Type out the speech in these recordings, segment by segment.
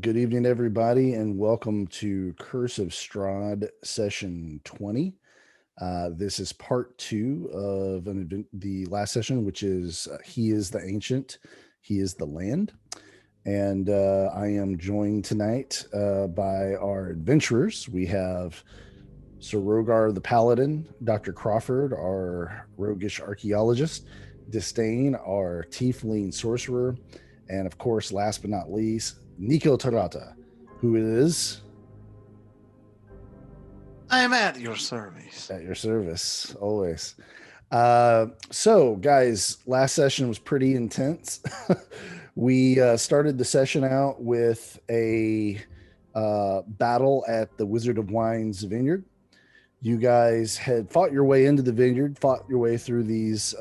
Good evening, everybody, and welcome to Curse of Strahd session 20. This is part two of the last session, which is He is the Ancient, He is the Land. And I am joined tonight by our adventurers. We have Sir Rhogar the Paladin, Dr. Crawford, our roguish archaeologist, Distain, our tiefling sorcerer, and of course, last but not least, Nico Tarata, who is I am at your service. at your service always. So, guys, last session was pretty intense. We started the session out with a battle at the Wizard of Wine's vineyard. You guys had fought your way into the vineyard, fought your way through these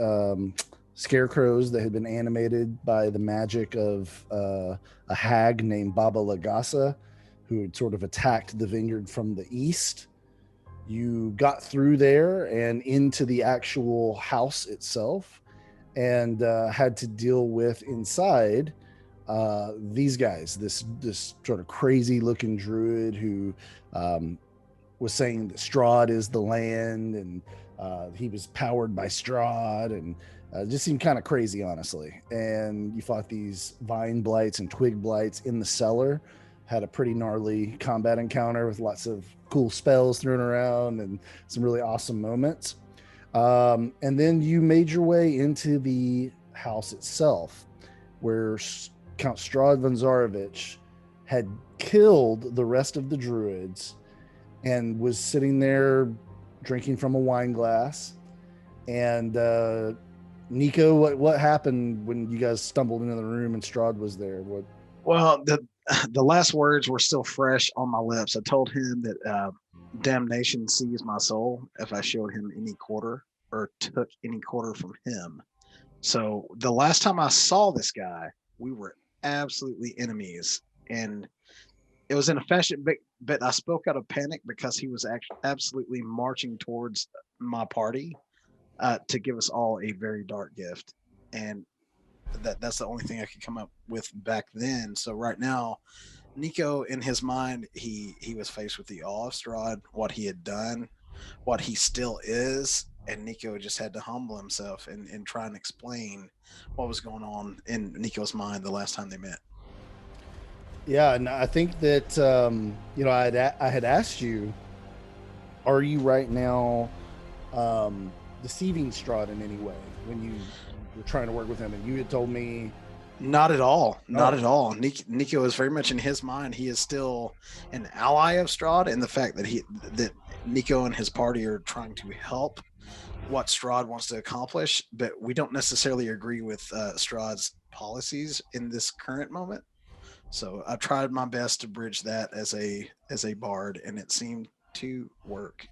scarecrows that had been animated by the magic of a hag named Baba Lagasa, who had sort of attacked the vineyard from the east. You got through there and into the actual house itself and had to deal with inside these guys, this sort of crazy looking druid who was saying that Strahd is the land, and he was powered by Strahd, and just seemed kind of crazy, honestly. And you fought these vine blights and twig blights in the cellar, had a pretty gnarly combat encounter with lots of cool spells thrown around and some really awesome moments. And then you made your way into the house itself, where Count Strahd von Zarovich had killed the rest of the druids and was sitting there drinking from a wine glass. And Nico, what happened when you guys stumbled into the room and Strahd was there? Well, the last words were still fresh on my lips. I told him that damnation seized my soul if I showed him any quarter or took any quarter from him. So the last time I saw this guy, we were absolutely enemies, and it was in a fashion, but I spoke out of panic because he was absolutely marching towards my party to give us all a very dark gift, and that's the only thing I could come up with back then. So right now, Nico, in his mind, he was faced with the awe of Strahd, what he had done, what he still is, and Nico just had to humble himself and try and explain what was going on in Nico's mind the last time they met. Yeah, and I think that I had asked you, are you right now deceiving Strahd in any way when you were trying to work with him? And you had told me, not at all, not at all. Nico is very much in his mind. He is still an ally of Strahd, and the fact that Nico and his party are trying to help what Strahd wants to accomplish, but we don't necessarily agree with Strahd's policies in this current moment. So I tried my best to bridge that as a bard, and it seemed to work.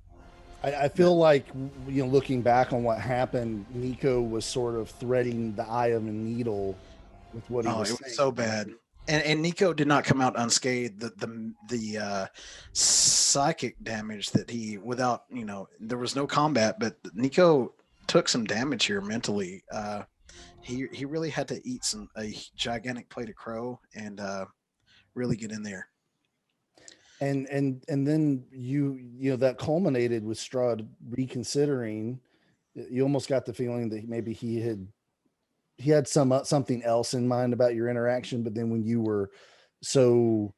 I feel like, looking back on what happened, Nico was sort of threading the eye of a needle with what he was saying. It was so bad. And Nico did not come out unscathed. The psychic damage that he, without, there was no combat, but Nico took some damage here mentally. He really had to eat a gigantic plate of crow and really get in there. And then that culminated with Strahd reconsidering. You almost got the feeling that maybe he had something else in mind about your interaction, but then when you were so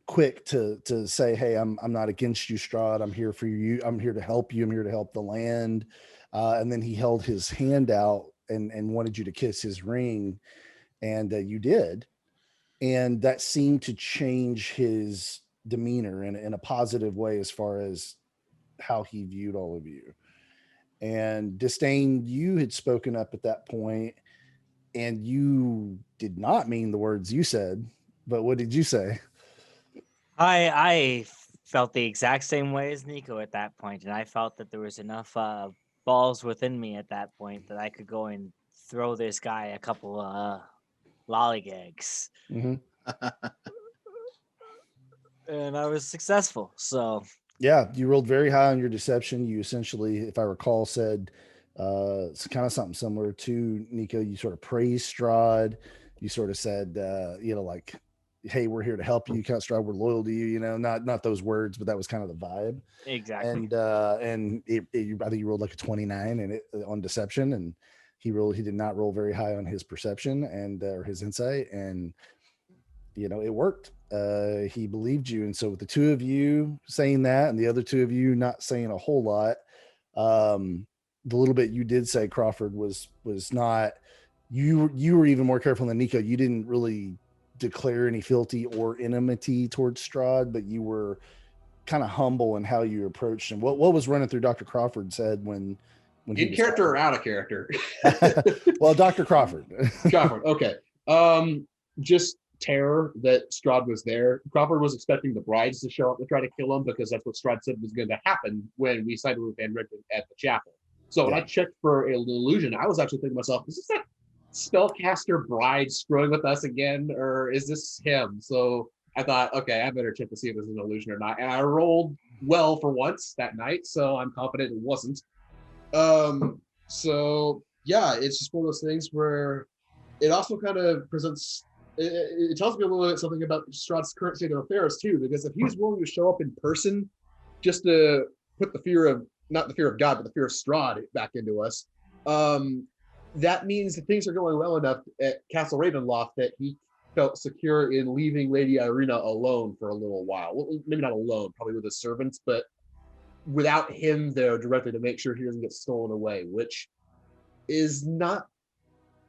quick to say, hey, I'm not against you, Strahd, I'm here for you, I'm here to help you, I'm here to help the land, and then he held his hand out and wanted you to kiss his ring, and you did, and that seemed to change his demeanor in a positive way as far as how he viewed all of you. And Disdain, you had spoken up at that point, and you did not mean the words you said, but what did you say? I felt the exact same way as Nico at that point, and I felt that there was enough balls within me at that point that I could go and throw this guy a couple lollygags. Mm-hmm. And I was successful. So yeah, you rolled very high on your deception. You essentially, if I recall, said it's kind of something similar to Nico. You sort of praised Strahd. You sort of said, like, hey, we're here to help you, Count Strahd, we're loyal to you, you know, not those words, but that was kind of the vibe. Exactly. And I think you rolled like a 29 and on deception, and he did not roll very high on his perception and or his insight, and it worked. He believed you, and so with the two of you saying that and the other two of you not saying a whole lot, the little bit you did say, Crawford, was not, you were even more careful than Nico. You didn't really declare any fealty or enmity towards Strahd, but you were kind of humble in how you approached him. What was running through Dr. Crawford's head when in character or out of character? Well, Dr. Crawford. Crawford, okay. Just terror that Strahd was there. Crawford was expecting the brides to show up to try to kill him, because that's what Strahd said was going to happen when we sided with Van Richten at the chapel. So when I checked for an illusion, I was actually thinking to myself, is this that spellcaster bride screwing with us again, or is this him? So I thought, okay, I better check to see if this is an illusion or not. And I rolled well for once that night, so I'm confident it wasn't. So yeah, it's just one of those things where it also kind of presents, it tells me a little bit something about Strahd's current state of affairs too, because if he's willing to show up in person just to put the fear of, not the fear of God, but the fear of Strahd back into us, that means that things are going well enough at Castle Ravenloft that he felt secure in leaving Lady Irina alone for a little while. Well, maybe not alone, probably with his servants, but without him there directly to make sure he doesn't get stolen away, which is not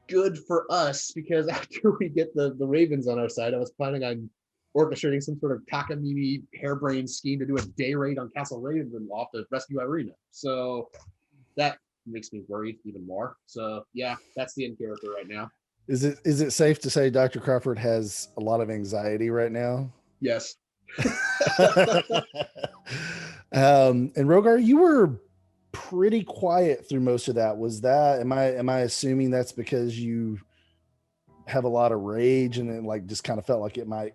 good for us, because after we get the Ravens on our side, I was planning on orchestrating some sort of cockamamie harebrained scheme to do a day raid on Castle Ravenloft to rescue Irina. So that makes me worried even more. So yeah, that's the end character right now. Is it safe to say Dr. Crawford has a lot of anxiety right now? Yes. And Rhogar, you were pretty quiet through most of that. Was that, am I assuming that's because you have a lot of rage and then like just kind of felt like it might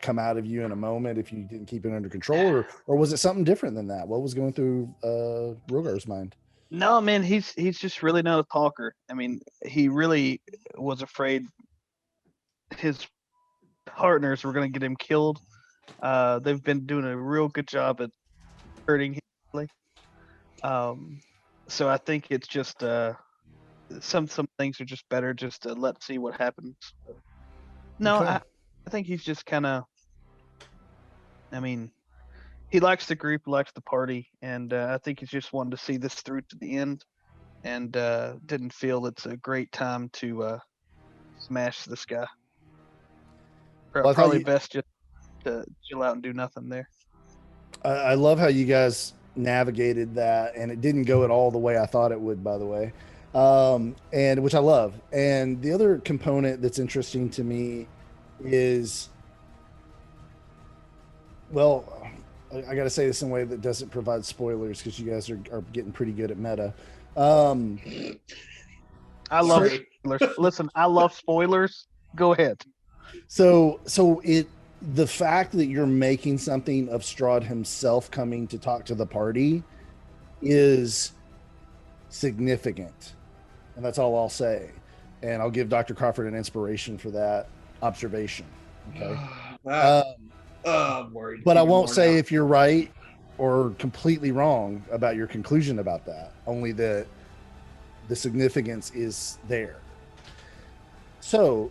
come out of you in a moment if you didn't keep it under control, or was it something different than that? What was going through Rhogar's mind? No, man, he's just really not a talker. I mean, he really was afraid his partners were going to get him killed. They've been doing a real good job at hurting him. So I think it's just some things are just better just to see what happens. No, okay. I think he's just kind of, I mean, he likes the group, likes the party, and I think he's just wanted to see this through to the end, and didn't feel it's a great time to smash this guy. Probably best just to chill out and do nothing there. I love how you guys navigated that, and it didn't go at all the way I thought it would, by the way, and which I love. And the other component that's interesting to me is, well, I got to say this in a way that doesn't provide spoilers, because you guys are getting pretty good at meta. I love spoilers. Listen, I love spoilers. Go ahead. So the fact that you're making something of Strahd himself coming to talk to the party is significant, and that's all I'll say. And I'll give Dr. Crawford an inspiration for that observation. Okay. I'm worried. But I won't say if you're right or completely wrong about your conclusion about that. Only that the significance is there. So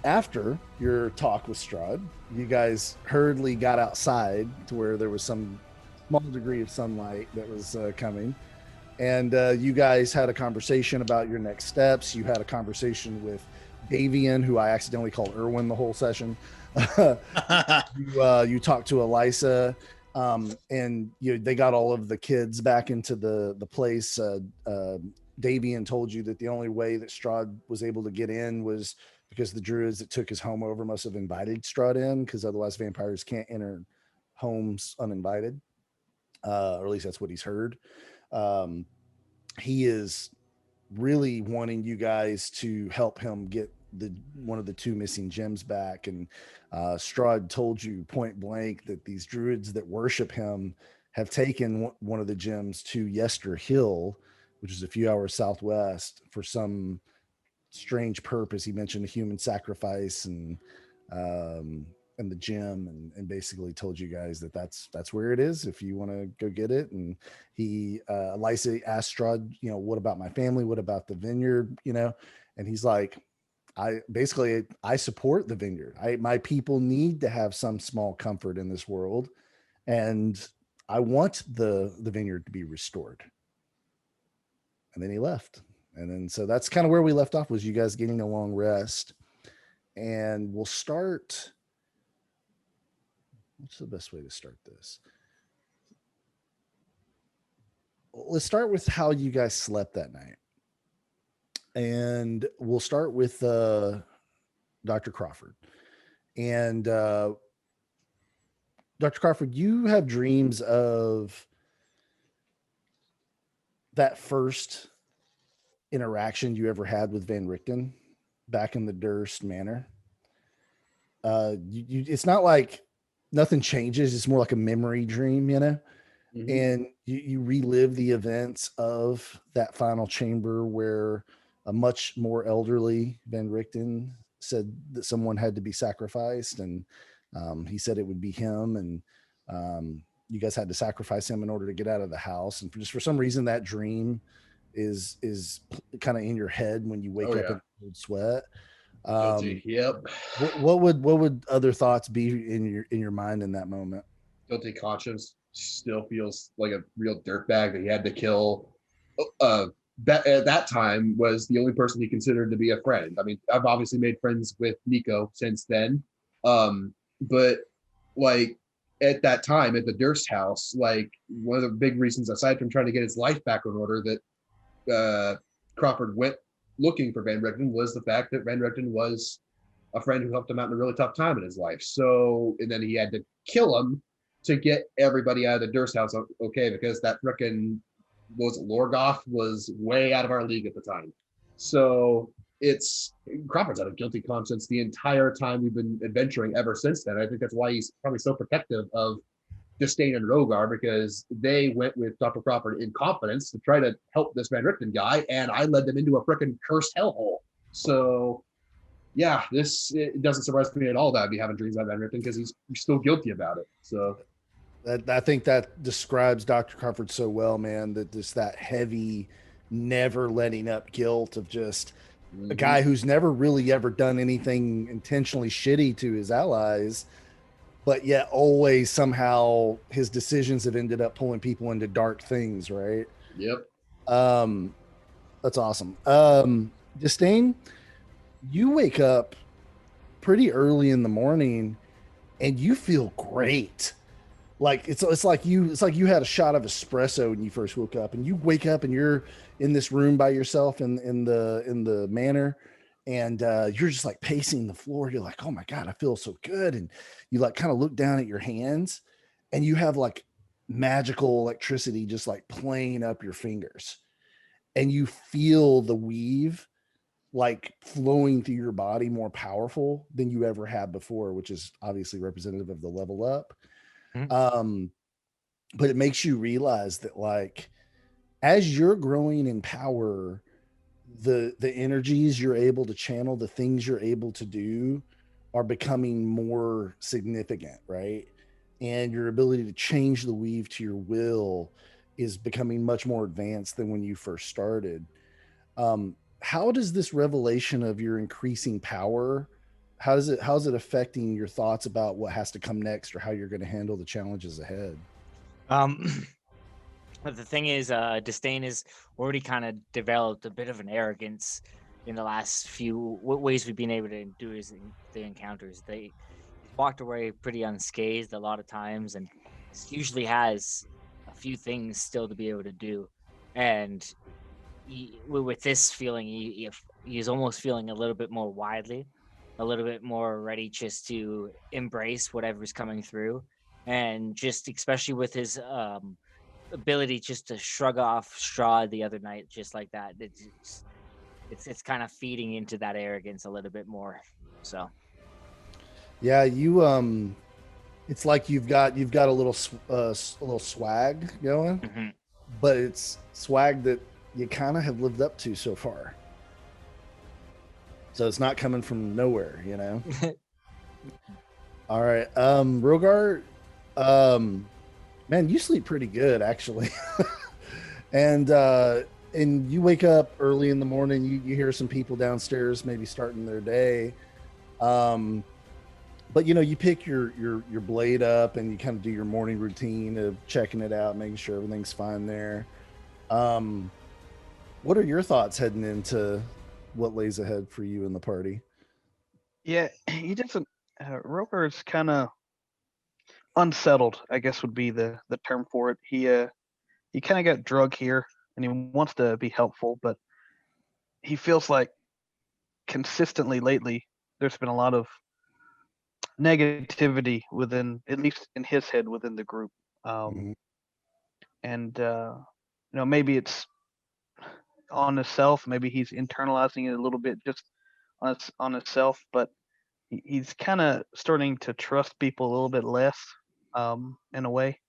after your talk with Strahd, you guys hurriedly got outside to where there was some small degree of sunlight that was coming. And you guys had a conversation about your next steps. You had a conversation with Davian, who I accidentally called Erwin the whole session. You talked to Elisa, and they got all of the kids back into the place. Davian told you that the only way that Strahd was able to get in was because the druids that took his home over must have invited Strahd in, because otherwise vampires can't enter homes uninvited, or at least that's what he's heard. He is really wanting you guys to help him get one of the two missing gems back, and Strahd told you point blank that these druids that worship him have taken one of the gems to Yester Hill, which is a few hours southwest, for some strange purpose. He mentioned a human sacrifice and the gym, and basically told you guys that that's where it is if you want to go get it. And he Lysa asked Strahd, what about my family? What about the vineyard? And he's like, I support the vineyard. My people need to have some small comfort in this world, and I want the vineyard to be restored. And then he left. And then so that's kind of where we left off, was you guys getting a long rest. And we'll start. What's the best way to start this? Let's start with how you guys slept that night. And we'll start with Dr. Crawford. And Dr. Crawford, you have dreams of that first interaction you ever had with Van Richten back in the Durst Manor. It's not like nothing changes. It's more like a memory dream, Mm-hmm. And you relive the events of that final chamber where a much more elderly Van Richten said that someone had to be sacrificed, and he said it would be him, and you guys had to sacrifice him in order to get out of the house. And for some reason, that dream is kind of in your head when you wake up in cold sweat. Guilty. Yep. What would other thoughts be in your mind in that moment? Guilty conscience. Still feels like a real dirtbag that he had to kill. At that time was the only person he considered to be a friend. I mean, I've obviously made friends with Nico since then, but like at that time at the Durst house, like one of the big reasons, aside from trying to get his life back in order, that Crawford went looking for Van Richten was the fact that Van Richten was a friend who helped him out in a really tough time in his life. So, and then he had to kill him to get everybody out of the Durst house, okay, because that frickin' Lorgoth was way out of our league at the time. So Crawford's had a guilty conscience the entire time we've been adventuring ever since then. I think that's why he's probably so protective of Distain and Rhogar, because they went with Dr. Crawford in confidence to try to help this Van Richten guy, and I led them into a frickin' cursed hellhole. So yeah, it doesn't surprise me at all that I'd be having dreams about Van Richten, because he's still guilty about it. So I think that describes Dr. Crawford so well, man, that just that heavy, never letting up guilt of just a guy who's never really ever done anything intentionally shitty to his allies, but yet always somehow his decisions have ended up pulling people into dark things, right? Yep. That's awesome. Distain, you wake up pretty early in the morning and you feel great. Like it's like you had a shot of espresso when you first woke up, and you wake up and you're in this room by yourself in the manor, and you're just like pacing the floor. You're like, oh my God, I feel so good. And you like kind of look down at your hands and you have like magical electricity just like playing up your fingers, and you feel the weave like flowing through your body more powerful than you ever had before, which is obviously representative of the level up. But it makes you realize that like as you're growing in power, the energies you're able to channel, the things you're able to do are becoming more significant, right? And your ability to change the weave to your will is becoming much more advanced than when you first started. How does this revelation of your increasing power, how's it affecting your thoughts about what has to come next or how you're going to handle the challenges ahead? But the thing is, Distain has already kind of developed a bit of an arrogance in the last few ways we've been able to do the encounters. They walked away pretty unscathed a lot of times, and usually has a few things still to be able to do. And with this feeling, he's almost feeling a little bit more widely, a little bit more ready just to embrace whatever's coming through, and just especially with his ability just to shrug off Strahd the other night just like that. It's kind of feeding into that arrogance a little bit more. So yeah, you it's like you've got a little swag going, but it's swag that you kind of have lived up to so far. So it's not coming from nowhere, you know. All right, Rhogar, man, you sleep pretty good actually. and you wake up early in the morning, you hear some people downstairs maybe starting their day. But you pick your blade up and you kind of do your morning routine of checking it out, making sure everything's fine there. What are your thoughts heading into what lays ahead for you and the party? Yeah, he doesn't. Roker is kind of unsettled, I guess would be the term for it. He kind of got drug here, and he wants to be helpful, but he feels like consistently lately there's been a lot of negativity within, at least in his head, within the group. And maybe it's on himself, maybe he's internalizing it a little bit just on himself, but he's kind of starting to trust people a little bit less, in a way.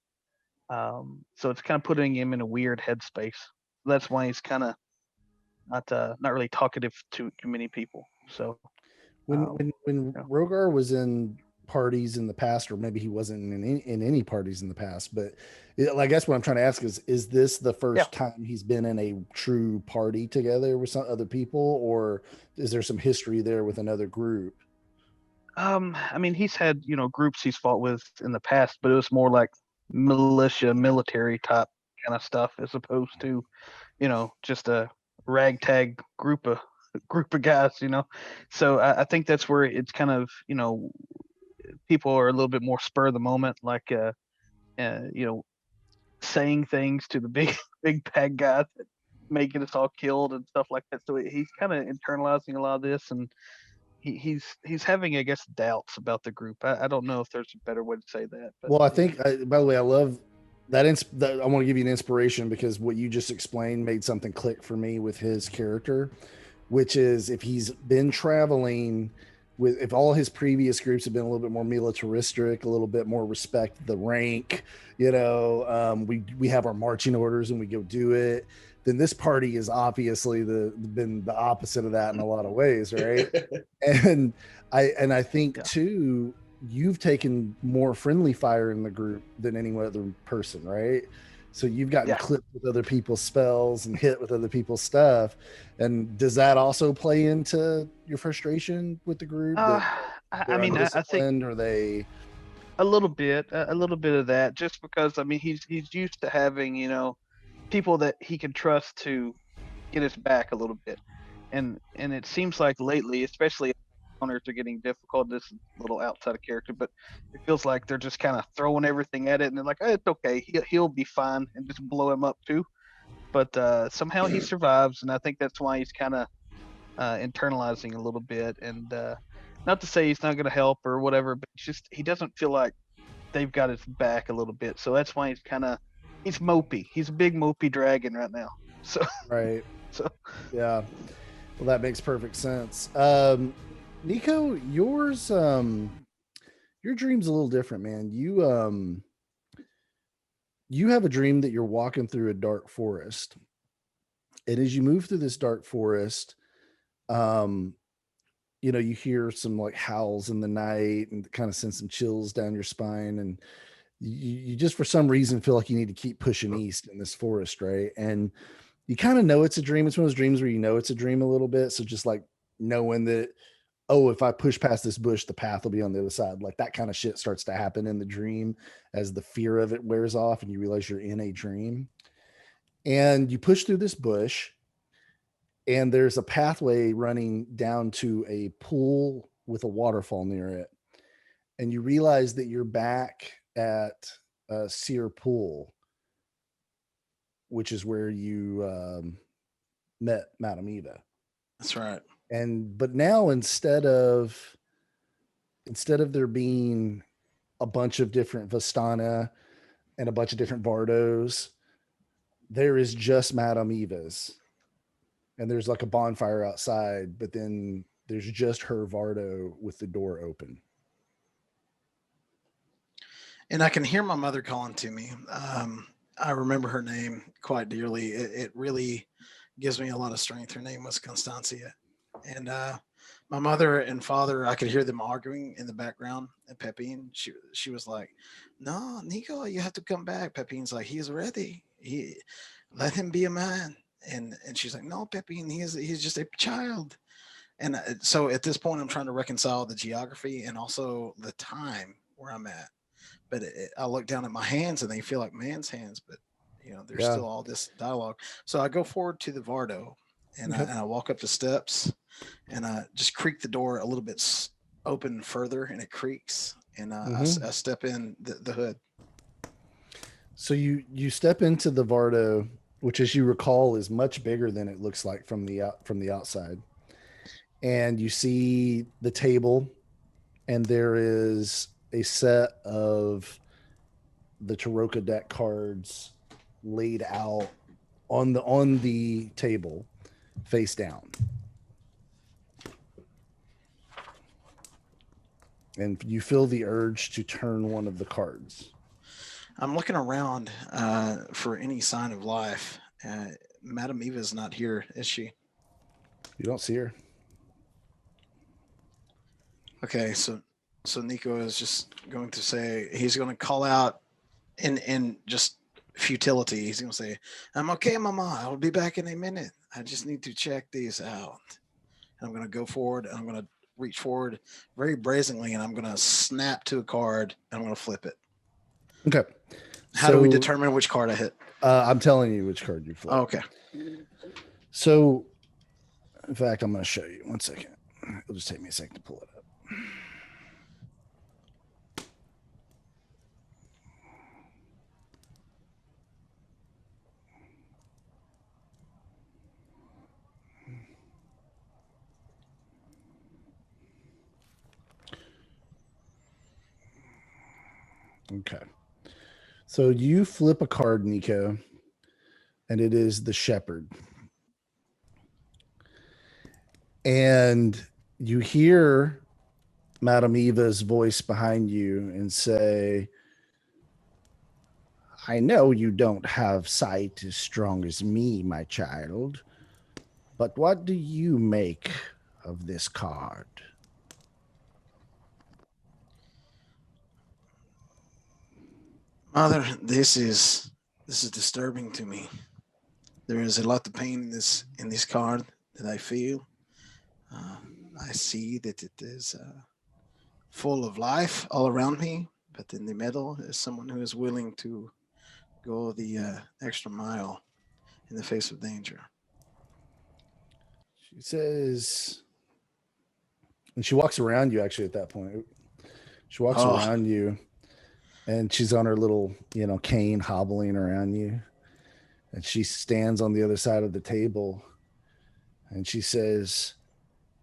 So it's kind of putting him in a weird headspace. That's why he's kind of not really talkative to many people. So when Rhogar was in parties in the past, or maybe he wasn't in any parties in the past, but I guess what I'm trying to ask is this the first time he's been in a true party together with some other people, or is there some history there with another group? I mean, he's had groups he's fought with in the past, but it was more like militia, military type kind of stuff, as opposed to just a ragtag group of guys. So I think that's where it's kind of people are a little bit more spur of the moment, like saying things to the big bad guys that may get us all killed and stuff like that. So he's kind of internalizing a lot of this, and he's having, I guess, doubts about the group. I don't know if there's a better way to say that. But, well, I think, by the way, I love that. I want to give you an inspiration, because what you just explained made something click for me with his character, which is if he's been traveling if all his previous groups have been a little bit more militaristic, a little bit more respect the rank, we have our marching orders and we go do it, then this party is obviously been the opposite of that in a lot of ways, right? and I think too, you've taken more friendly fire in the group than any other person, right? So you've gotten clipped with other people's spells and hit with other people's stuff. And does that also play into your frustration with the group? I mean, I think, or they a little bit of that, just because, I mean, he's used to having, people that he can trust to get his back a little bit. And it seems like lately, especially owners are getting difficult. This is a little outside of character, but it feels like they're just kind of throwing everything at it, and they're like, it's okay, he'll be fine, and just blow him up too. But somehow he survives, and I think that's why he's kind of internalizing a little bit. And not to say he's not going to help or whatever, but it's just he doesn't feel like they've got his back a little bit. So that's why he's mopey. He's a big mopey dragon right now. So right. So yeah, well, that makes perfect sense. Nico, your dream's a little different, man. You have a dream that you're walking through a dark forest, and as you move through this dark forest, you hear some like howls in the night and kind of send some chills down your spine, and you just for some reason feel like you need to keep pushing east in this forest, right? And you kind of know it's a dream. It's one of those dreams where it's a dream a little bit. So just like knowing that, oh, if I push past this bush, the path will be on the other side. Like that kind of shit starts to happen in the dream as the fear of it wears off and you realize you're in a dream. And you push through this bush, and there's a pathway running down to a pool with a waterfall near it. And you realize that you're back at Seer Pool, which is where you met Madame Eva. That's right. But now instead of there being a bunch of different Vistana and a bunch of different Vardos, there is just Madame Eva's. And there's like a bonfire outside, but then there's just her Vardo with the door open. And I can hear my mother calling to me. I remember her name quite dearly. It really gives me a lot of strength. Her name was Constancia. And my mother and father, I could hear them arguing in the background. And Pepine, she was like, "No, Nico, you have to come back." Pepine's like, "He's ready. Let him be a man." And she's like, "No, Pepine, he's just a child." And so at this point, I'm trying to reconcile the geography and also the time where I'm at. But I look down at my hands and they feel like man's hands, but there's Yeah. still all this dialogue. So I go forward to the Vardo, and Okay. I walk up the steps, and I just creak the door a little bit open further, and it creaks, and I step in the hood. So you step into the Vardo, which, as you recall, is much bigger than it looks like from the outside, and you see the table, and there is a set of the Taroka deck cards laid out on the table, face down. And you feel the urge to turn one of the cards. I'm looking around for any sign of life. Madame Eva's not here, is she? You don't see her. Okay, so Nico is just going to say, he's going to call out in just futility. He's going to say, "I'm okay, Mama. I'll be back in a minute. I just need to check these out." And I'm going to go forward, and I'm going to reach forward very brazenly, and I'm going to snap to a card, and I'm going to flip it. Okay. How do we determine which card I hit? I'm telling you which card you flip. Oh, okay. So, in fact, I'm going to show you. 1 second. It'll just take me a second to pull it up. Okay. So you flip a card, Nico, and it is the Shepherd. And you hear Madame Eva's voice behind you and say, "I know you don't have sight as strong as me, my child, but what do you make of this card?" Mother, this is disturbing to me. There is a lot of pain in this card that I feel. I see that it is full of life all around me, but in the middle is someone who is willing to go the extra mile in the face of danger. She says, and she walks around you actually at that point. She walks around you, and she's on her little, cane hobbling around you. And she stands on the other side of the table, and she says,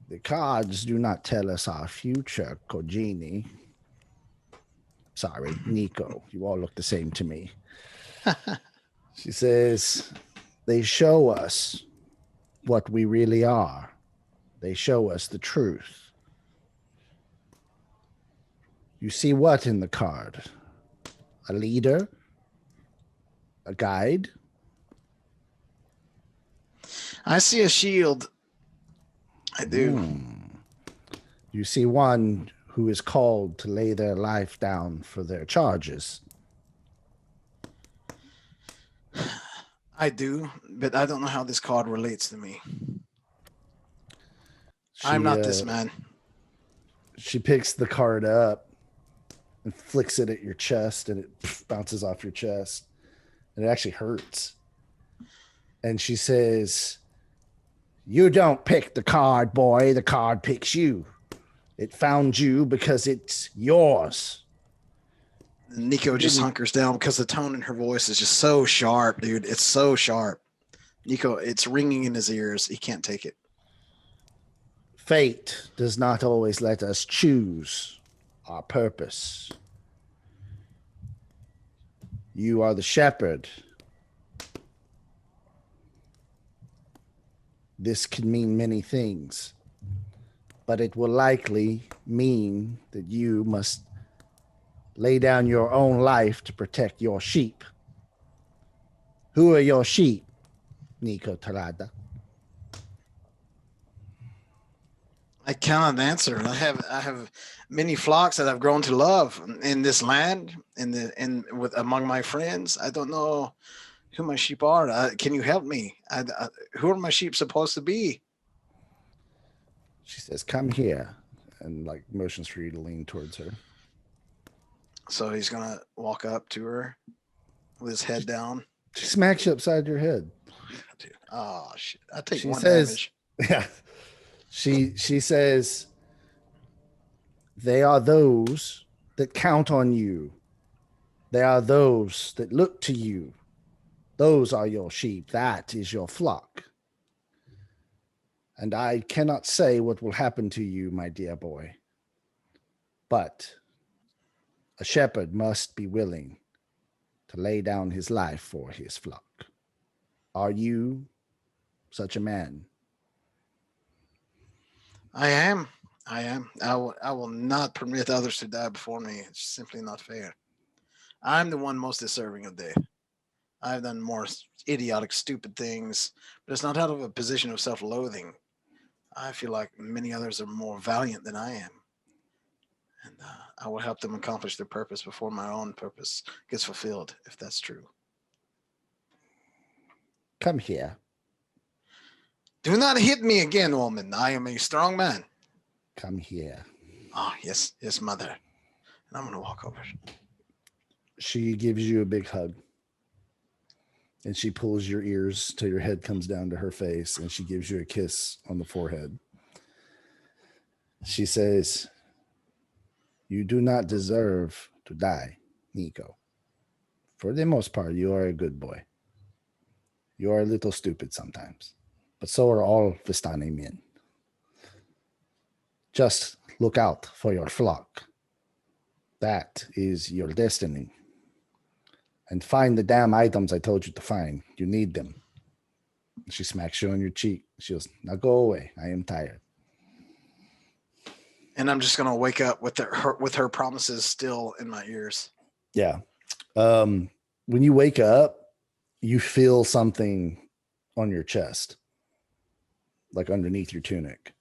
"The cards do not tell us our future, Kojini." Sorry, Nico. You all look the same to me. She says, "They show us what we really are. They show us the truth. You see what in the card? A leader? A guide?" I see a shield. I do. You see one who is called to lay their life down for their charges. I do, but I don't know how this card relates to me. I'm not this man. She picks the card up and flicks it at your chest, and it bounces off your chest, and it actually hurts. And she says, "You don't pick the card, boy. The card picks you. It found you because it's yours." Nico just hunkers down because the tone in her voice is just so sharp, dude. It's so sharp. Nico, it's ringing in his ears. He can't take it. "Fate does not always let us choose our purpose. You are the shepherd. This can mean many things, but it will likely mean that you must lay down your own life to protect your sheep. Who are your sheep, Nico Tarada?" I cannot answer. I have many flocks that I've grown to love in this land, with among my friends. I don't know who my sheep are. Can you help me? Who are my sheep supposed to be? She says, "Come here," and like motions for you to lean towards her. So he's gonna walk up to her with his head down. She smacks you upside your head. Dude. Oh shit! I take She one says, damage. "Yeah." She says, "They are those that count on you. They are those that look to you. Those are your sheep. That is your flock. And I cannot say what will happen to you, my dear boy. But a shepherd must be willing to lay down his life for his flock. Are you such a man?" I am. I am. I will not permit others to die before me. It's simply not fair. I'm the one most deserving of death. I've done more idiotic, stupid things, but it's not out of a position of self-loathing. I feel like many others are more valiant than I am, and I will help them accomplish their purpose before my own purpose gets fulfilled, if that's true. Come here. Do not hit me again, woman. I am a strong man. Come here. Oh, yes, yes, mother. And I'm going to walk over. She gives you a big hug. And she pulls your ears till your head comes down to her face, and she gives you a kiss on the forehead. She says, "You do not deserve to die, Nico. For the most part, you are a good boy. You are a little stupid sometimes, but so are all Vistani men. Just look out for your flock. That is your destiny. And find the damn items I told you to find. You need them." She smacks you on your cheek. She goes, "Now go away. I am tired." And I'm just going to wake up with her promises still in my ears. Yeah. When you wake up, you feel something on your chest, like underneath your tunic.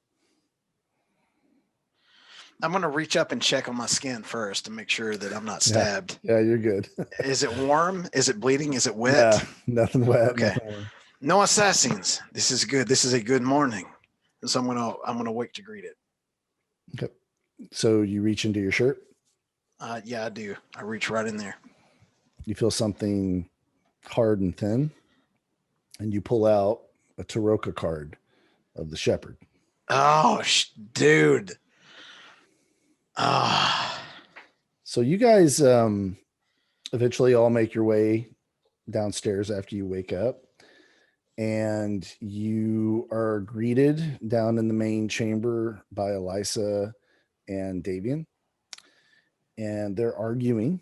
I'm going to reach up and check on my skin first to make sure that I'm not stabbed. Yeah, you're good. Is it warm? Is it bleeding? Is it wet? Yeah, nothing wet. Okay. Nothing warm. No assassins. This is good. This is a good morning. And so I'm gonna wake to greet it. Okay. So you reach into your shirt. Yeah, I do. I reach right in there. You feel something hard and thin, and you pull out a Taroka card of the shepherd. Oh, dude. So you guys eventually all make your way downstairs after you wake up, and you are greeted down in the main chamber by Elisa and Davian, and they're arguing.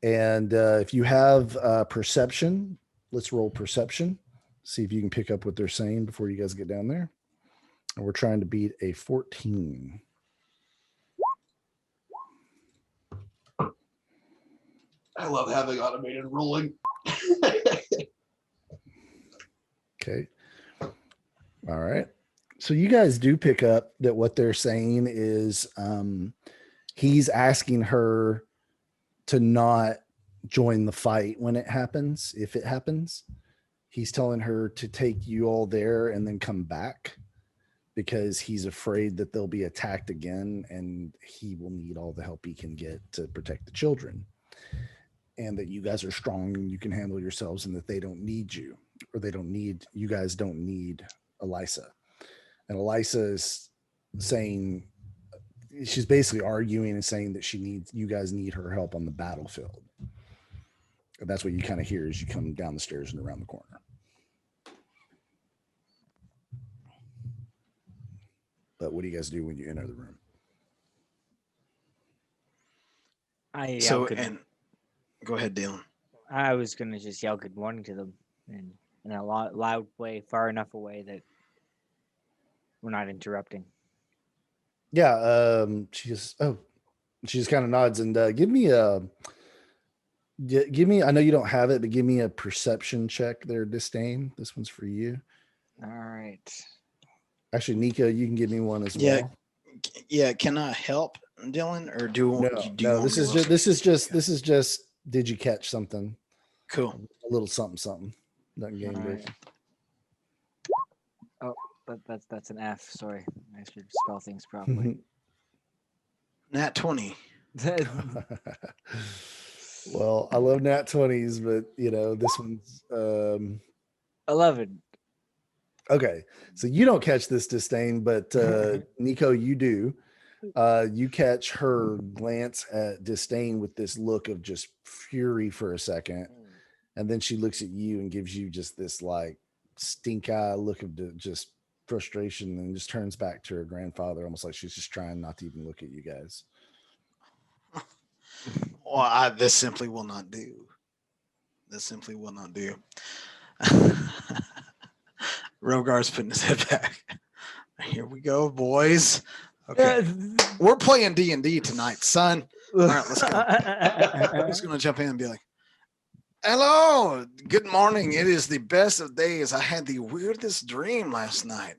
And if you have perception, let's roll perception. See if you can pick up what they're saying before you guys get down there. And we're trying to beat a 14. I love having automated rolling. Okay. All right. So you guys do pick up that what they're saying is he's asking her to not join the fight when it happens, if it happens. He's telling her to take you all there and then come back because he's afraid that they'll be attacked again and he will need all the help he can get to protect the children. And that you guys are strong and you can handle yourselves and that they don't need you, or you guys don't need Elisa. And Elisa is saying, she's basically arguing and saying that you guys need her help on the battlefield. And that's what you kind of hear as you come down the stairs and around the corner. But what do you guys do when you enter the room? Go ahead, Dylan. I was gonna just yell good morning to them in a loud way, far enough away that we're not interrupting. Yeah, she just kind of nods and give me, I know you don't have it, but give me a perception check there, Distain. This one's for you. All right. Actually, Nico, you can give me one as Yeah. well. Yeah, can I help, Dylan, or do you want me This to is roll just. Did you catch something? cool? A little something. Nothing game Alright. breaking. Oh, that's an F. Sorry, I should spell things properly. Nat 20. Well, I love nat 20s, but this one's 11. okay. So you don't catch this disdain, but Nico, you do. You catch her glance at disdain with this look of just fury for a second, and then she looks at you and gives you just this like stink eye look of just frustration, and just turns back to her grandfather, almost like she's just trying not to even look at you guys. Well, this simply will not do. This simply will not do. Rhogar's putting his head back. Here we go, boys. Okay, we're playing D&D tonight, son. All right, let's go. I'm just gonna jump in and be like, "Hello, good morning. It is the best of days. I had the weirdest dream last night.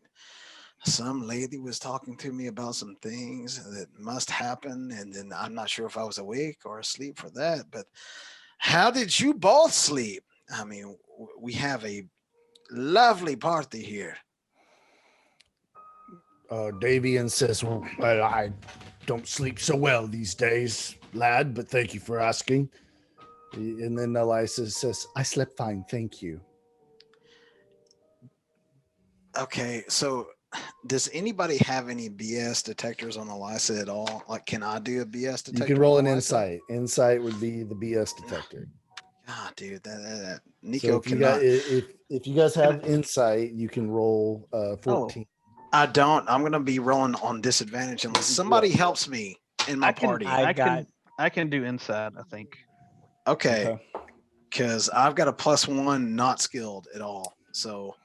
Some lady was talking to me about some things that must happen, and then I'm not sure if I was awake or asleep for that. But how did you both sleep? I mean, we have a lovely party here." Davian says, well, I don't sleep so well these days, lad, but thank you for asking. And then Eliza says, I slept fine, thank you. Okay, so does anybody have any BS detectors on Eliza at all? Like, can I do a BS detector? You can roll on an Eliza? insight. Insight would be the BS detector. God, dude, that Nico So if cannot. if you guys have insight, you can roll 14. I don't. I'm gonna be rolling on disadvantage unless somebody helps me in my party. I can do inside, I think. Okay, because I've got a +1, not skilled at all. So,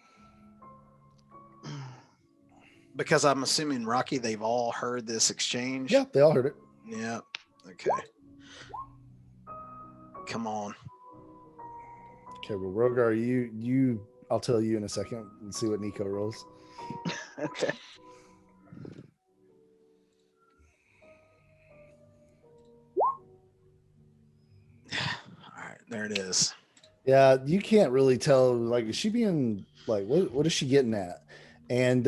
because I'm assuming Rocky, they've all heard this exchange. Yeah, they all heard it. Yeah. Okay. Come on. Okay, well, Rhogar, you I'll tell you in a second and see what Nico rolls. Okay. All right, there it is. Yeah, you can't really tell. Like, is she being like, what is she getting at? And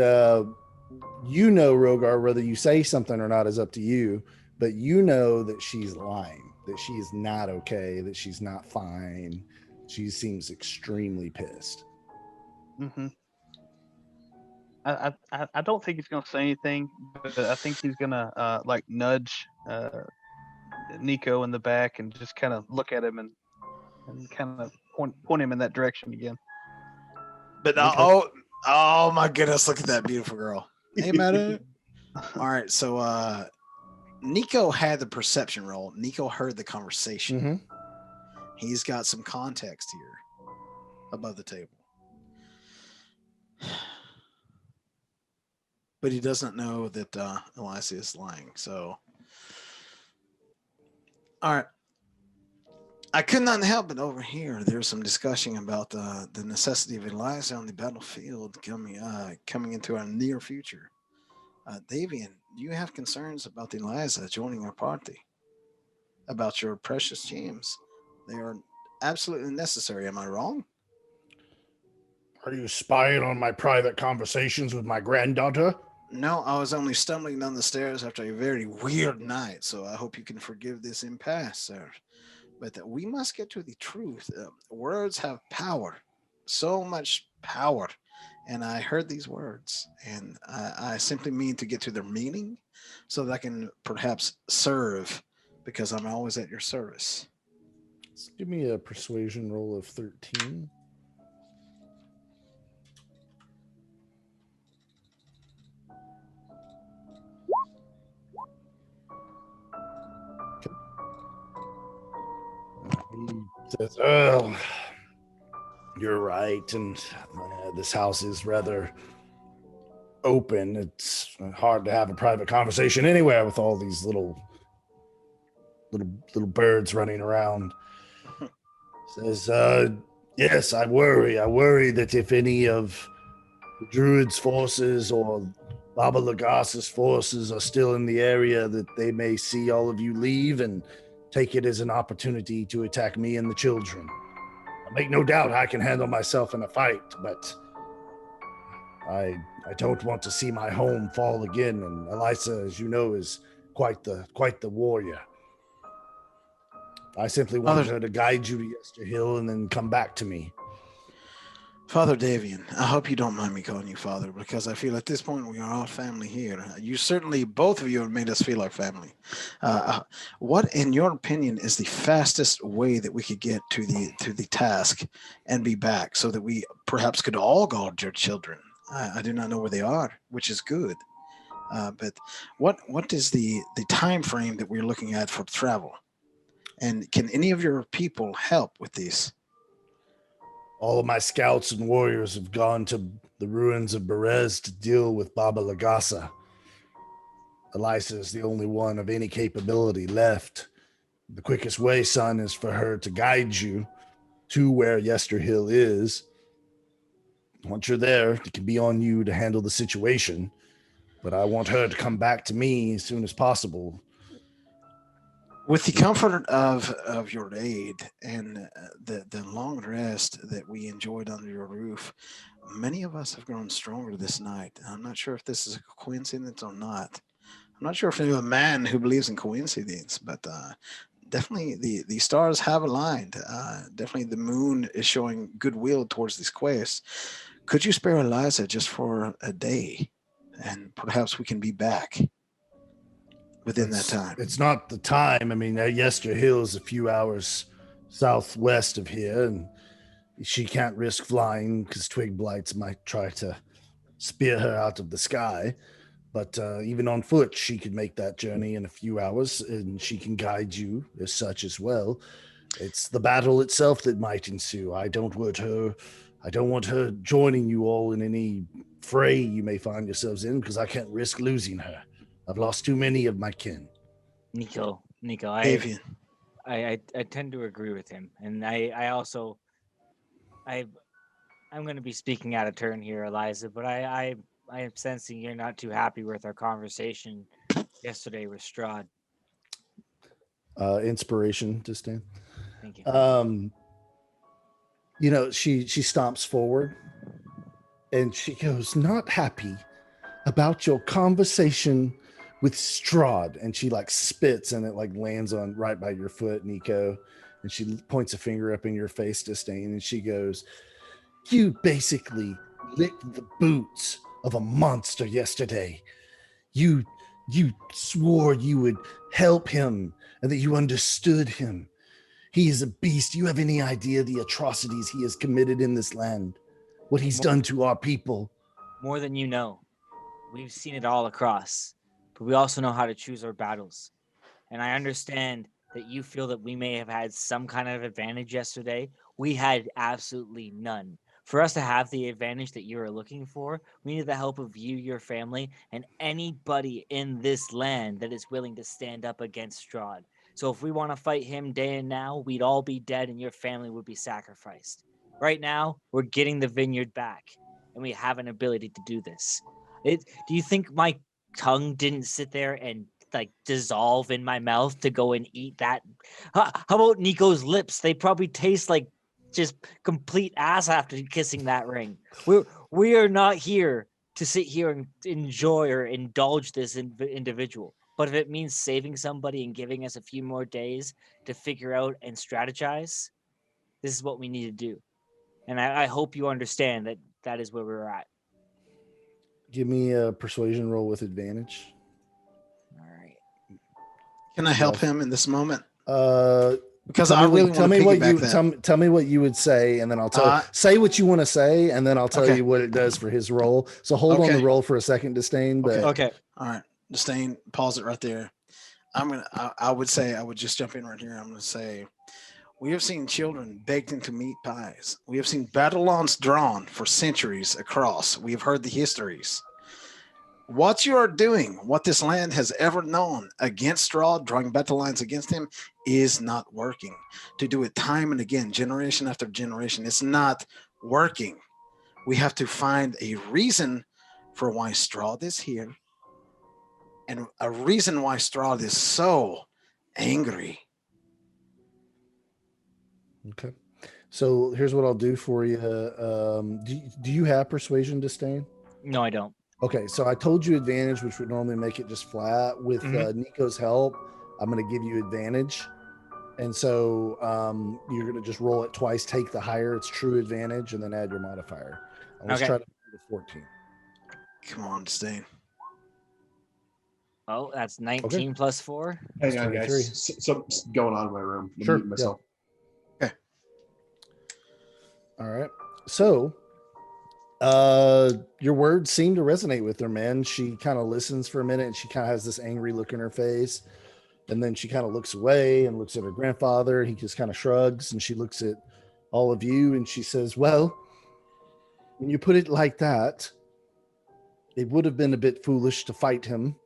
Rhogar, whether you say something or not is up to you, but you know that she's lying, that she is not okay, that she's not fine. She seems extremely pissed. Mm-hmm. I don't think he's gonna say anything, but I think he's gonna like nudge Nico in the back and just kind of look at him and kind of point him in that direction again. But oh my goodness, look at that beautiful girl. Hey, Meta. All right, so Nico had the perception roll. Nico heard the conversation. Mm-hmm. He's got some context here above the table. But he doesn't know that Eliza is lying. So, all right. I could not help but overhear there's some discussion about the necessity of Eliza on the battlefield coming into our near future. Davian, do you have concerns about Eliza joining our party? About your precious gems? They are absolutely necessary. Am I wrong? Are you spying on my private conversations with my granddaughter? No, I was only stumbling down the stairs after a very weird night, so I hope you can forgive this impasse, sir. But we must get to the truth. Words have power, so much power. And I heard these words, and I simply mean to get to their meaning so that I can perhaps serve, because I'm always at your service. Let's give me a persuasion roll of 13. He says, oh, you're right. And this house is rather open. It's hard to have a private conversation anywhere with all these little birds running around. Says, yes, I worry. I worry that if any of the druids' forces or Baba Lagas's forces are still in the area, that they may see all of you leave and take it as an opportunity to attack me and the children. I make no doubt I can handle myself in a fight, but I don't want to see my home fall again. And Elisa, as you know, is quite the warrior. I simply wanted her to guide you to Yester Hill and then come back to me. Father Davian, I hope you don't mind me calling you father, because I feel at this point we are all family here. You certainly, both of you have made us feel like family. What, in your opinion, is the fastest way that we could get to the task and be back, so that we perhaps could all guard your children? I do not know where they are, which is good. But what is the time frame that we're looking at for travel? And can any of your people help with these? All of my scouts and warriors have gone to the ruins of Berez to deal with Baba Lagasa. Elisa is the only one of any capability left. The quickest way, son, is for her to guide you to where Yester Hill is. Once you're there, it can be on you to handle the situation, but I want her to come back to me as soon as possible. With the comfort of your aid and the long rest that we enjoyed under your roof, many of us have grown stronger this night. I'm not sure if this is a coincidence or not. I'm not sure if you're a man who believes in coincidence, but definitely the stars have aligned. Definitely the moon is showing goodwill towards this quest. Could you spare Eliza just for a day, and perhaps we can be back within that time? It's not the time. I mean, Yester Hill is a few hours southwest of here, and she can't risk flying because twig blights might try to spear her out of the sky. But even on foot, she could make that journey in a few hours, and she can guide you as such as well. It's the battle itself that might ensue. I don't want her joining you all in any fray you may find yourselves in, because I can't risk losing her. I've lost too many of my kin. Nico, Avian. I tend to agree with him, and I'm going to be speaking out of turn here, Eliza, but I am sensing you're not too happy with our conversation yesterday with Strahd. Inspiration, Distain. Thank you. She stomps forward and she goes, "Not happy about your conversation with Strahd," and she like spits and it like lands on right by your foot, Nico, and she points a finger up in your face, Distain, and she goes, "You basically licked the boots of a monster yesterday. You swore you would help him and that you understood him. He is a beast. Do you have any idea the atrocities he has committed in this land? What he's done to our people?" More than you know. We've seen it all across, but we also know how to choose our battles. And I understand that you feel that we may have had some kind of advantage yesterday. We had absolutely none. For us to have the advantage that you are looking for, we need the help of you, your family, and anybody in this land that is willing to stand up against Strahd. So if we want to fight him day and now, we'd all be dead and your family would be sacrificed. Right now, we're getting the vineyard back, and we have an ability to do this. Do you think my tongue didn't sit there and like dissolve in my mouth to go and eat that? How about Nico's lips? They probably taste like just complete ass after kissing that ring. We are not here to sit here and enjoy or indulge this individual. But if it means saving somebody and giving us a few more days to figure out and strategize, this is what we need to do. And I hope you understand that that is where we're at. Give me a persuasion roll with advantage. All right. Can I help him in this moment? Because I really tell want me to what piggyback you that. tell me what you would say, and then I'll tell say what you want to say, and then I'll tell Okay. you what it does for his roll. So hold on the roll for a second, Distain. But Okay. All right. Distain, pause it right there. I would just jump in right here. I'm gonna say, we have seen children baked into meat pies. We have seen battle lines drawn for centuries across. We have heard the histories. What you are doing, what this land has ever known against Strahd, drawing battle lines against him, is not working. To do it time and again, generation after generation, it's not working. We have to find a reason for why Strahd is here, and a reason why Strahd is so angry. Okay. So here's what I'll do for you. Do you have persuasion, Distain? No, I don't. Okay, so I told you advantage, which would normally make it just flat. With Nico's help, I'm going to give you advantage. And so you're going to just roll it twice, take the higher, it's true advantage, and then add your modifier. And let's try to do the 14. Come on, Distain. Oh, that's 19 plus 4. Hang on, guys. Something's going on in my room. I'm muting myself. Okay. All right. So your words seem to resonate with her, man. She kind of listens for a minute and she kind of has this angry look in her face. And then she kind of looks away and looks at her grandfather. He just kind of shrugs, and she looks at all of you and she says, well, when you put it like that, it would have been a bit foolish to fight him.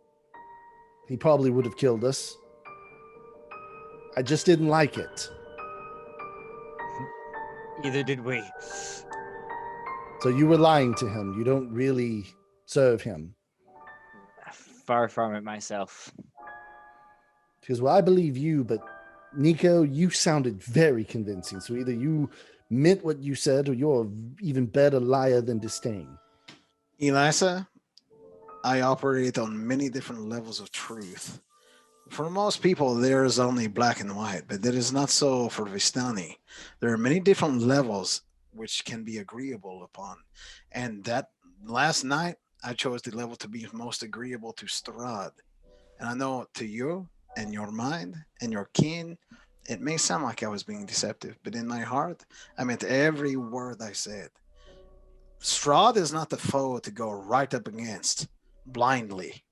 He probably would have killed us. I just didn't like it. Either did we. So you were lying to him. You don't really serve him. Far from it myself. Because, well, I believe you, but Nico, you sounded very convincing. So either you meant what you said, or you're an even better liar than Distain. Elisa, I operate on many different levels of truth. For most people, there is only black and white, but that is not so for Vistani. There are many different levels which can be agreeable upon. And that last night, I chose the level to be most agreeable to Strahd. And I know to you and your mind and your kin, it may sound like I was being deceptive, but in my heart, I meant every word I said. Strahd is not the foe to go right up against blindly.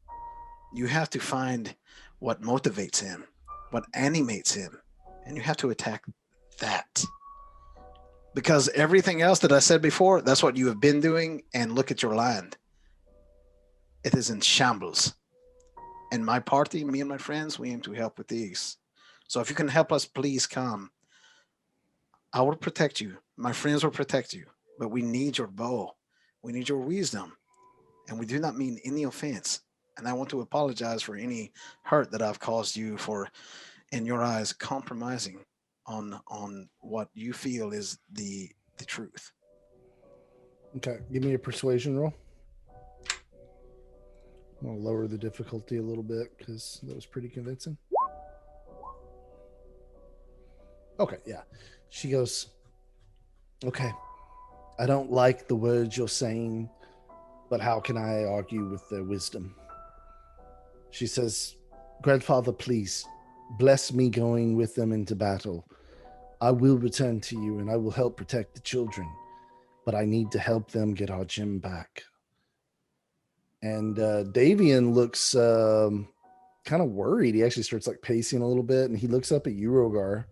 You have to find what motivates him, what animates him, and you have to attack that. Because everything else that I said before, that's what you have been doing, and look at your land. It is in shambles. And my party, me and my friends, we aim to help with these. So if you can help us, please come. I will protect you. My friends will protect you. But we need your bow. We need your wisdom. And we do not mean any offense. And I want to apologize for any hurt that I've caused you for, in your eyes, compromising on what you feel is the truth. Okay, give me a persuasion roll. I'm going to lower the difficulty a little bit because that was pretty convincing. Okay, yeah. She goes, okay, I don't like the words you're saying, but how can I argue with their wisdom? She says, grandfather, please, bless me going with them into battle. I will return to you and I will help protect the children, but I need to help them get our gym back. And Davian looks kind of worried. He actually starts like pacing a little bit, and he looks up at you, Rhogar.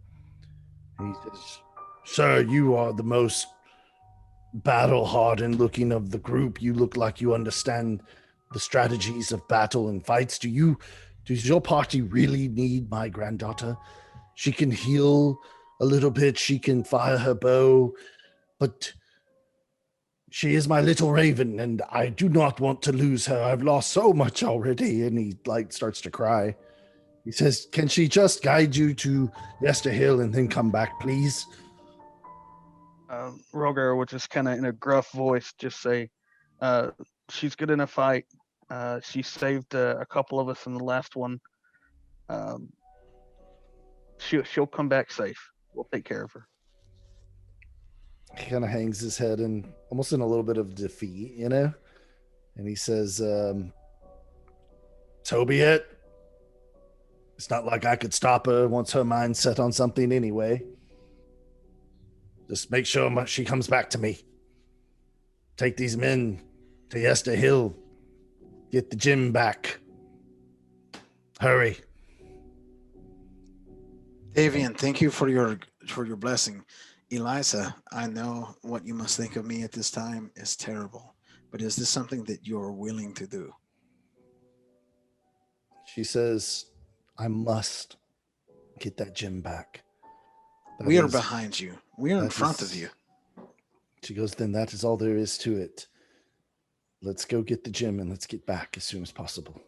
And he says, sir, you are the most battle-hardened looking of the group. You look like you understand the strategies of battle and fights. Does your party really need my granddaughter? She can heal a little bit. She can fire her bow, but she is my little raven, and I do not want to lose her. I've lost so much already. And he starts to cry. He says, can she just guide you to Yester Hill and then come back, please? Rhogar would just kind of in a gruff voice just say, she's good in a fight. She saved a couple of us in the last one. She'll come back safe. We'll take care of her. He kind of hangs his head in almost in a little bit of defeat, you know? And he says, so be it. It's not like I could stop her once her mind's set on something anyway. Just make sure she comes back to me. Take these men to Yester Hill. Get the gym back. Hurry. Davian, thank you for your blessing. Elisa, I know what you must think of me at this time is terrible, but is this something that you're willing to do? She says, I must get that gym back. We are behind you. We are in front of you. She goes, then that is all there is to it. Let's go get the gem and let's get back as soon as possible.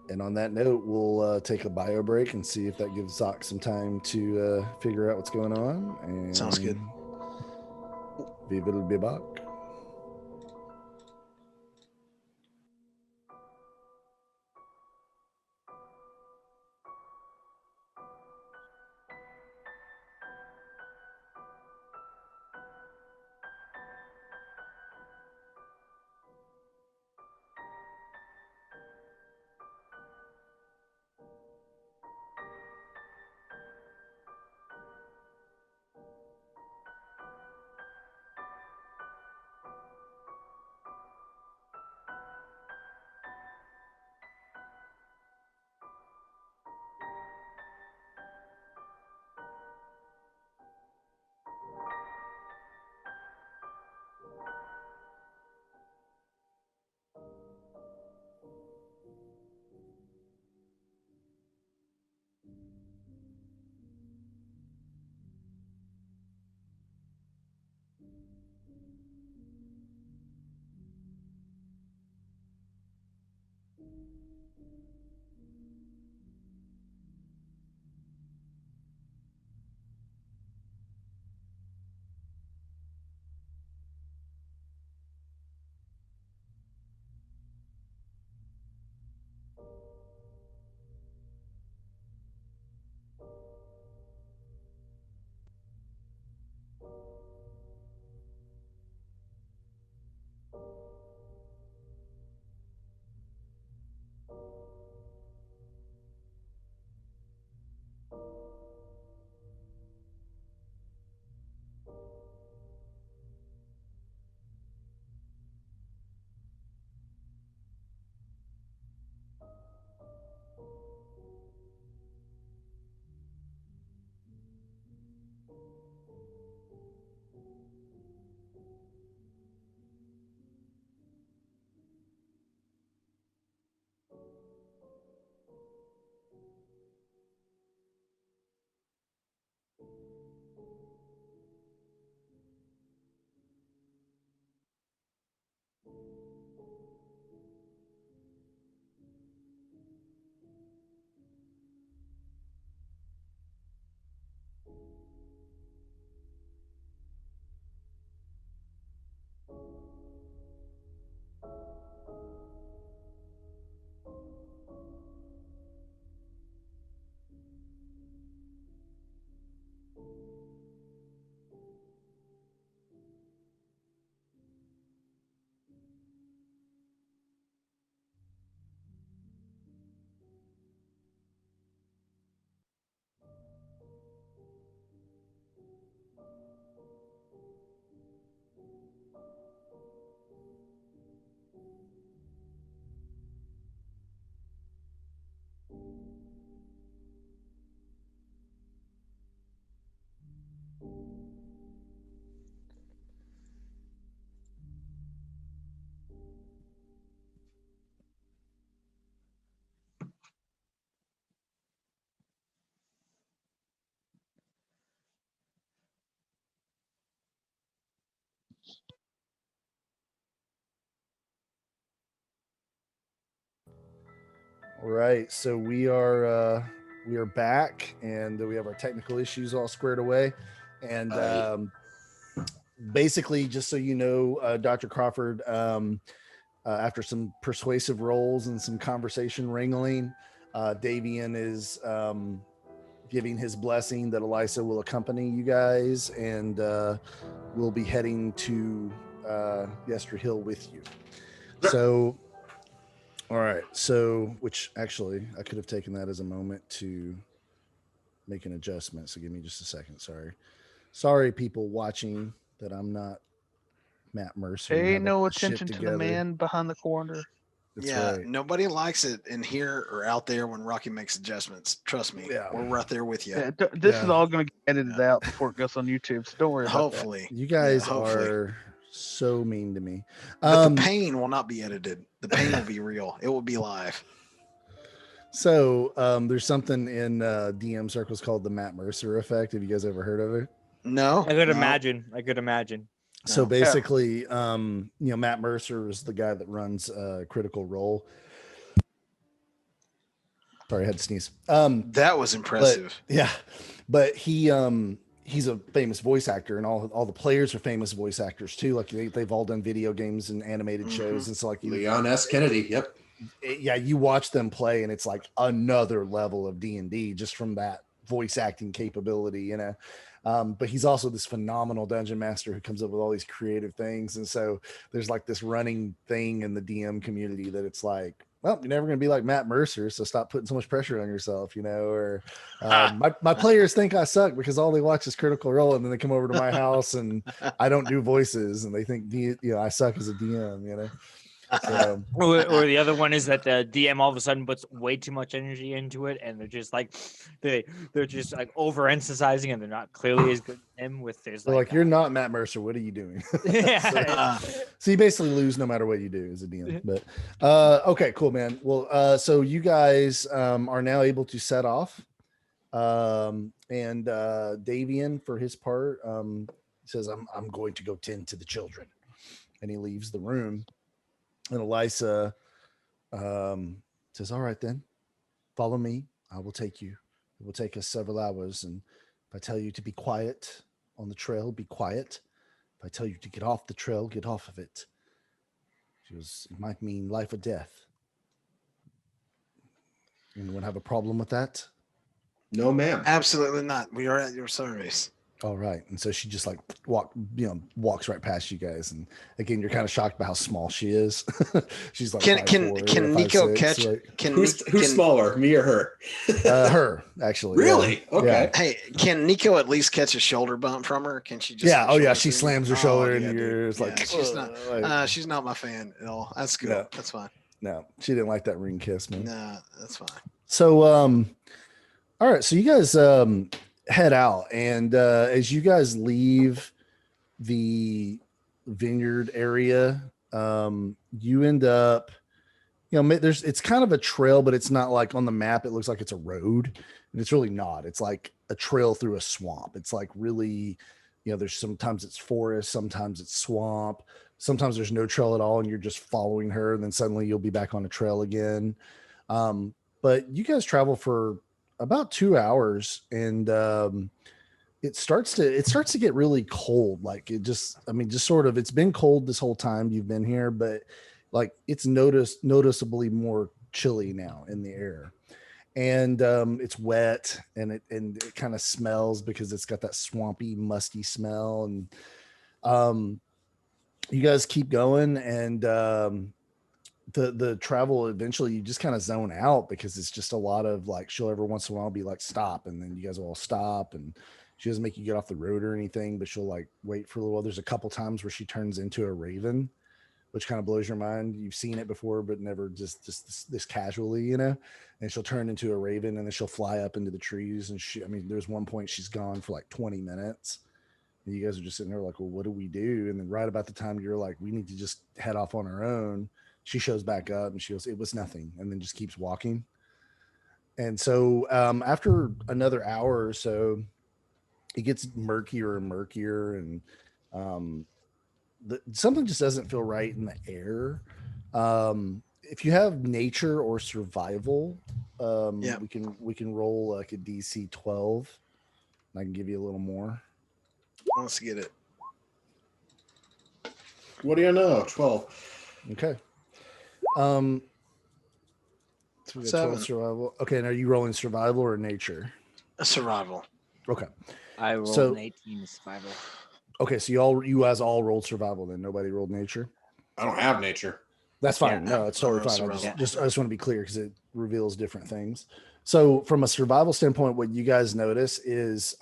And on that note, we'll take a bio break and see if that gives Zoc some time to figure out what's going on. And Sounds good. We will be back. All right, so we are back, and we have our technical issues all squared away. And basically, just so you know, Dr. Crawford, after some persuasive rolls and some conversation wrangling, Davian is giving his blessing that Elisa will accompany you guys, and we'll be heading to Yester Hill with you. So. All right. So, which actually, I could have taken that as a moment to make an adjustment. So, give me just a second. Sorry, people watching, that I'm not Matt Mercer. Pay no attention to the man behind the corner. That's yeah, right. Nobody likes it in here or out there when Rocky makes adjustments. Trust me, we're right there with you. Yeah, this is all going to get edited out before it goes on YouTube, so don't worry about Hopefully. that. You guys are so mean to me. But the pain will not be edited. The pain will be real. It will be live. So there's something in DM circles called the Matt Mercer effect. Have you guys ever heard of it? No, I could no. imagine. I could imagine. So No. basically, Matt Mercer is the guy that runs Critical Role. Sorry, I had to sneeze. That was impressive. But he's a famous voice actor, and all the players are famous voice actors too. Like they've all done video games and animated shows, and so like Leon S. Kennedy. Yep. Yeah, you watch them play, and it's like another level of D&D just from that voice acting capability, you know. But he's also this phenomenal dungeon master who comes up with all these creative things, and so there's like this running thing in the DM community that it's like, well, you're never going to be like Matt Mercer, so stop putting so much pressure on yourself, you know. Or my players think I suck because all they watch is Critical Role, and then they come over to my house and I don't do voices, and they think I suck as a DM, you know. So, or the other one is that the DM all of a sudden puts way too much energy into it, and they're just like they're just like overemphasizing, and they're not clearly as good as him with this. Like you're not Matt Mercer. What are you doing? So you basically lose no matter what you do as a DM. But okay, cool, man. Well, so you guys are now able to set off, and Davian, for his part, says, "I'm going to go tend to the children," and he leaves the room. And Elisa says, "All right, then, follow me. I will take you. It will take us several hours. And if I tell you to be quiet on the trail, be quiet. If I tell you to get off the trail, get off of it." She goes, "It might mean life or death. Anyone have a problem with that?" No, ma'am. Absolutely not. We are at your service. All right. And so she just like walks right past you guys. And again, you're kind of shocked by how small she is. She's like, can Nico 5'6", catch? like, Who's smaller, me or her? her, actually. Really? Yeah. Okay. Yeah. Hey, can Nico at least catch a shoulder bump from her? Can she just? Yeah. Oh yeah. She slams her shoulder into yours. Yeah, Like she's not my fan at all. That's good. No. That's fine. No, she didn't like that ring kiss, man. No, that's fine. So all right. So you guys head out, and as you guys leave the vineyard area, you end up, it's kind of a trail, but it's not like on the map it looks like it's a road, and it's really not. It's like a trail through a swamp. It's like really, there's sometimes it's forest, sometimes it's swamp, sometimes there's no trail at all, and you're just following her, and then suddenly you'll be back on a trail again. But you guys travel for about 2 hours, and it starts to get really cold. Like just sort of, it's been cold this whole time you've been here, but like it's noticeably more chilly now in the air, and it's wet, and it kind of smells because it's got that swampy, musty smell. And you guys keep going, and the travel, eventually you just kind of zone out because it's just a lot of like, she'll every once in a while be like, stop, and then you guys will all stop, and she doesn't make you get off the road or anything, but she'll like wait for a little while. There's a couple times where she turns into a raven, which kind of blows your mind. You've seen it before, but never just this casually, and she'll turn into a raven, and then she'll fly up into the trees. And there's one point she's gone for like 20 minutes. And you guys are just sitting there like, well, what do we do? And then right about the time you're like, we need to just head off on our own, she shows back up and she goes, "It was nothing," and then just keeps walking. And so after another hour or so, it gets murkier and murkier, and something just doesn't feel right in the air. If you have nature or survival, we can roll like a DC 12, and I can give you a little more. Let's get it. What do you know? 12. Okay. So we got 12 survival. Okay, and are you rolling survival or nature? A survival. Okay. I rolled an 18 survival. Okay, so you guys all rolled survival then. Nobody rolled nature. I don't have nature. That's fine. Yeah, no, it's totally fine. I just want to be clear because it reveals different things. So from a survival standpoint, what you guys notice is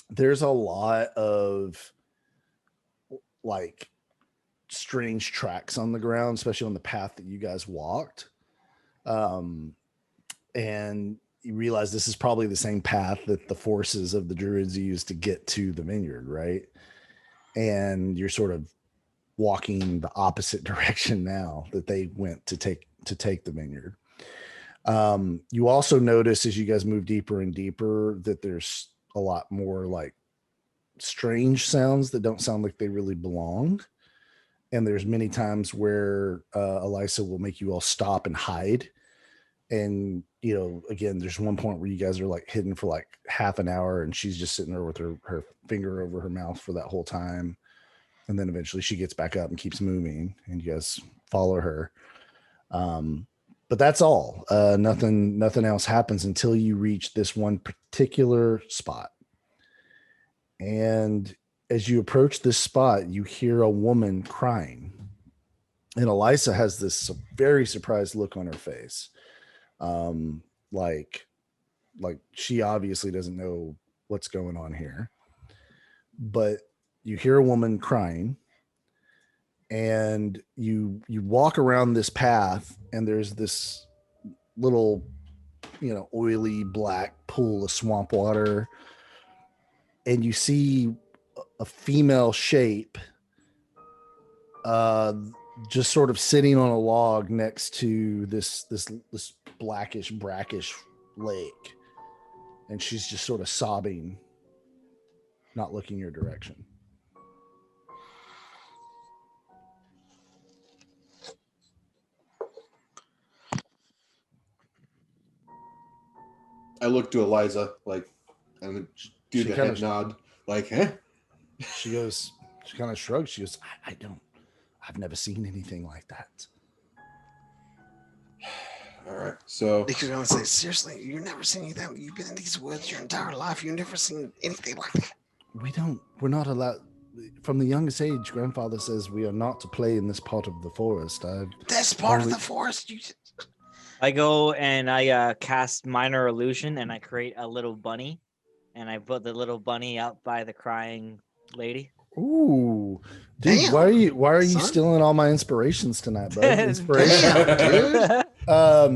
there's a lot of like strange tracks on the ground, especially on the path that you guys walked. And you realize this is probably the same path that the forces of the druids used to get to the vineyard, right? And you're sort of walking the opposite direction now that they went to take the vineyard. You also notice as you guys move deeper and deeper that there's a lot more like strange sounds that don't sound like they really belong. And there's many times where Elisa will make you all stop and hide. And, again, there's one point where you guys are like hidden for like half an hour and she's just sitting there with her finger over her mouth for that whole time. And then eventually she gets back up and keeps moving and you guys follow her. But that's all. Nothing else happens until you reach this one particular spot. And as you approach this spot, you hear a woman crying. And Elisa has this very surprised look on her face. Like she obviously doesn't know what's going on here. But you hear a woman crying. And you walk around this path and there's this little, oily black pool of swamp water. And you see a female shape just sort of sitting on a log next to this blackish, brackish lake. And she's just sort of sobbing, not looking your direction. I look to Eliza, and do the head nod, huh? She kind of shrugs. She goes, I've never seen anything like that. All right. So Nico's going to say, seriously, you've never seen anything. You've been in these woods your entire life. You've never seen anything like that. We're not allowed. From the youngest age, grandfather says we are not to play in this part of the forest. This part of the forest? I go and I cast minor illusion and I create a little bunny and I put the little bunny out by the crying lady. Ooh, dude, damn, why are you stealing all my inspirations tonight, bud? Inspiration. Damn,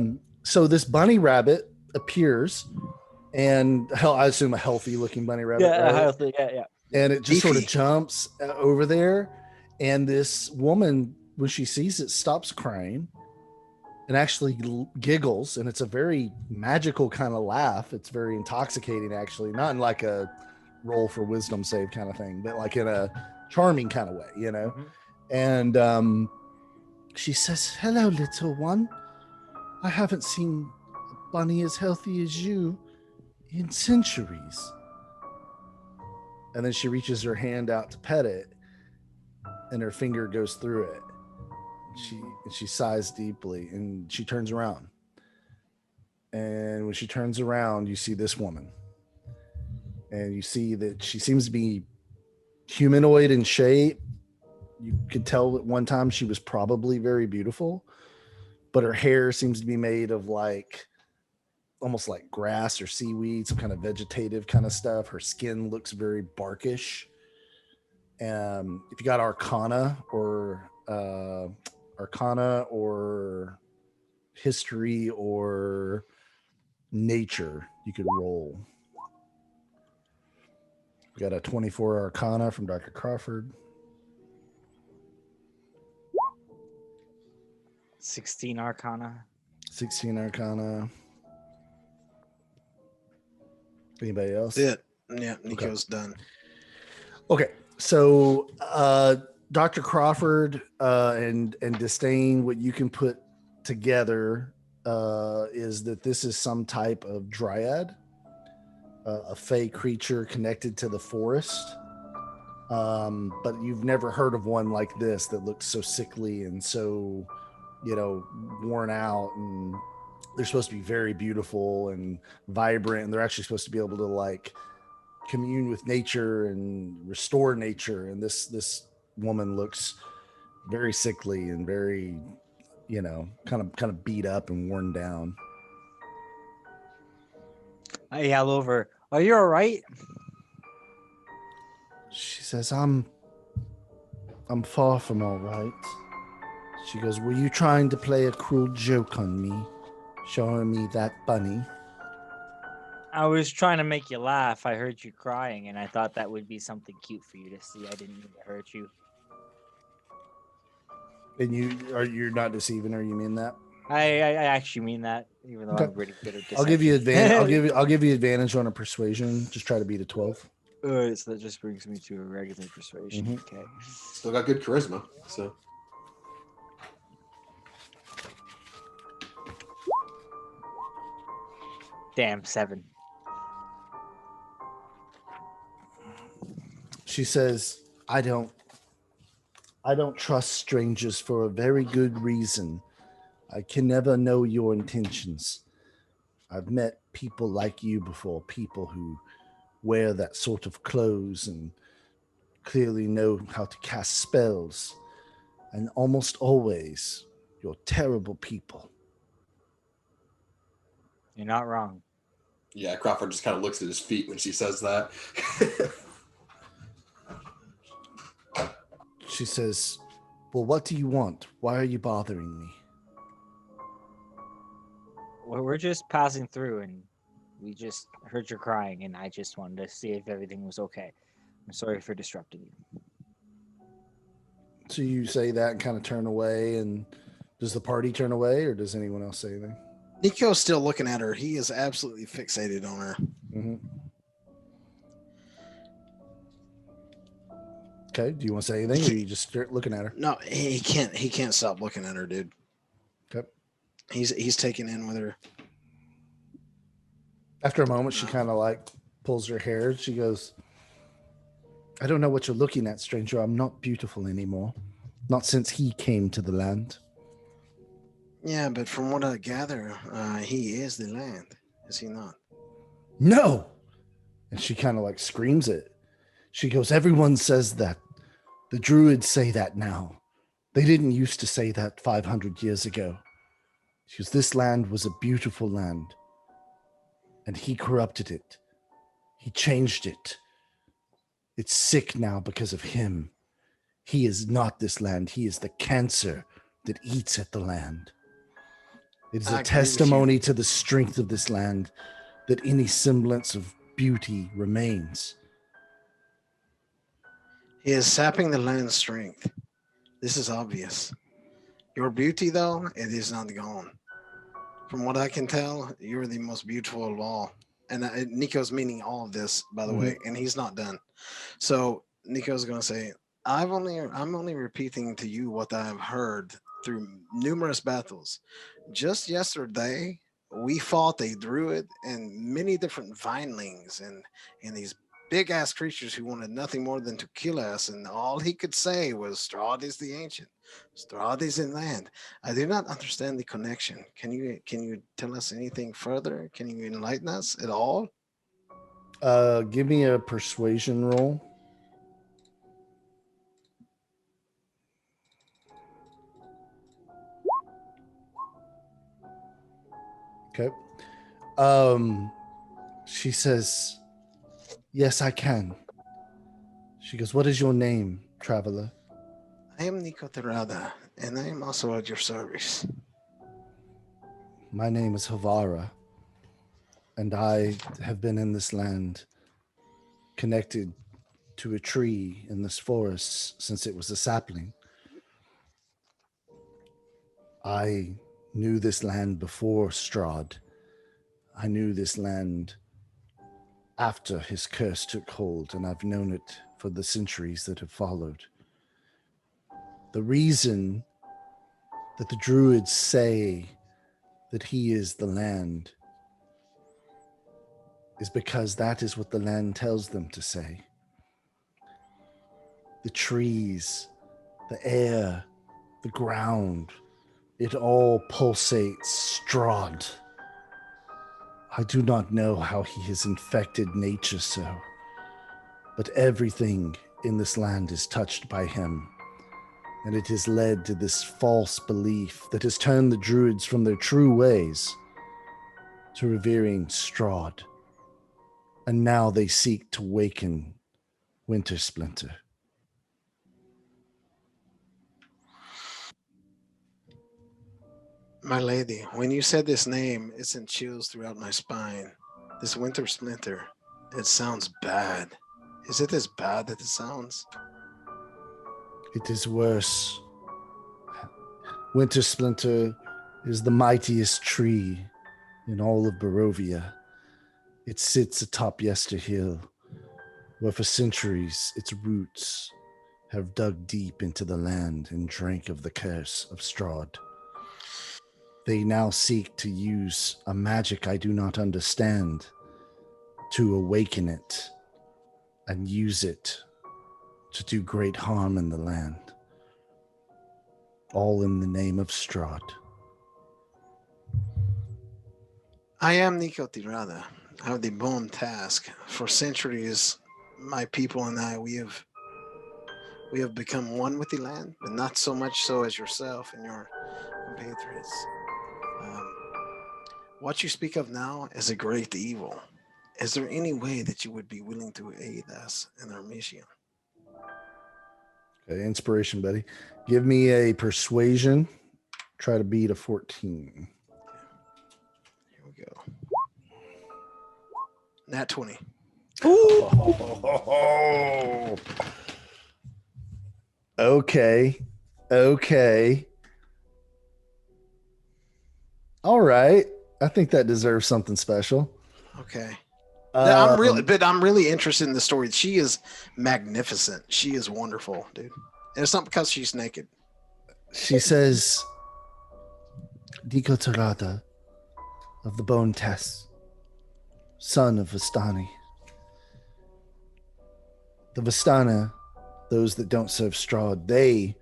dude. So this bunny rabbit appears, and I assume a healthy looking bunny rabbit. Yeah, right? healthy. Yeah. And it just sort of jumps over there, and this woman, when she sees it, stops crying. And actually giggles, and it's a very magical kind of laugh. It's very intoxicating, actually, not in like a roll for wisdom save kind of thing, but like in a charming kind of way, Mm-hmm. And she says, "Hello, little one. I haven't seen a bunny as healthy as you in centuries." And then she reaches her hand out to pet it, and her finger goes through it. She sighs deeply and she turns around. And when she turns around, you see this woman. And you see that she seems to be humanoid in shape. You could tell at one time she was probably very beautiful, but her hair seems to be made of almost like grass or seaweed, some kind of vegetative kind of stuff. Her skin looks very barkish. If you got Arcana or history or nature, you could roll. We got a 24 Arcana from Dr. Crawford. 16 Arcana. 16 Arcana. Anybody else? That's it. Yeah, Nico's done. Okay, so Dr. Crawford and Distain, what you can put together is that this is some type of dryad, a fey creature connected to the forest. But you've never heard of one like this that looks so sickly and so, worn out. And they're supposed to be very beautiful and vibrant. And they're actually supposed to be able to commune with nature and restore nature. And this woman looks very sickly and very, kind of beat up and worn down. I yell over, "Are you all right?" She says, I'm far from all right. She goes, "Were you trying to play a cruel joke on me, showing me that bunny?" I was trying to make you laugh. I heard you crying, and I thought that would be something cute for you to see. I didn't mean to hurt you. And you're not deceiving her, you mean that? I actually mean that, even though Okay. I'm pretty good at deception. I'll give you advantage on a persuasion. Just try to beat a 12. Alright, so that just brings me to a regular persuasion. Mhm. Okay. Still got good charisma. So Damn, 7. She says, I don't trust strangers for a very good reason. I can never know your intentions. I've met people like you before, people who wear that sort of clothes and clearly know how to cast spells. And almost always, you're terrible people. You're not wrong. yeah, Crawford just kind of looks at his feet when she says that. She says, well, what do you want? Why are you bothering me? Well, we're just passing through and we just heard you crying and I just wanted to see if everything was okay. I'm sorry for disrupting you. So you say that and kind of turn away, and does the party turn away, or does anyone else say anything? Nico's still looking at her. He is absolutely fixated on her. Mm-hmm. Okay. Do you want to say anything, or you just start looking at her? No, he can't. He can't stop looking at her, dude. Okay. He's taken in with her. After a moment, she kind of like pulls her hair. She goes, I don't know what you're looking at, stranger. I'm not beautiful anymore. Not since he came to the land. Yeah, but from what I gather, he is the land, is he not? No! And she kind of like screams it. She goes, everyone says that. The druids say that now. They didn't used to say that 500 years ago. She goes, this land was a beautiful land. And he corrupted it. He changed it. It's sick now because of him. He is not this land. He is the cancer that eats at the land. It is I a agree with testimony to the strength of this land that any semblance of beauty remains. He is sapping the land's strength. This is obvious. Your beauty, though, it is not gone. From what I can tell, you're the most beautiful of all. And Nico's meaning all of this, by the way, and he's not done. So Nico's going to say, I'm only repeating to you what I've heard through numerous battles. Just yesterday, we fought a druid and many different vinelings and these big ass creatures who wanted nothing more than to kill us. And all he could say was, Strahd is the ancient. Strahd is in land. I do not understand the connection. Can you tell us anything further? Can you enlighten us at all? Give me a persuasion roll. Okay. She says, yes, I can. She goes, what is your name, traveler? I am Nico Terada, and I am also at your service. My name is Havara, and I have been in this land connected to a tree in this forest since it was a sapling. I knew this land before Strahd. I knew this land after his curse took hold, and I've known it for the centuries that have followed. The reason that the druids say that he is the land is because that is what the land tells them to say. The trees, the air, the ground, it all pulsates Strahd. I do not know how he has infected nature so, but everything in this land is touched by him, and it has led to this false belief that has turned the druids from their true ways to revering Strahd, and now they seek to waken Winter Splinter. My lady, when you said this name, it sent chills throughout my spine. This Winter Splinter, it sounds bad. Is it as bad as it sounds? It is worse. Winter Splinter is the mightiest tree in all of Barovia. It sits atop Yester Hill. where for centuries its roots have dug deep into the land and drank of the curse of Strahd. They now seek to use a magic I do not understand to awaken it and use it to do great harm in the land. All in the name of Strahd. I am Nico Tirada. I have the bone task. For centuries, my people and I, we have become one with the land, but not so much so as yourself and your compatriots. What you speak of now is a great evil. Is there any way that you would be willing to aid us in our mission? Okay, inspiration, buddy. Give me a persuasion. Try to beat a 14. Here we go. Nat 20. Oh. Okay. All right. I think that deserves something special. Okay. I'm really interested in the story. She is magnificent. She is wonderful, dude. And it's not because she's naked. She says, Nico Tirada of the Bone Test, son of Vistani. The Vistana, those that don't serve Strahd, they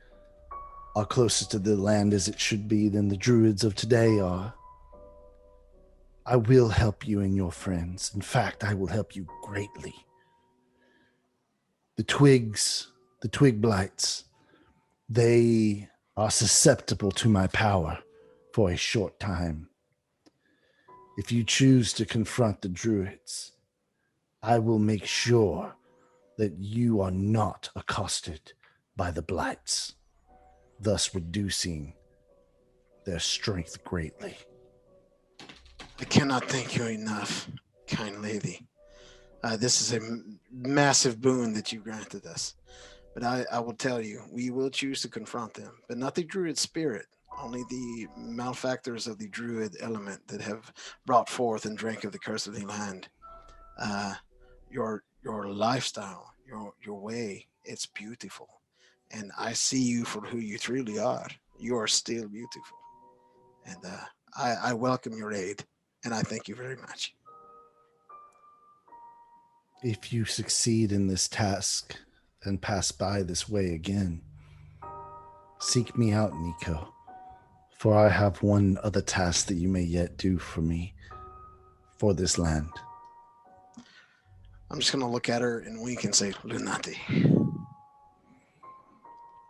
are closer to the land as it should be than the druids of today are. I will help you and your friends. In fact, I will help you greatly. The twig blights, they are susceptible to my power for a short time. If you choose to confront the druids, I will make sure that you are not accosted by the blights, thus reducing their strength greatly. I cannot thank you enough, kind lady. This is a massive boon that you granted us. But I will tell you, we will choose to confront them, but not the druid spirit, only the malefactors of the druid element that have brought forth and drank of the curse of the land. Your lifestyle, your way, it's beautiful. And I see you for who you truly are. You are still beautiful. And I welcome your aid. And I thank you very much. If you succeed in this task and pass by this way again, seek me out, Nico, for I have one other task that you may yet do for me, for this land. I'm just going to look at her and wink and say, Lunati.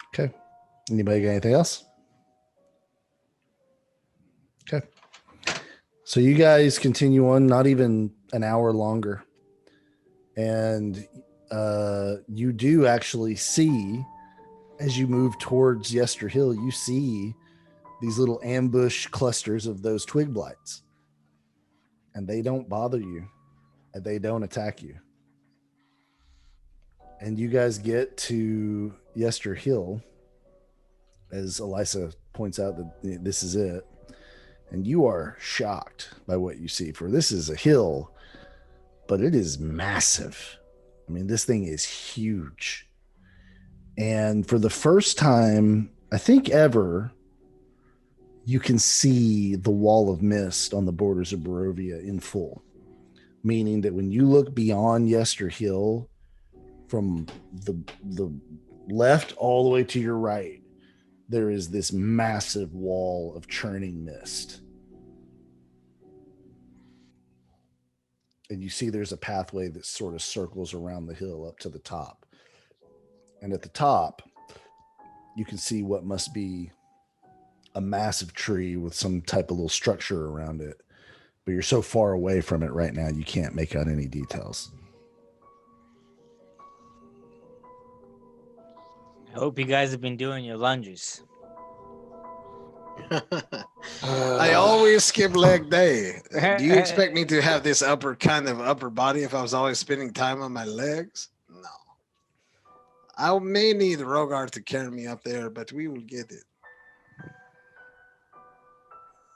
Okay. Anybody got anything else? Okay. So you guys continue on, not even an hour longer. And you do actually see, as you move towards Yester Hill, you see these little ambush clusters of those twig blights. And they don't bother you. And they don't attack you. And you guys get to Yester Hill, as Elisa points out that this is it. And you are shocked by what you see, for this is a hill, but it is massive. I mean, this thing is huge. And for the first time, I think ever, you can see the wall of mist on the borders of Barovia in full. Meaning that when you look beyond Yester Hill, from the left all the way to your right, there is this massive wall of churning mist. And you see there's a pathway that sort of circles around the hill up to the top. And at the top, you can see what must be a massive tree with some type of little structure around it. But you're so far away from it right now, you can't make out any details. I hope you guys have been doing your lunges. I always skip leg day. Do you expect me to have this upper body if I was always spending time on my legs? No. I may need Rhogar to carry me up there, but we will get it.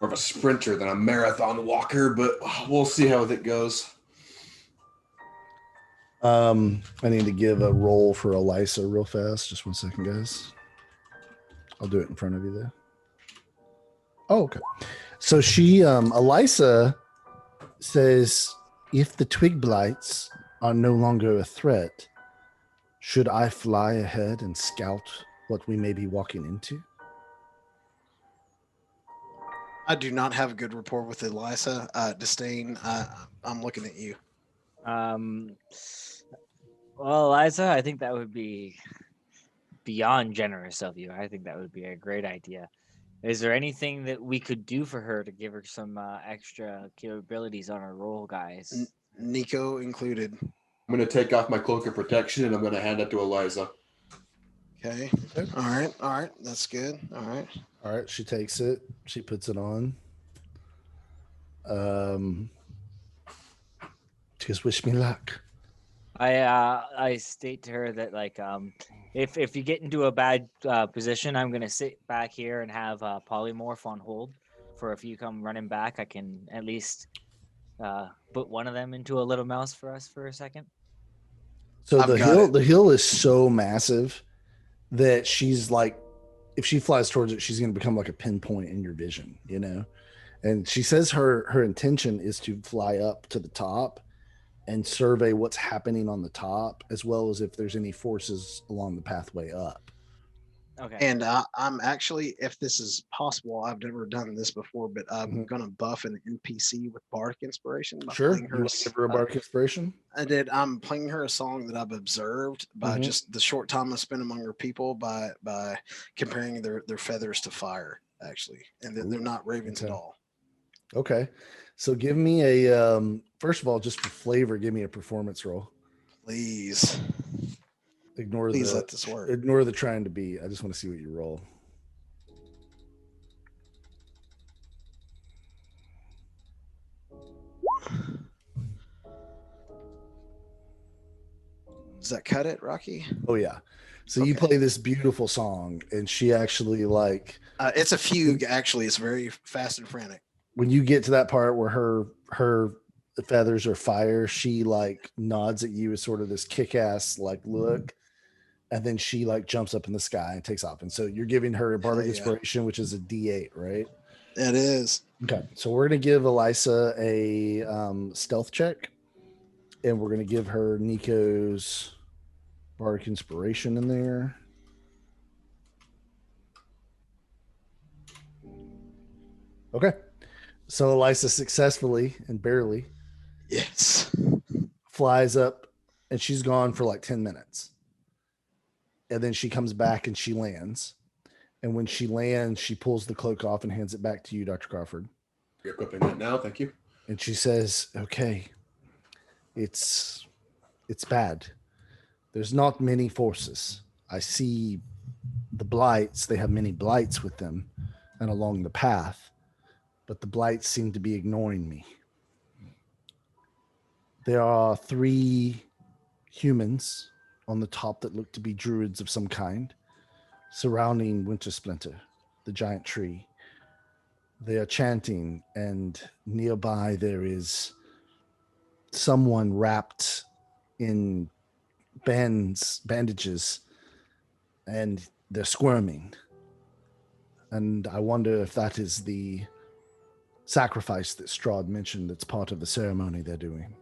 More of a sprinter than a marathon walker, but we'll see how it goes. I need to give a roll for Elisa real fast. Just 1 second, guys. I'll do it in front of you there. Oh, okay. So Elisa says, if the twig blights are no longer a threat, should I fly ahead and scout what we may be walking into? I do not have a good rapport with Elisa. Distain, I'm looking at you. Well, Eliza, I think that would be beyond generous of you. I think that would be a great idea. Is there anything that we could do for her to give her some extra capabilities on her roll, guys? Nico included. I'm going to take off my cloak of protection and I'm going to hand it to Eliza. Okay. All right. That's good. All right. She takes it. She puts it on. Just wish me luck. I state to her that like if you get into a bad position, I'm gonna sit back here and have polymorph on hold for if you come running back. I can at least put one of them into a little mouse for us for a second. So the hill is so massive that she's like, if she flies towards it, she's going to become like a pinpoint in your vision, you know? And she says her intention is to fly up to the top and survey what's happening on the top, as well as if there's any forces along the pathway up. Okay. And I'm actually, if this is possible, I've never done this before, but I'm going to buff an NPC with Bardic Inspiration. Sure. You want to give her a Bardic Inspiration? I'm playing her a song that I've observed by just the short time I spent among her people by comparing their feathers to fire, actually. And they're not ravens at all. Okay. So give me a, first of all, just for flavor, give me a performance roll. Please. Let this work. Ignore the trying to be. I just want to see what you roll. Does that cut it, Rocky? Oh yeah. So you play this beautiful song, and she actually like. It's a fugue. Actually, it's very fast and frantic. When you get to that part where her feathers are fire, she like nods at you as sort of this kick-ass like look. And then she like jumps up in the sky and takes off. And so you're giving her a Bardic Inspiration, which is a D8, right? It is. Okay. So we're going to give Elisa a stealth check. And we're going to give her Nico's Bardic Inspiration in there. Okay. So Elisa successfully and barely flies up, and she's gone for like 10 minutes. And then she comes back and she lands. And when she lands, she pulls the cloak off and hands it back to you, Dr. Crawford. You're equipping that now. Thank you. And she says, okay, it's bad. There's not many forces. I see the blights. They have many blights with them and along the path. But the blights seem to be ignoring me. There are 3 humans on the top that look to be druids of some kind, surrounding Winter Splinter, the giant tree. They are chanting, and nearby there is someone wrapped in bandages, and they're squirming. And I wonder if that is the sacrifice that Strahd mentioned that's part of the ceremony they're doing.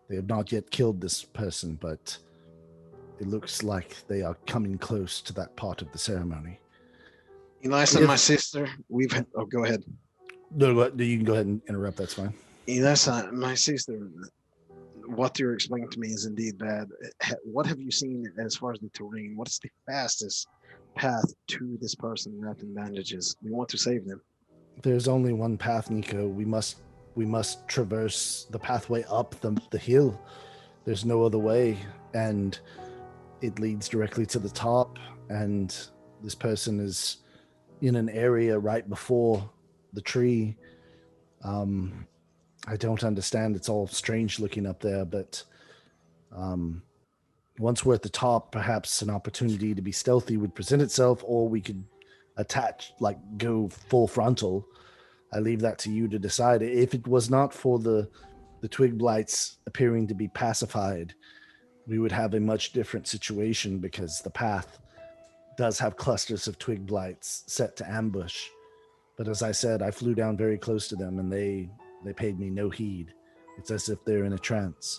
They have not yet killed this person, but it looks like they are coming close to that part of the ceremony. Elisa and my sister, go ahead. No, you can go ahead and interrupt. That's fine. Elisa, my sister, what you're explaining to me is indeed bad. What have you seen as far as the terrain? What's the fastest path to this person wrapped in bandages? We want to save them. There's only one path, Nico. We must traverse the pathway up the hill. There's no other way, and it leads directly to the top. And this person is in an area right before the tree. I don't understand. It's all strange looking up there, but once we're at the top, perhaps an opportunity to be stealthy would present itself, or we could go full frontal. I leave that to you to decide. If it was not for the the twig blights appearing to be pacified, we would have a much different situation because the path does have clusters of twig blights set to ambush. But as I said, I flew down very close to them and they paid me no heed. It's as if they're in a trance.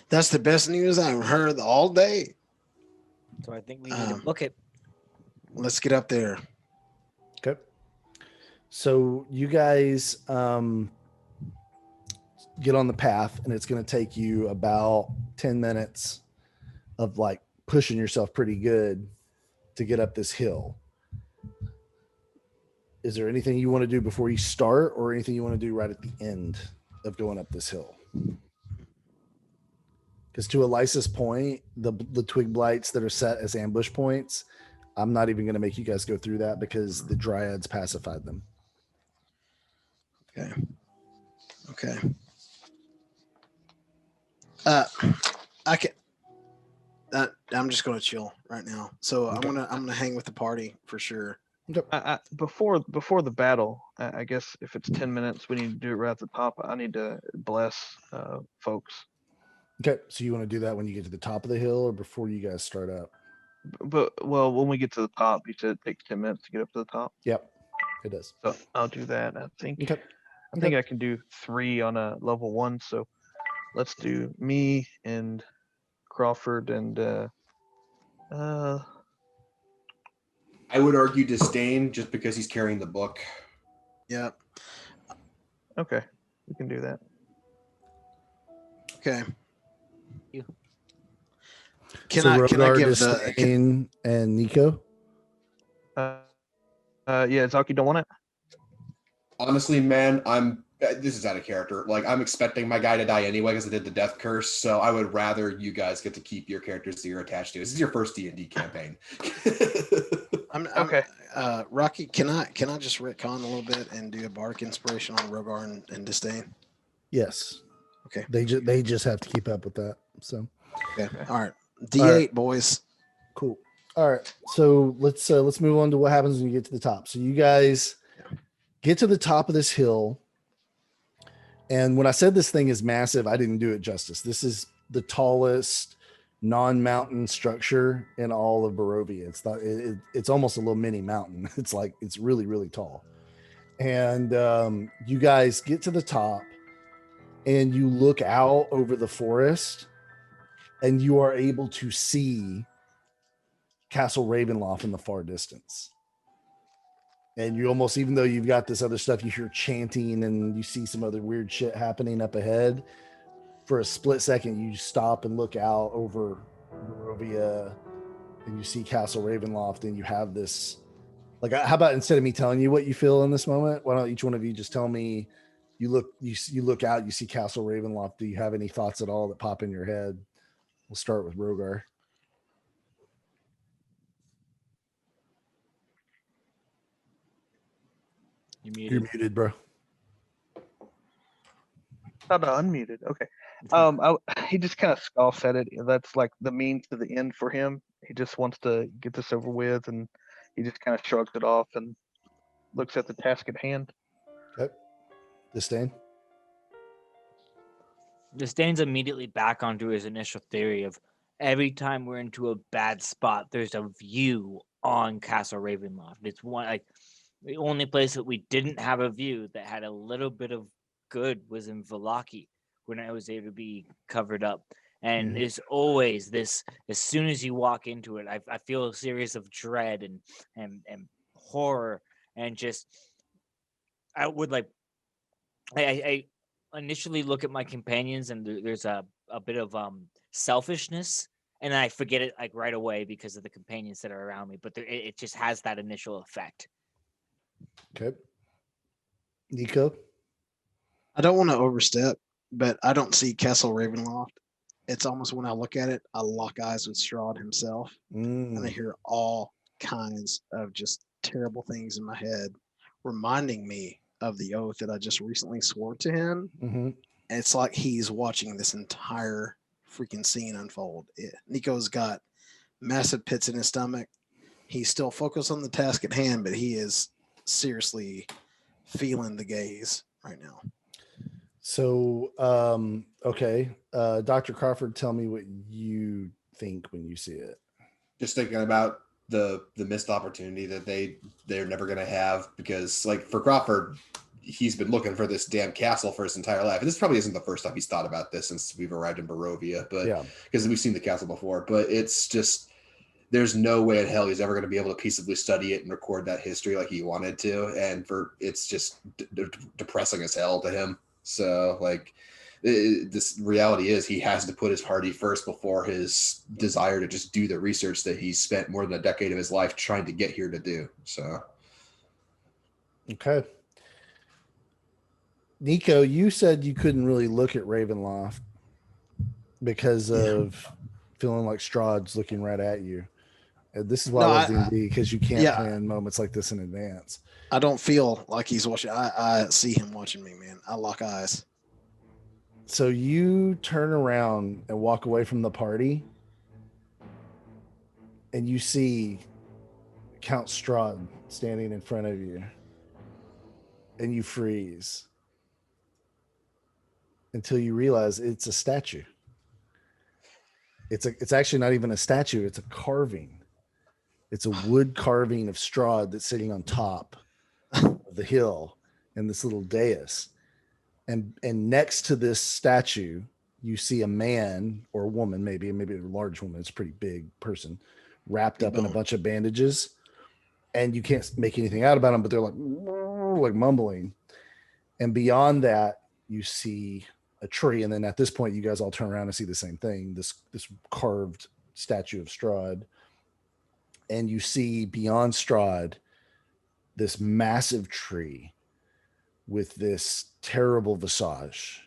That's the best news I've heard all day. So I think we need to book it. Let's get up there. Okay. So you guys get on the path, and it's going to take you about 10 minutes of like pushing yourself pretty good to get up this hill. Is there anything you want to do before you start, or anything you want to do right at the end of going up this hill? Because to Elisa's point, the twig blights that are set as ambush points, I'm not even going to make you guys go through that because the dryads pacified them. Okay. I can. I'm just going to chill right now. So I'm gonna hang with the party for sure. Before the battle, I guess if it's 10 minutes, we need to do it right at the top. I need to bless folks. Okay, so you want to do that when you get to the top of the hill or before you guys start up? But when we get to the top, you said it takes 10 minutes to get up to the top. Yep, it does. So I'll do that. I think Okay. I think I can do 3 on a level 1. So let's do me and Crawford and I would argue Distain just because he's carrying the book. Yep. Okay, we can do that. Okay. Can I give Distain and Nico? Yeah, Zaki don't want it. Honestly, man, this is out of character. Like, I'm expecting my guy to die anyway because I did the death curse. So I would rather you guys get to keep your characters that you're attached to. This is your first D&D campaign. Okay. Rocky, can I just retcon a little bit and do a bardic inspiration on Rhogar and Distain? Yes. Okay. They just have to keep up with that. So. Okay. All right. D8, boys. Cool. All right. So let's move on to what happens when you get to the top. So you guys get to the top of this hill. And when I said this thing is massive, I didn't do it justice. This is the tallest non-mountain structure in all of Barovia. It's almost a little mini mountain. It's really, really tall. And you guys get to the top and you look out over the forest and you are able to see Castle Ravenloft in the far distance. And you almost, even though you've got this other stuff, you hear chanting and you see some other weird shit happening up ahead. For a split second, you stop and look out over Barovia and you see Castle Ravenloft, and you have this, like, how about instead of me telling you what you feel in this moment, why don't each one of you just tell me, you look out, you see Castle Ravenloft. Do you have any thoughts at all that pop in your head? We'll start with Rhogar. You're muted, bro. Thought I unmuted. Okay. He just kind of scoffs at it. That's like the means to the end for him. He just wants to get this over with, and he just kind of shrugs it off and looks at the task at hand. Okay. Distain? Distain's immediately back onto his initial theory of every time we're into a bad spot, there's a view on Castle Ravenloft. It's the only place that we didn't have a view that had a little bit of good was in Vallaki when I was able to be covered up. And it's always this, as soon as you walk into it, I feel a series of dread and horror, and just, I would like, I initially look at my companions and there's a bit of selfishness, and I forget it like right away because of the companions that are around me, but it just has that initial effect. Okay. Nico? I don't want to overstep, but I don't see Castle Ravenloft. It's almost, when I look at it, I lock eyes with Strahd himself, and I hear all kinds of just terrible things in my head, reminding me of the oath that I just recently swore to him. And it's like he's watching this entire freaking scene unfold. Nico's got massive pits in his stomach. He's still focused on the task at hand, but he is seriously feeling the gaze right now. So, okay. Dr. Crawford, tell me what you think when you see it. Just thinking about the missed opportunity that they're never going to have, because like for Crawford, he's been looking for this damn castle for his entire life. And this probably isn't the first time he's thought about this since we've arrived in Barovia, but because we've seen the castle before, but it's just, there's no way in hell he's ever going to be able to peaceably study it and record that history like he wanted to. And it's just depressing as hell to him. So like this reality is he has to put his party first before his desire to just do the research that he's spent more than a decade of his life trying to get here to do. So. Okay. Nico, you said you couldn't really look at Ravenloft because of feeling like Strahd's looking right at you. This is why I love D&D, because you can't plan moments like this in advance. I don't feel like he's watching. I see him watching me, man. I lock eyes. So you turn around and walk away from the party, and you see Count Strahd standing in front of you, and you freeze until you realize it's a statue. It's actually not even a statue, it's a carving. It's a wood carving of Strahd that's sitting on top of the hill in this little dais. And next to this statue, you see a man or a woman, maybe a large woman, it's a pretty big person, wrapped up in a bunch of bandages. And you can't make anything out about them, but they're like mumbling. And beyond that, you see a tree. And then at this point, you guys all turn around and see the same thing, this carved statue of Strahd. And you see beyond Strahd this massive tree with this terrible visage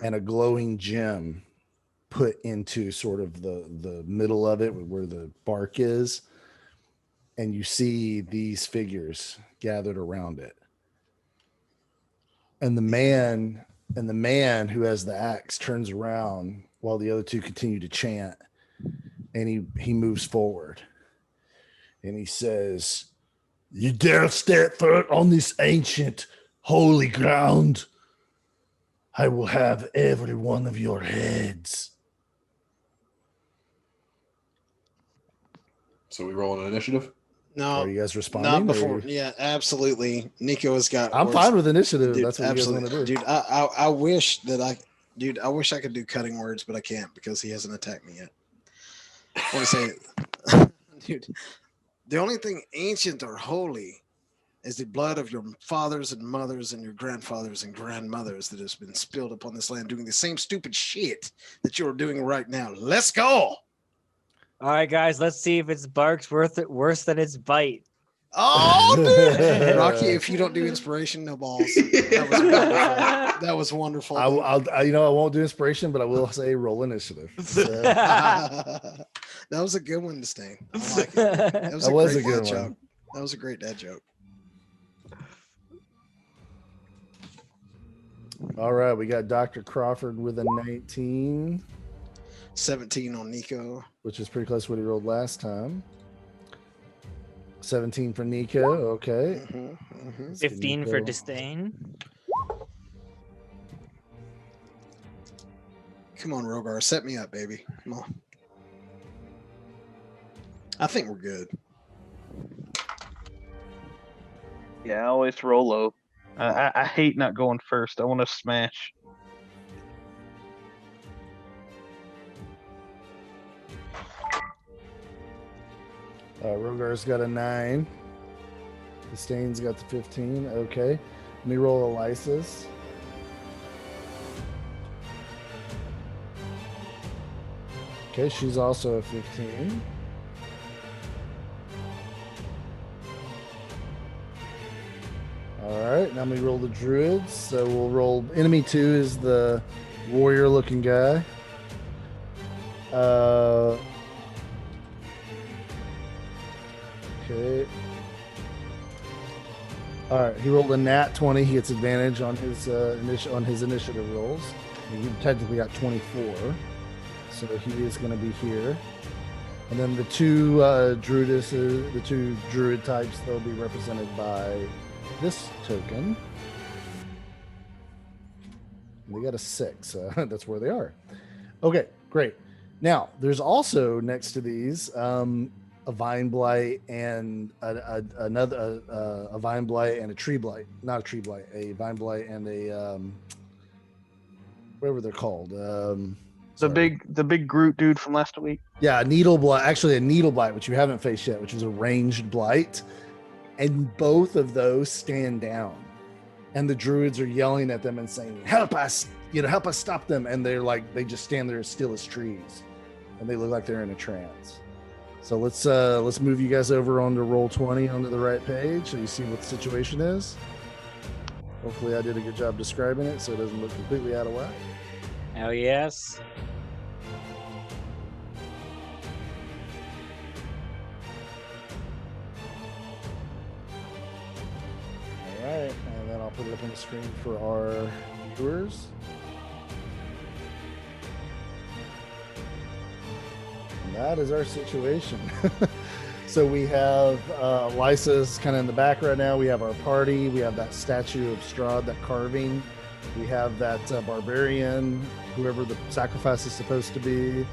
and a glowing gem put into sort of the middle of it where the bark is. And you see these figures gathered around it. And the man who has the axe turns around while the other two continue to chant, and he moves forward. And he says, "You dare step foot on this ancient holy ground, I will have every one of your heads." So we roll an initiative? No. Are you guys responding? Not before. Yeah, absolutely. Nico has got. I'm fine with initiative. Dude, that's what absolutely. You guys want to do. Dude, I wish that I wish I could do cutting words, but I can't because he hasn't attacked me yet. I want to say, dude, the only thing ancient or holy is the blood of your fathers and mothers and your grandfathers and grandmothers that has been spilled upon this land doing the same stupid shit that you're doing right now. Let's go. All right, guys, let's see if its bark's worse than its bite. Oh, dude. Rocky, if you don't do inspiration, no balls. That was wonderful. That was wonderful. I won't do inspiration, but I will say roll initiative. So. That was a good one, Distain. I like it. That was a good joke. That was a great dad joke. All right, we got Dr. Crawford with a 19. 17 on Nico. Which is pretty close to what he rolled last time. 17 for Nico, okay. 15 for Distain. Come on, Rhogar, set me up, baby. Come on. I think we're good. Yeah, I always roll low. I hate not going first. I want to smash. Rhogar's got a 9. Distain's got the 15. Okay. Let me roll Elisa's. Okay, she's also a 15. All right, now we roll the druids. So we'll roll enemy 2 is the warrior looking guy. Okay. All right, he rolled a nat 20. He gets advantage on his initiative rolls. He technically got 24, so he is going to be here. And then the two the two druid types, they'll be represented by this token. They got a 6. That's where they are. Okay, great. Now, there's also next to these a vine blight and another a vine blight and a tree blight. Not a tree blight, a vine blight and a whatever they're called. The big Groot dude from last week. Yeah, a needle blight. Actually, a needle blight, which you haven't faced yet, which is a ranged blight, and both of those stand down, and the druids are yelling at them and saying, "Help us! Help us stop them!" And they're like, they just stand there as still as trees, and they look like they're in a trance. So let's move you guys over onto Roll20 onto the right page, so you see what the situation is. Hopefully, I did a good job describing it, so it doesn't look completely out of whack. Hell yes. All right, and then I'll put it up on the screen for our viewers. And that is our situation. So we have Lysa's kind of in the back right now. We have our party. We have that statue of Strahd, that carving. We have that barbarian, whoever the sacrifice is supposed to be.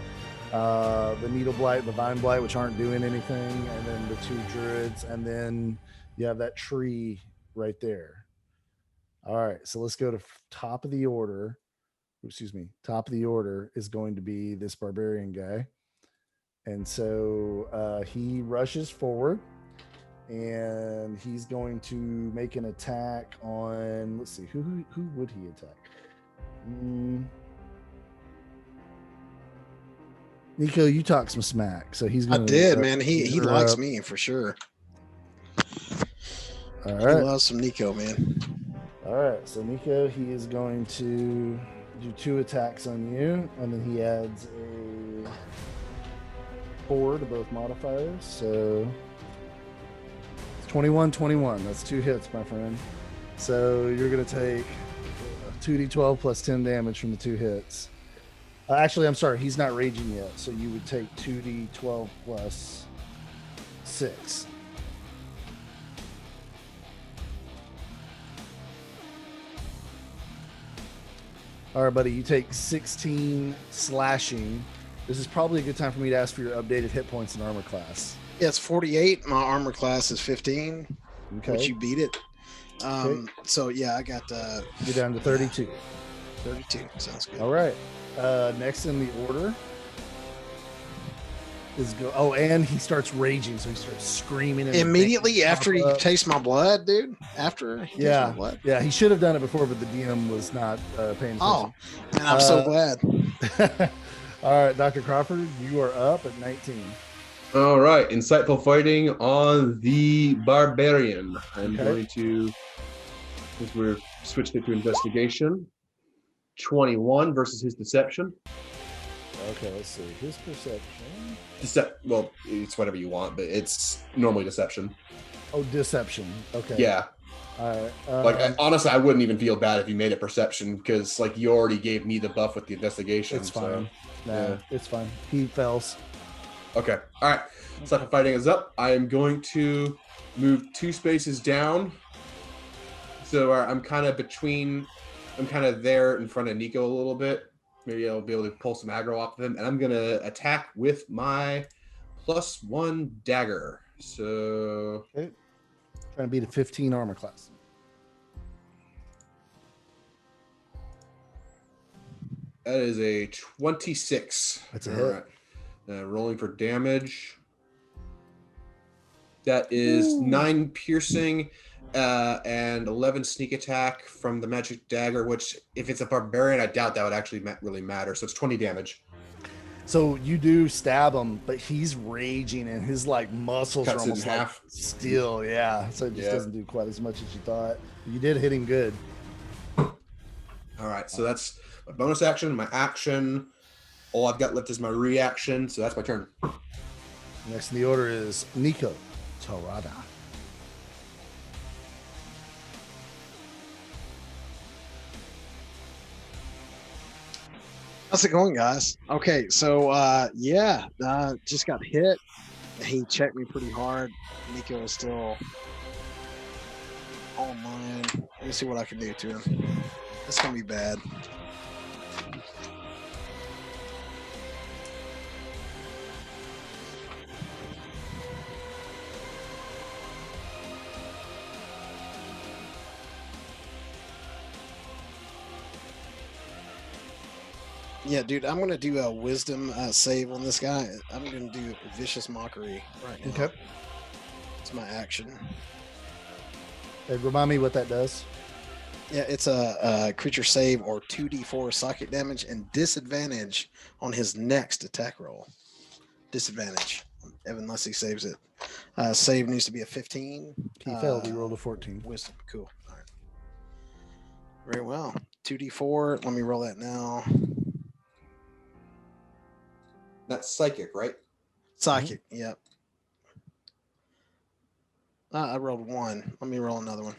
The needle blight, the vine blight, which aren't doing anything. And then the two druids. And then you have that tree right there. All right, so let's go to top of the order. Excuse me. Top of the order is going to be this barbarian guy. And so he rushes forward and he's going to make an attack on, let's see, who would he attack? Nico, you talk some smack, so he's gonna. I did, man. He likes me for sure. All right. He loves some Nico, man. All right, so Nico, he is going to do 2 attacks on you, and then he adds a 4 to both modifiers. So it's 21. That's 2 hits, my friend. So you're going to take 2d12 plus 10 damage from the 2 hits. Actually, I'm sorry, he's not raging yet. So you would take 2d12 plus 6. All right, buddy, you take 16 slashing. This is probably a good time for me to ask for your updated hit points and armor class. Yeah, it's 48. My armor class is 15, which you beat it. Okay. So, yeah, I got... You're down to 32. 32, sounds good. All right. Next in the order is and he starts raging, so he starts screaming. Immediately after he tastes my blood, dude? After he tastes my blood? Yeah, he should have done it before, but the DM was not paying attention. Oh, and I'm so glad. All right, Dr. Crawford, you are up at 19. All right, insightful fighting on the barbarian. I'm going to, since we're switched it to investigation, 21 versus his deception. Okay, let's see. His perception. Well, it's whatever you want, but it's normally deception. Oh, deception. Okay. Yeah. All right. Honestly, I wouldn't even feel bad if you made it perception because, you already gave me the buff with the investigation. It's fine. So, it's fine. He fails. Okay. All right. Insightful fighting is up. I am going to move 2 spaces down. So I'm kind of there in front of Nico a little bit. Maybe I'll be able to pull some aggro off of him. And I'm going to attack with my +1 dagger. So... Okay. Trying to beat a 15 armor class. That is a 26. That's a hit. Right. Rolling for damage. That is 9 piercing and 11 sneak attack from the magic dagger, which if it's a barbarian, I doubt that would actually really matter. So it's 20 damage. So you do stab him, but he's raging and his muscles are almost half. Steel. Yeah. So it just doesn't do quite as much as you thought. You did hit him good. All right. So that's my bonus action, my action. All I've got left is my reaction. So that's my turn. Next in the order is Nico Torada. How's it going, guys? Okay, so just got hit. He checked me pretty hard. Nico is still online. Let me see what I can do to him. It's gonna be bad. Yeah, dude, I'm gonna do a wisdom save on this guy. I'm gonna do vicious mockery right now. Okay. It's my action. Hey, remind me what that does. Yeah, it's a creature save or 2d4 psychic damage and disadvantage on his next attack roll. Disadvantage, unless he saves it. Save needs to be a 15. He failed. He rolled a 14. Wisdom, cool. All right. Very well. 2d4. Let me roll that now. That's psychic, right? Psychic. Yep. I rolled 1. Let me roll another one.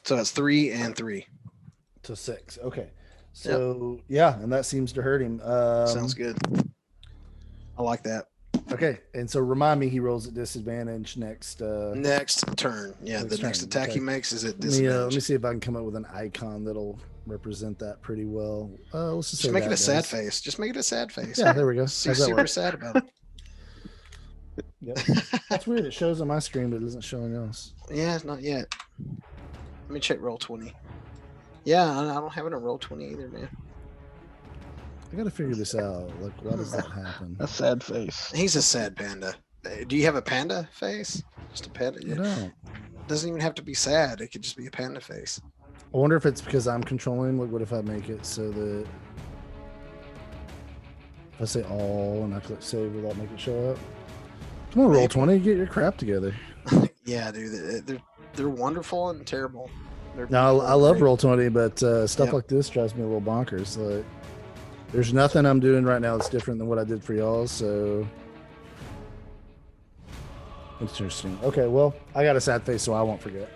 So that's 3 and 3. So 6. Okay. So yeah, and that seems to hurt him. Sounds good. I like that. Okay, and so remind me, he rolls at disadvantage next. Next turn. Yeah, next the next turn, attack okay. he makes is at Let me disadvantage. see if I can come up with an icon that'll represent that pretty well. Let's just say Just make it that a sad does. face. Just make it a sad face. Yeah, there we go. He's How's that super work? sad about it. Yep. That's weird. It shows on my screen, but it doesn't show anything else. Yeah, it's not yet. Let me check roll 20. Yeah, I don't have it on roll 20 either, man. I gotta figure this out. Like, why does that happen? A sad face. He's a sad panda. Do you have a panda face? Just a panda? I Yeah. don't. Doesn't even have to be sad. It could just be a panda face. I wonder if it's because I'm controlling. Like, what if I make it so that if I say all and I click save, will that make it show up? Come on, roll Maybe. 20. Get your crap together. Yeah, dude. They're wonderful and terrible. They're No, beautiful I and love great. roll 20, but stuff Yep. like this drives me a little bonkers. Like, there's nothing I'm doing right now that's different than what I did for y'all. So interesting. Okay, well, I got a sad face, so I won't forget.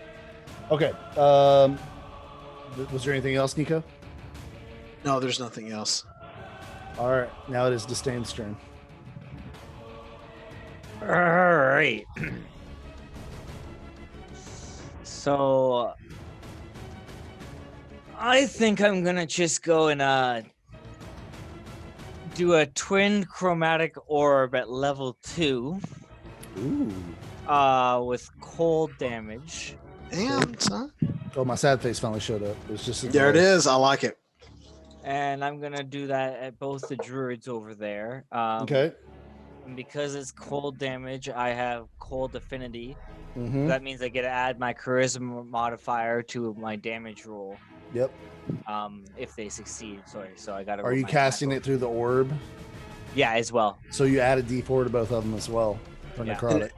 Okay. Was there anything else, Nico? No, there's nothing else. All right. Now it is Distain's turn. All right. So I think I'm gonna just go and do a twin chromatic orb at level 2 Ooh. with cold damage. Damn, son. Oh, my sad face finally showed up. It was just There it is. I like it. And I'm gonna do that at both the druids over there. Okay. And because it's cold damage, I have cold affinity. Mm-hmm. That means I get to add my charisma modifier to my damage roll. Yep. If they succeed. Sorry, so I got to. Are you casting it through the orb? Yeah, as well. So you add a D4 to both of them as well for Yeah. necrotic.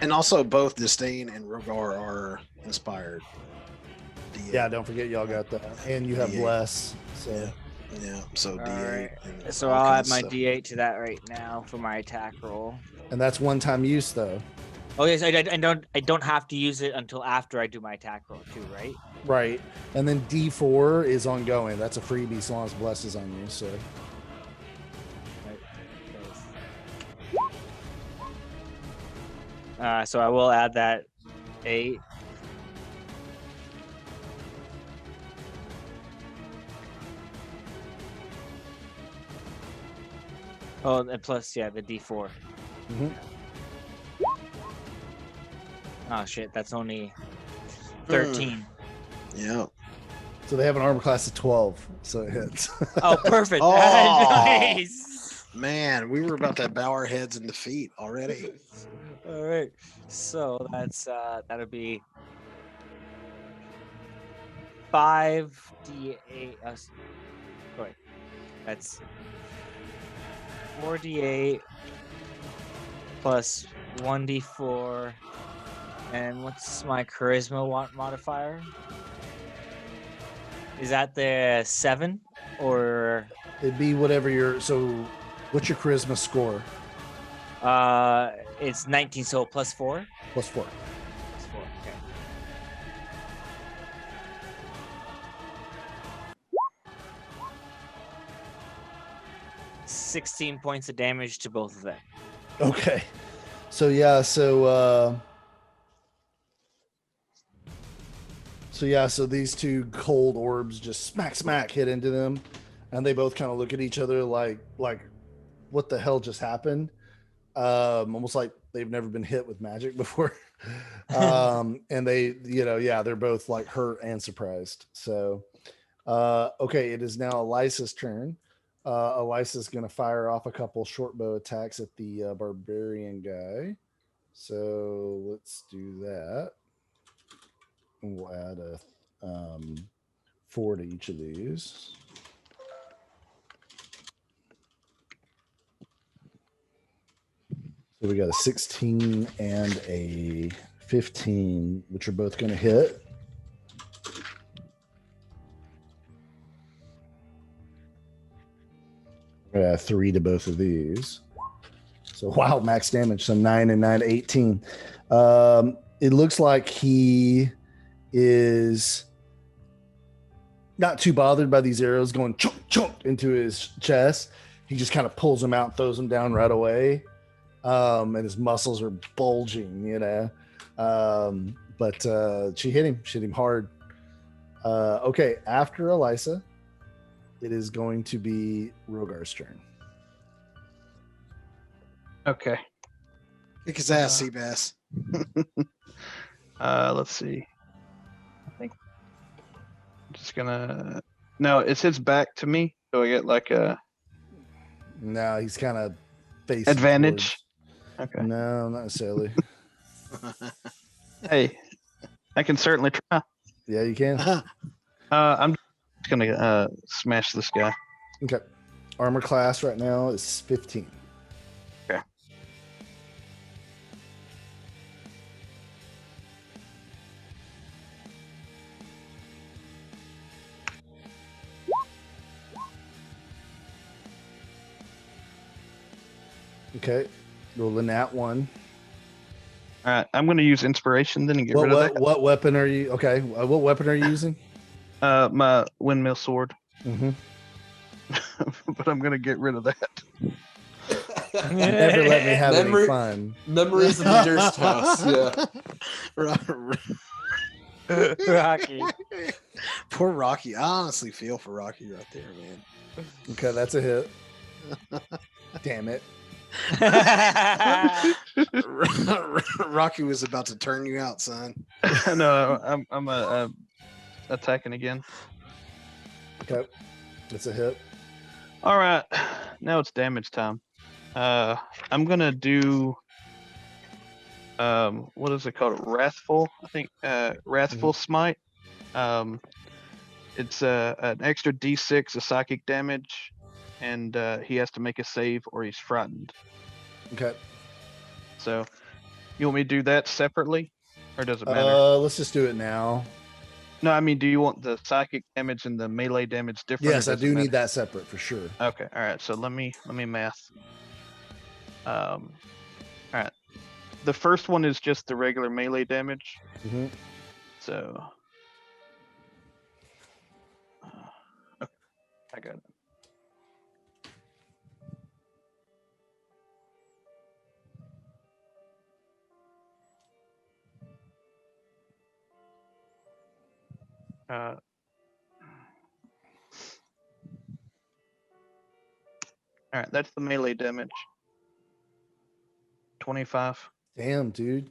And also, both Distain and Rhogar are inspired. Yeah, don't forget y'all got that, and you have D8. less. So Yeah. So All D8. right. and So all I'll add kinds my of stuff. D8 to that right now for my attack roll. and that's one-time use though. Oh yes, I don't have to use it until after I do my attack roll too, right? Right. And then D4 is ongoing. That's a freebie as long as bless is on you. So So I will add that 8. Oh, and plus, yeah, the D4. Mhm. Oh shit, that's only 13. Yeah. so they have an armor class of 12, so it hits. Oh, perfect. Oh. Nice. Man, we were about to bow our heads in defeat already. All right. So that's that'll be 5d8. Wait, that's 4d8 plus 1d4. And what's my charisma modifier? Is that the 7 or? It'd be whatever your. So, what's your charisma score? It's 19, so plus 4. Plus 4. Plus 4. Okay. 16 points of damage to both of them. Okay. So yeah, so these two cold orbs just smack hit into them, and they both kind of look at each other like what the hell just happened? Almost like they've never been hit with magic before. And they, they're both like hurt and surprised. So okay, it is now Elisa's turn. Elisa's going to fire off a couple short bow attacks at the barbarian guy. So let's do that. And we'll add a 4 to each of these. So we got a 16 and a 15, which are both going to hit. I got 3 to both of these. So wow, max damage. So 9 and 9, 18. It looks like he is not too bothered by these arrows going chunk into his chest. He just kind of pulls them out, throws them down right away. And his muscles are bulging, but she hit him hard. Okay, after Elisa, it is going to be Rhogar's turn. Okay. Kick his ass, Seabass. Let's see. I think I'm just gonna. No, it's his back to me, so I get like a. No, he's kind of facing advantage. Towards... Okay. No, not necessarily. Hey, I can certainly try. Yeah, you can. I'm just gonna smash this guy. Okay. Armor class right now is 15. Okay. Okay. Rolling that one. All right, I'm going to use inspiration then and get rid of that. What weapon are you? Okay, what weapon are you using? My windmill sword. Mm-hmm. But I'm going to get rid of that. Never let me have any fun. Memories of the Durst house. Yeah. Rocky. Poor Rocky. I honestly feel for Rocky right there, man. Okay, that's a hit. Damn it. Rocky was about to turn you out, son. No, I'm attacking again. Okay, that's a hit. All right, now it's damage time. I'm gonna do what is it called? Wrathful, I think. Wrathful Smite. It's an extra D6 of psychic damage, and he has to make a save or he's frightened. Okay. So, you want me to do that separately, or does it matter? Let's just do it now. No, I mean, do you want the psychic damage and the melee damage different? Yes, I do need that separate for sure. Okay, all right. So let me math. All right. The first one is just the regular melee damage. Mm-hmm. So, okay, I got it. All right, that's the melee damage. 25. Damn, dude.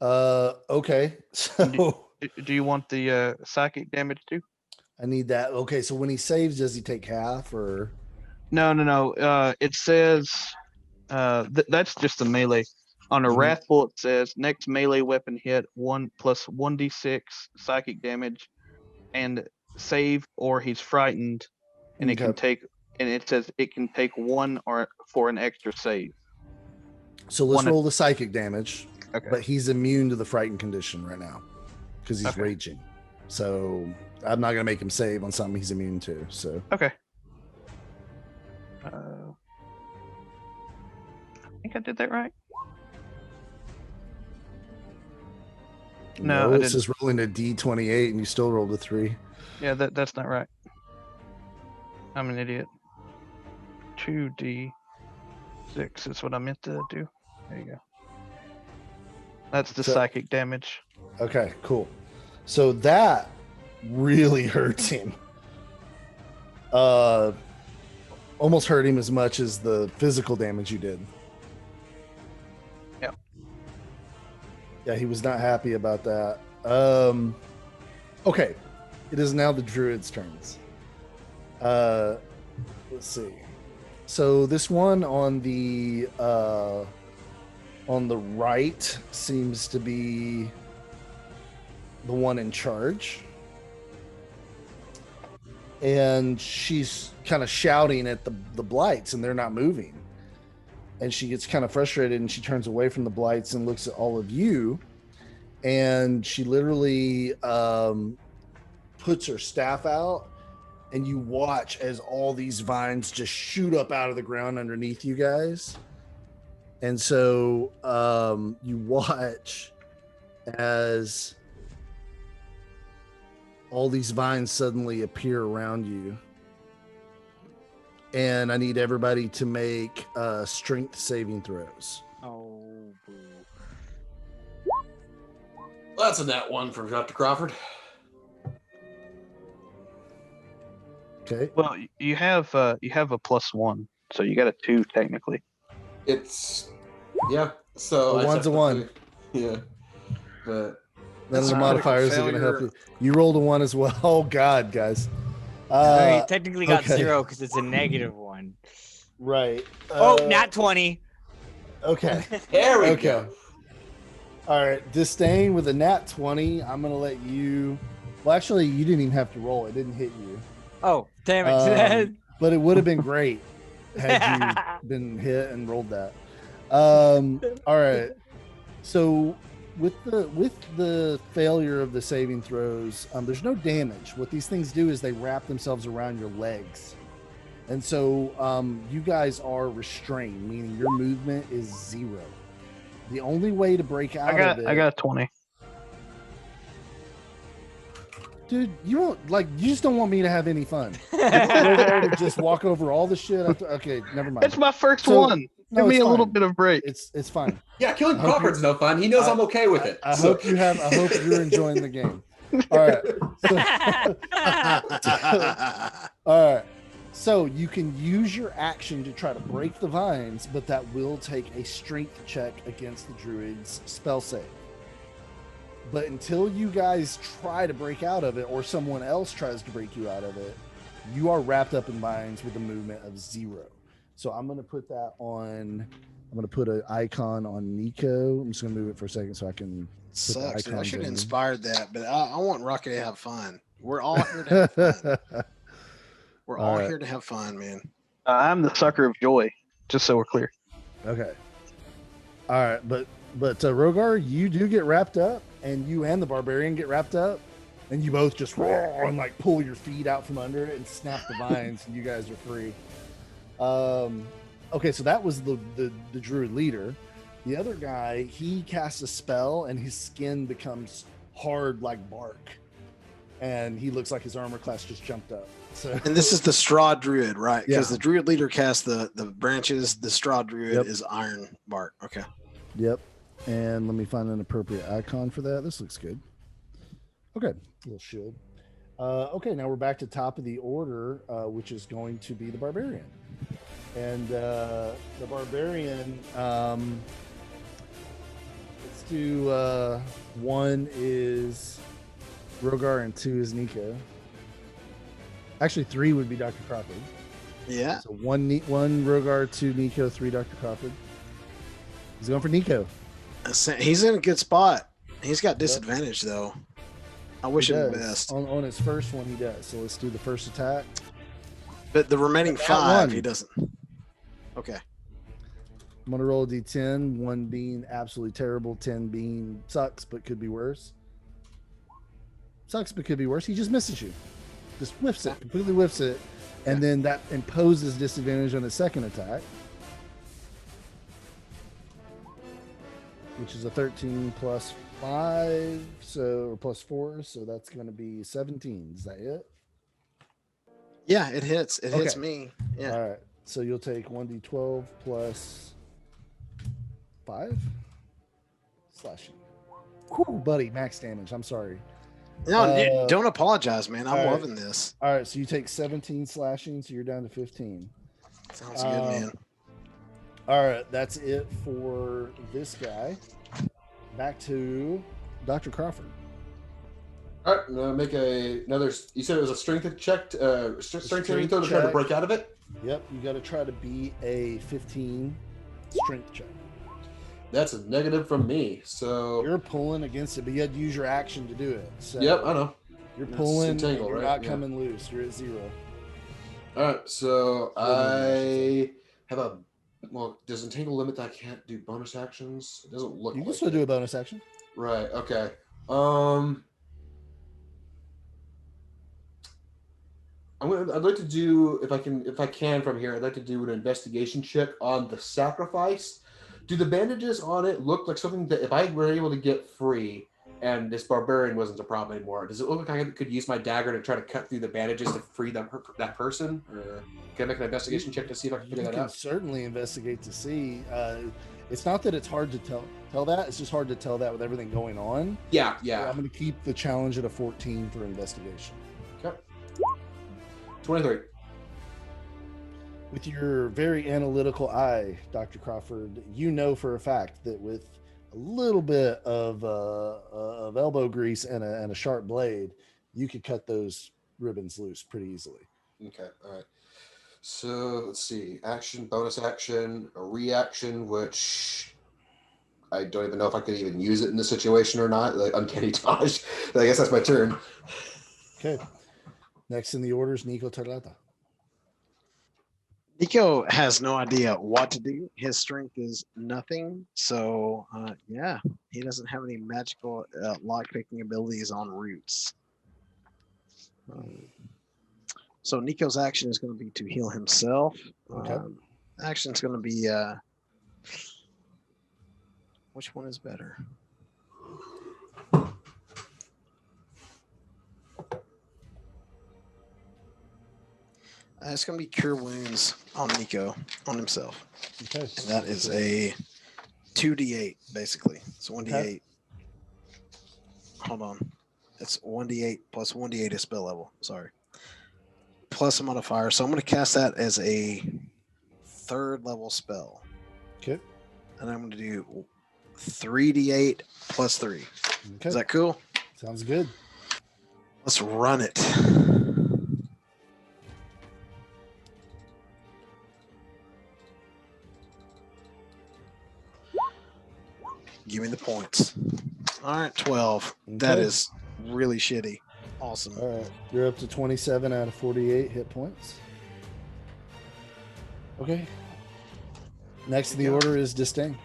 Okay. So do you want the psychic damage too? I need that. Okay, so when he saves, does he take half or? No. It says that's just the melee. On a wrathful, it says next melee weapon hit 1 plus 1d6 psychic damage, and save or he's frightened, and it can take. And it says it can take 1 or for an extra save. So let's roll the psychic damage. Okay. But he's immune to the frightened condition right now because he's raging. So I'm not gonna make him save on something he's immune to. So okay. I think I did that right. No, it's just rolling a D28 and you still rolled a 3. Yeah, that's not right. I'm an idiot. 2D. 6 is what I meant to do. There you go. That's the So- psychic damage. Okay, cool. So that really hurts him. Almost hurt him as much as the physical damage you did. Yep. Yeah, he was not happy about that. Okay, it is now the druids' turns. Let's see. So this one on the right seems to be the one in charge. And she's kind of shouting at the blights, and they're not moving. And she gets kind of frustrated, and she turns away from the blights and looks at all of you. And she literally puts her staff out, and you watch as all these vines just shoot up out of the ground underneath you guys. And so you watch as all these vines suddenly appear around you. And I need everybody to make strength saving throws. Oh, boo. Well, that's a net one for Dr. Crawford. Okay. Well, you have a +1, so you got a 2 technically. It's yeah. So A one's a one. Yeah, but None of the a modifiers are critical going to help failure. you. You rolled a 1 as well. Oh, God, guys. No, you technically got okay. 0 because it's a -1. Right. Oh, nat 20. Okay. there we Okay. go. All right. Distain with a nat 20. I'm going to let you. Well, actually, you didn't even have to roll. It didn't hit you. Oh, damn it. But it would have been great had you been hit and rolled that. All right. So with the failure of the saving throws, there's no damage. What these things do is they wrap themselves around your legs. And so you guys are restrained, meaning your movement is 0. The only way to break out of it, I got a 20. dude, you just don't want me to have any fun. You want Rhogar to just walk over all the shit. Okay, never mind. It's my first So- one. No, Give me it's a little fine. bit of break. It's fine. Yeah, killing I hope Crawford's no fun. He knows I'm okay with it. I So- hope you're enjoying the game. All right. All right. So you can use your action to try to break the vines, but that will take a strength check against the druid's spell save. But until you guys try to break out of it, or someone else tries to break you out of it, you are wrapped up in vines with a movement of 0. So I'm going to put that on. I'm going to put an icon on Nico. I'm just going to move it for a second so I can. Sucks, dude. I icons should have in. inspired that, but I want Rocket to have fun. We're all here to have fun. We're all Alright. here to have fun, man. I'm the sucker of joy, just so we're clear. Okay. All right, but Rhogar, you do get wrapped up, and you and the barbarian get wrapped up, and you both just roar and like pull your feet out from under it and snap the vines, and you guys are free. Okay, so that was the druid leader. The other guy, he casts a spell, and his skin becomes hard like bark, and he looks like his armor class just jumped up. So, And this is the Strahd Druid, right? Because Yeah. the Druid leader casts the branches. The Strahd Druid Yep. is Iron Bark. Okay. Yep. And let me find an appropriate icon for that. This looks good. Okay, little shield. Okay, now we're back to top of the order, which is going to be the barbarian. And the barbarian, let's do 1 is Rhogar and 2 is Nico. Actually, 3 would be Dr. Crawford. Yeah. So 1 Rhogar, 2 Nico, 3 Dr. Crawford. He's going for Nico. He's in a good spot. He's got disadvantage, though. I wish He him the does. best. On his first one, he does. So let's do the first attack. But the remaining That 5, one. he doesn't. Okay. I'm going to roll a d10, 1 being absolutely terrible, 10 being sucks, but could be worse. Sucks, but could be worse. He just misses you. Just whiffs it, completely whiffs it. And then that imposes disadvantage on his second attack, which is a 13 plus 5, or plus 4. So that's going to be 17. Is that it? Yeah, it hits. It hits Okay. me. Yeah. All right. So you'll take 1d12 plus 5 slashing. Whew, buddy, max damage. I'm sorry. No, don't apologize, man. I'm all right. loving this. All right, so you take 17 slashing, so you're down to 15. Sounds good, man. All right, that's it for this guy. Back to Dr. Crawford. All right, I'm gonna make another. You said it was a strength check, strength saving throw to try to check. break out of it. Yep, you got to try to beat a 15 strength check. That's a negative from me. So You're pulling against it, but you had to use your action to do it. So yep, I know. You're It's pulling, entangled, you're right? not Yeah. coming loose. You're at 0. All right, so I I have a. Well, does entangle limit that I can't do bonus actions? It doesn't look. You can like still it. do a bonus action. Right. Okay. I'd like to do, if I can from here, I'd like to do an investigation check on the sacrifice. Do the bandages on it look like something that if I were able to get free and this barbarian wasn't a problem anymore, does it look like I could use my dagger to try to cut through the bandages to free that person? Or can I make an investigation check to see if I can figure You that can out? certainly investigate to see. It's not that it's hard to tell that. It's just hard to tell that with everything going on. Yeah. So I'm going to keep the challenge at a 14 for investigation. Okay. 23. With your very analytical eye, Dr. Crawford, you know for a fact that with a little bit of elbow grease and a sharp blade, you could cut those ribbons loose pretty easily. Okay, all right. So let's see. Action, bonus action, a reaction, which I don't even know if I could even use it in this situation or not. Like uncanny dodge. I guess that's my turn. Okay. Next in the order is Nico Tarlata. Nico has no idea what to do. His strength is nothing. So, yeah, he doesn't have any magical lockpicking abilities on roots. So Nico's action is going to be to heal himself. Okay. Action is going to be which one is better? It's going to be Cure Wounds on Nico, on himself. Okay. And that is a 2d8, basically. It's 1d8. Okay. Hold on. It's 1d8 plus 1d8 is spell level. Sorry. Plus a modifier. So I'm going to cast that as a 3rd level spell. Okay. And I'm going to do 3d8 plus 3. Okay. Is that cool? Sounds good. Let's run it. Give me the points. All right, 12. That Okay. is really shitty. Awesome. All right. You're up to 27 out of 48 hit points. Okay. Next in the order is Distain.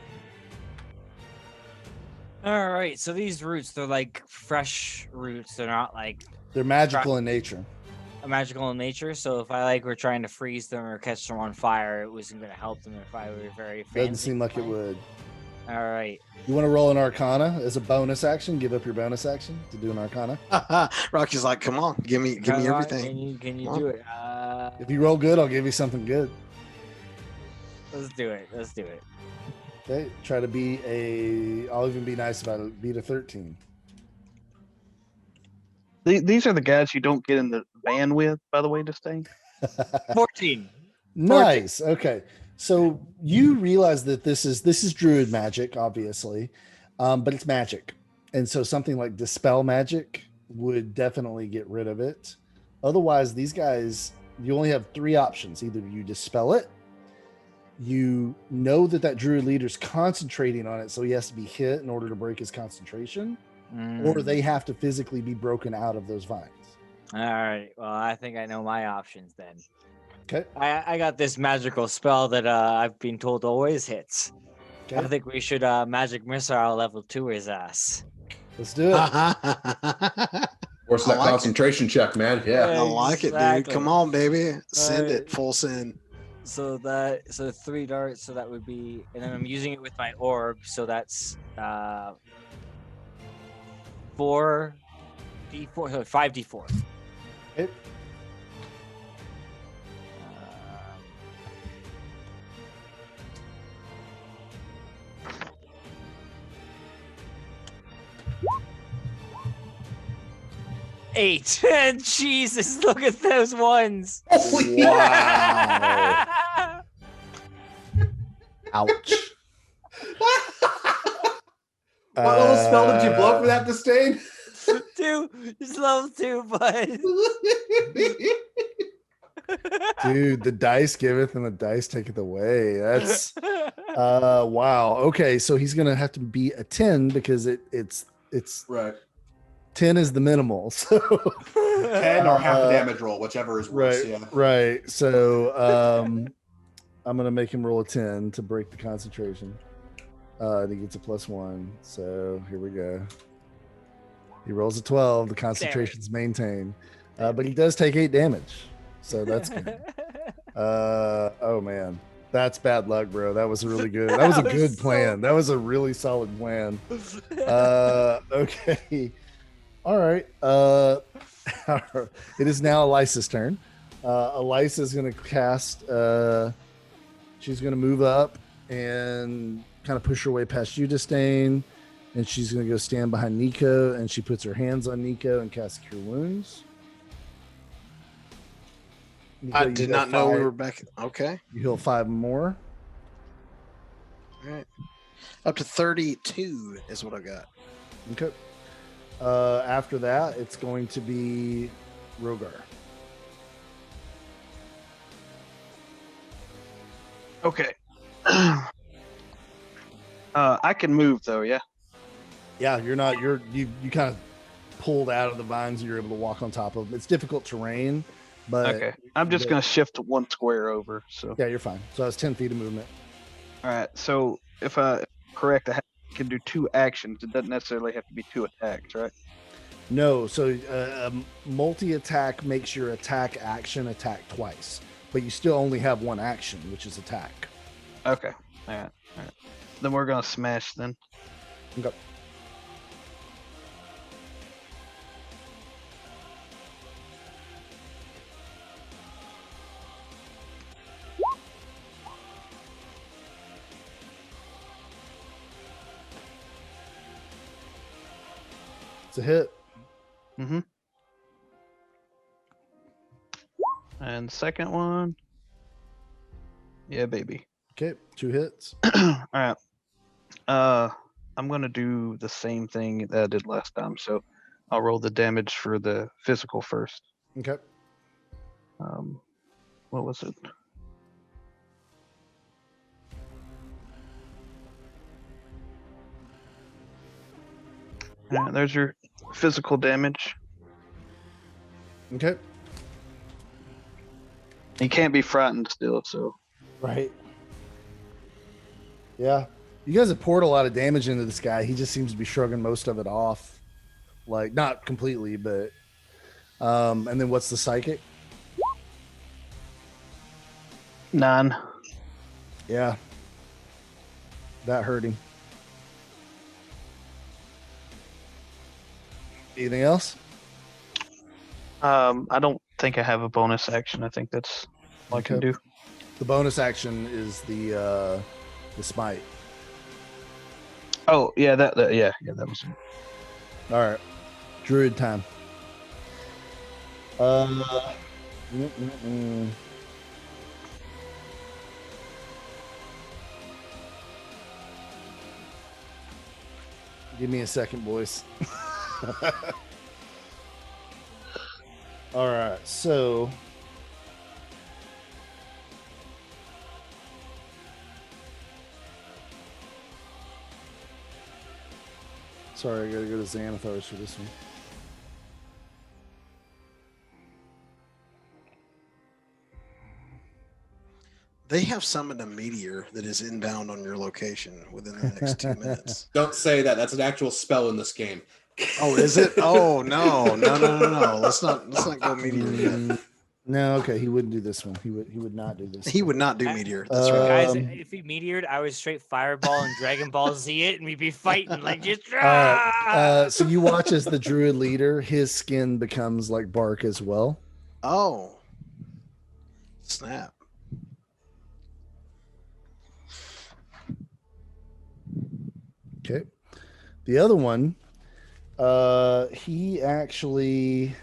All right, so these roots, they're like fresh roots. They're not like They're magical in nature. magical in nature. So if I like were trying to freeze them or catch them on fire, it wasn't going to help them if I were very fancy. Doesn't seem like it would. All right. You want to roll an Arcana as a bonus action? Give up your bonus action to do an Arcana. Rocky's like, come on, give me everything. Can you Come on. do it? If you roll good, I'll give you something good. Let's do it. Let's do it. Okay. Try to beat I'll even be nice about it. Beat a 13. These are the guys you don't get in the van with, by the way, Distain. 14. Nice. Okay. So you realize that this is druid magic, obviously, but it's magic. And so something like dispel magic would definitely get rid of it. Otherwise, these guys, you only have 3 options. Either you dispel it, you know that druid leader's concentrating on it, so he has to be hit in order to break his concentration, or they have to physically be broken out of those vines. All right. Well, I think I know my options then. Okay. I got this magical spell that I've been told always hits. I Okay. think we should magic missile level 2 his ass. Let's do it. Force I that like it. concentration check, man. Yeah. I like it, dude. Exactly. Come on, baby. Send Right. it. Full send. So 3 darts. So that would be, and then I'm using it with my orb. So that's 4d4, 5d4. Okay. 8. Jesus, look at those ones. Wow. Ouch. What little spell did you blow for that, Distain? 2. It's level 2, bud. Dude, the dice giveth and the dice taketh away. That's wow. Okay, so he's gonna have to be a 10 because it's Right. 10 is the minimal. So 10 or half a damage roll, whichever is worse. right, Yeah. right. So I'm gonna make him roll a 10 to break the concentration. And he gets a +1. So here we go. He rolls a 12. The concentration's maintained, but he does take 8 damage. So that's good. Oh man, that's bad luck, bro. That was really good. That was a good plan. That was a really solid plan. Okay. All right. It is now Elisa's turn. Elisa is going to cast. She's going to move up and kind of push her way past you, Distain, and she's going to go stand behind Nico, and she puts her hands on Nico and casts Cure Wounds. Nico, I you did heal not know we 5 were back. Okay. You heal 5 more. All right. Up to 32 is what I got. Okay. After that, it's going to be Rhogar. Okay. I can move though, yeah. Yeah, you kind of pulled out of the vines and you're able to walk on top of them. It's difficult terrain, but Okay. I'm just gonna shift 1 square over. So yeah, you're fine. So that's 10 feet of movement. all right. So if I correct, I can do 2 actions. It doesn't necessarily have to be 2 attacks, right? No, so multi-attack makes your attack action attack twice, but you still only have 1 action, which is attack. Okay. All right. Then we're gonna smash then. Okay. It's a hit. Mm-hmm. And second one. Yeah, baby. Okay, 2 hits. All right. I'm gonna do the same thing that I did last time. So I'll roll the damage for the physical first. Okay. What was it? Yeah, there's your physical damage. Okay. He can't be frightened still, so Right. Yeah. You guys have poured a lot of damage into this guy. He just seems to be shrugging most of it off. Like, not completely, but and then what's the psychic? 9. Yeah. That hurt him. Anything else? I don't think I have a bonus action. I think that's all I can Okay. do. The bonus action is the smite. Oh yeah, that that was it. All right. Druid time. Give me a second, boys. All right, so sorry, I gotta go to Xanathars for this one. They have summoned a meteor that is inbound on your location within the next 2 minutes. Don't say that. That's an actual spell in this game. Oh, is it? Oh no. Let's not go meteor yet. No, okay, he wouldn't do this one. He would not do this. He would not do meteor. That's right. Guys, if he meteored, I would straight fireball and Dragon Ball Z it, and we'd be fighting like just. So you watch as the druid leader, his skin becomes like bark as well. Oh, snap. Okay. The other one, he actually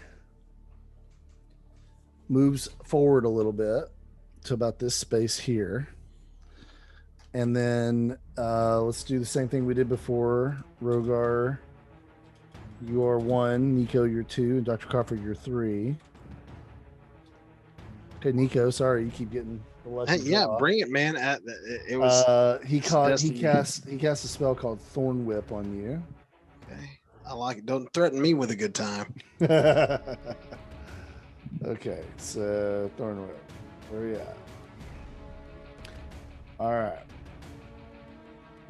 moves forward a little bit to about this space here. And then let's do the same thing we did before. Rhogar, you are 1. Nico, you're 2. And Dr. Crawford, you're 3. Okay, Nico, sorry, you keep getting the lucky Yeah, draw. bring it, man. It was. He cast a spell called Thorn Whip on you. Okay. I like it. Don't threaten me with a good time. Okay, so Thorn Whip. Where are you at? All right.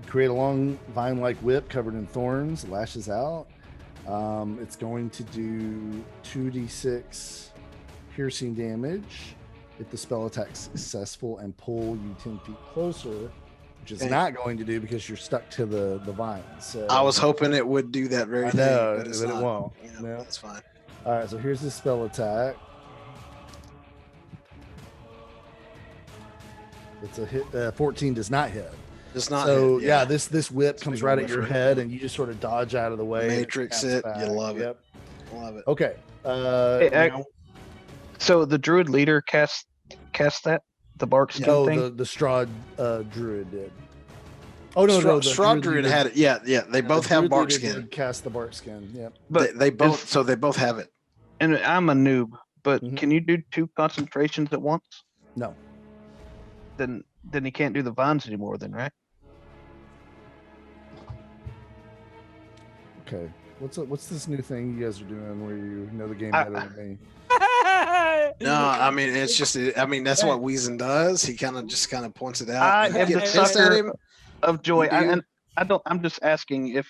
Create a long vine-like whip covered in thorns, lashes out. It's going to do 2d6 piercing damage if the spell attack's successful and pull you 10 feet closer, which is not going to do because you're stuck to the vine. So I was hoping it would do that very thing, but it won't. Yeah, No. that's fine. All right, so here's the spell attack. It's a hit. 14 does not hit. It's not. So hit, yeah, this whip It's comes big right old at your whiff, head, and you just sort of dodge out of the way. Matrix it. You love it. Yep. Love it. Okay. Hey, now- So the druid leader cast that the bark skin no, thing. the Strahd druid did. Oh no, Strahd, no, the Strahd Druid leader- had it. Yeah. They the both have druid bark leader skin. did cast the bark skin. Yep. But They both. is- So they both have it. and I'm a noob, but Mhm. can you do 2 concentrations at once? No. Then he can't do the vines anymore. Then right? Okay. What's this new thing you guys are doing where you know the game I- better than me? No, I mean it's just. I mean that's what Weezin does. He kind of points it out. I You am get the pissed at sucker him. of joy. You do? And I don't. I'm just asking if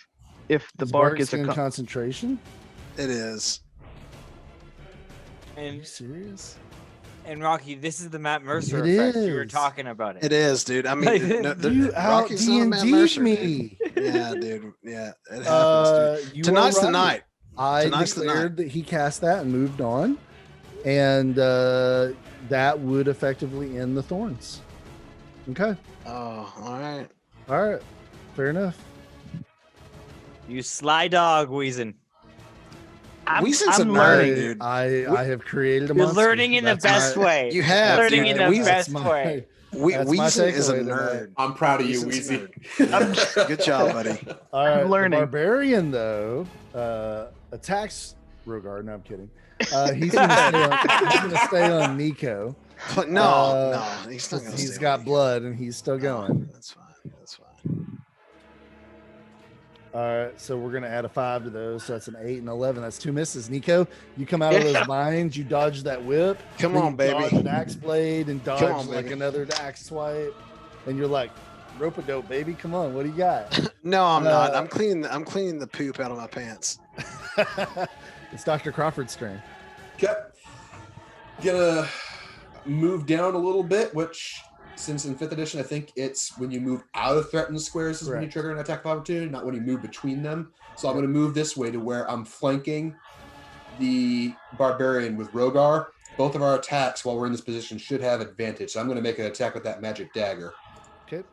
the Is bark is a skin concentration? It is. Are you And serious? Rocky, this is the Matt Mercer It effect you were is. talking about. It is, dude. I Like, mean, You out Rocky's not a Matt D&D'd Mercer, dude. me. Yeah, dude. Yeah, it happens, dude. You Tonight's are the right. night. I Tonight's the declared that he cast that and moved on, and that would effectively end the thorns. Okay. Oh, all right. All right. Fair enough. You sly dog, Weezin. Weezin's a I'm nerd, learning. dude. I have created a You're monster. learning in the That's best my- way. You have, learning dude. in the Weezin- best my- way. That's my Weezin is a takeaway tonight. nerd. I'm proud of you, Weezin's a Weezy. Good job, buddy. All right. The learning. barbarian though attacks Rhogar. No, I'm kidding. He's gonna stay on Nico. But no, he's not gonna. He's stay got with blood and he's still you. going. That's fine. That's fine. All right, so we're gonna add a 5 to those. So that's an 8 and 11. That's 2 misses. Nico, you come out of those vines, you dodge that whip. Come then on, you baby. Dodge an axe blade and dodge on, like baby. another axe swipe, and you're like, rope a dope, baby. Come on, what do you got? No, I'm not. Uh, I'm cleaning the poop out of my pants. It's Dr. Crawford's turn. Okay. Gonna move down a little bit, which since in 5th edition, I think it's when you move out of threatened squares is when you Correct. trigger an attack of opportunity, not when you move between them. So I'm gonna move this way to where I'm flanking the barbarian with Rhogar. Both of our attacks while we're in this position should have advantage. So I'm gonna make an attack with that magic dagger. Okay.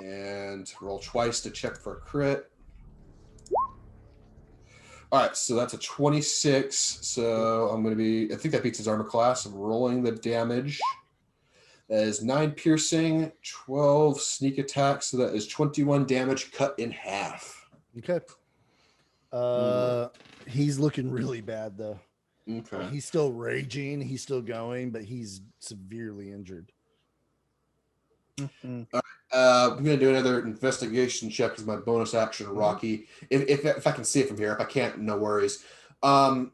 And roll twice to check for a crit. All right, so that's a 26. So I'm going to be, I think that beats his armor class. I'm rolling the damage. That is 9 piercing, 12 sneak attack. So that is 21 damage cut in half. Okay. He's looking really bad though. Okay. He's still raging. He's still going, but he's severely injured. Mhm. I'm going to do another investigation check as my bonus action, Rocky. If I can see it from here. If I can't, no worries. I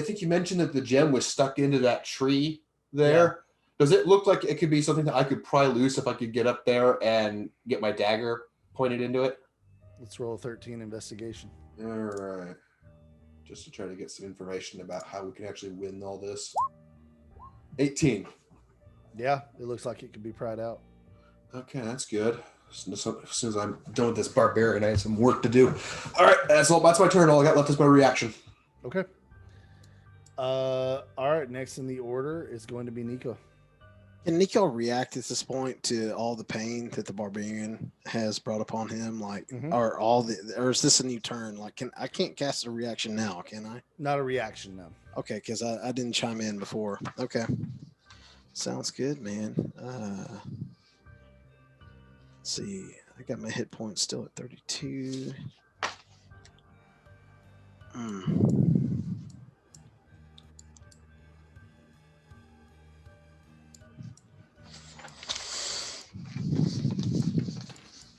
think you mentioned that the gem was stuck into that tree there. Yeah. Does it look like it could be something that I could pry loose if I could get up there and get my dagger pointed into it? Let's roll a 13 investigation. All right. Just to try to get some information about how we can actually win all this. 18. Yeah, it looks like it could be pried out. Okay, that's good. As soon as I'm done with this barbarian, I have some work to do. All right, that's my turn. All I got left is my reaction. Okay. All right. Next in the order is going to be Nico. Can Nico react at this point to all the pain that the barbarian has brought upon him? Like, or is this a new turn? Like, I can't cast a reaction now, can I? Not a reaction, no. Okay, because I didn't chime in before. Okay, sounds good, man. Let's see, I got my hit points still at 32.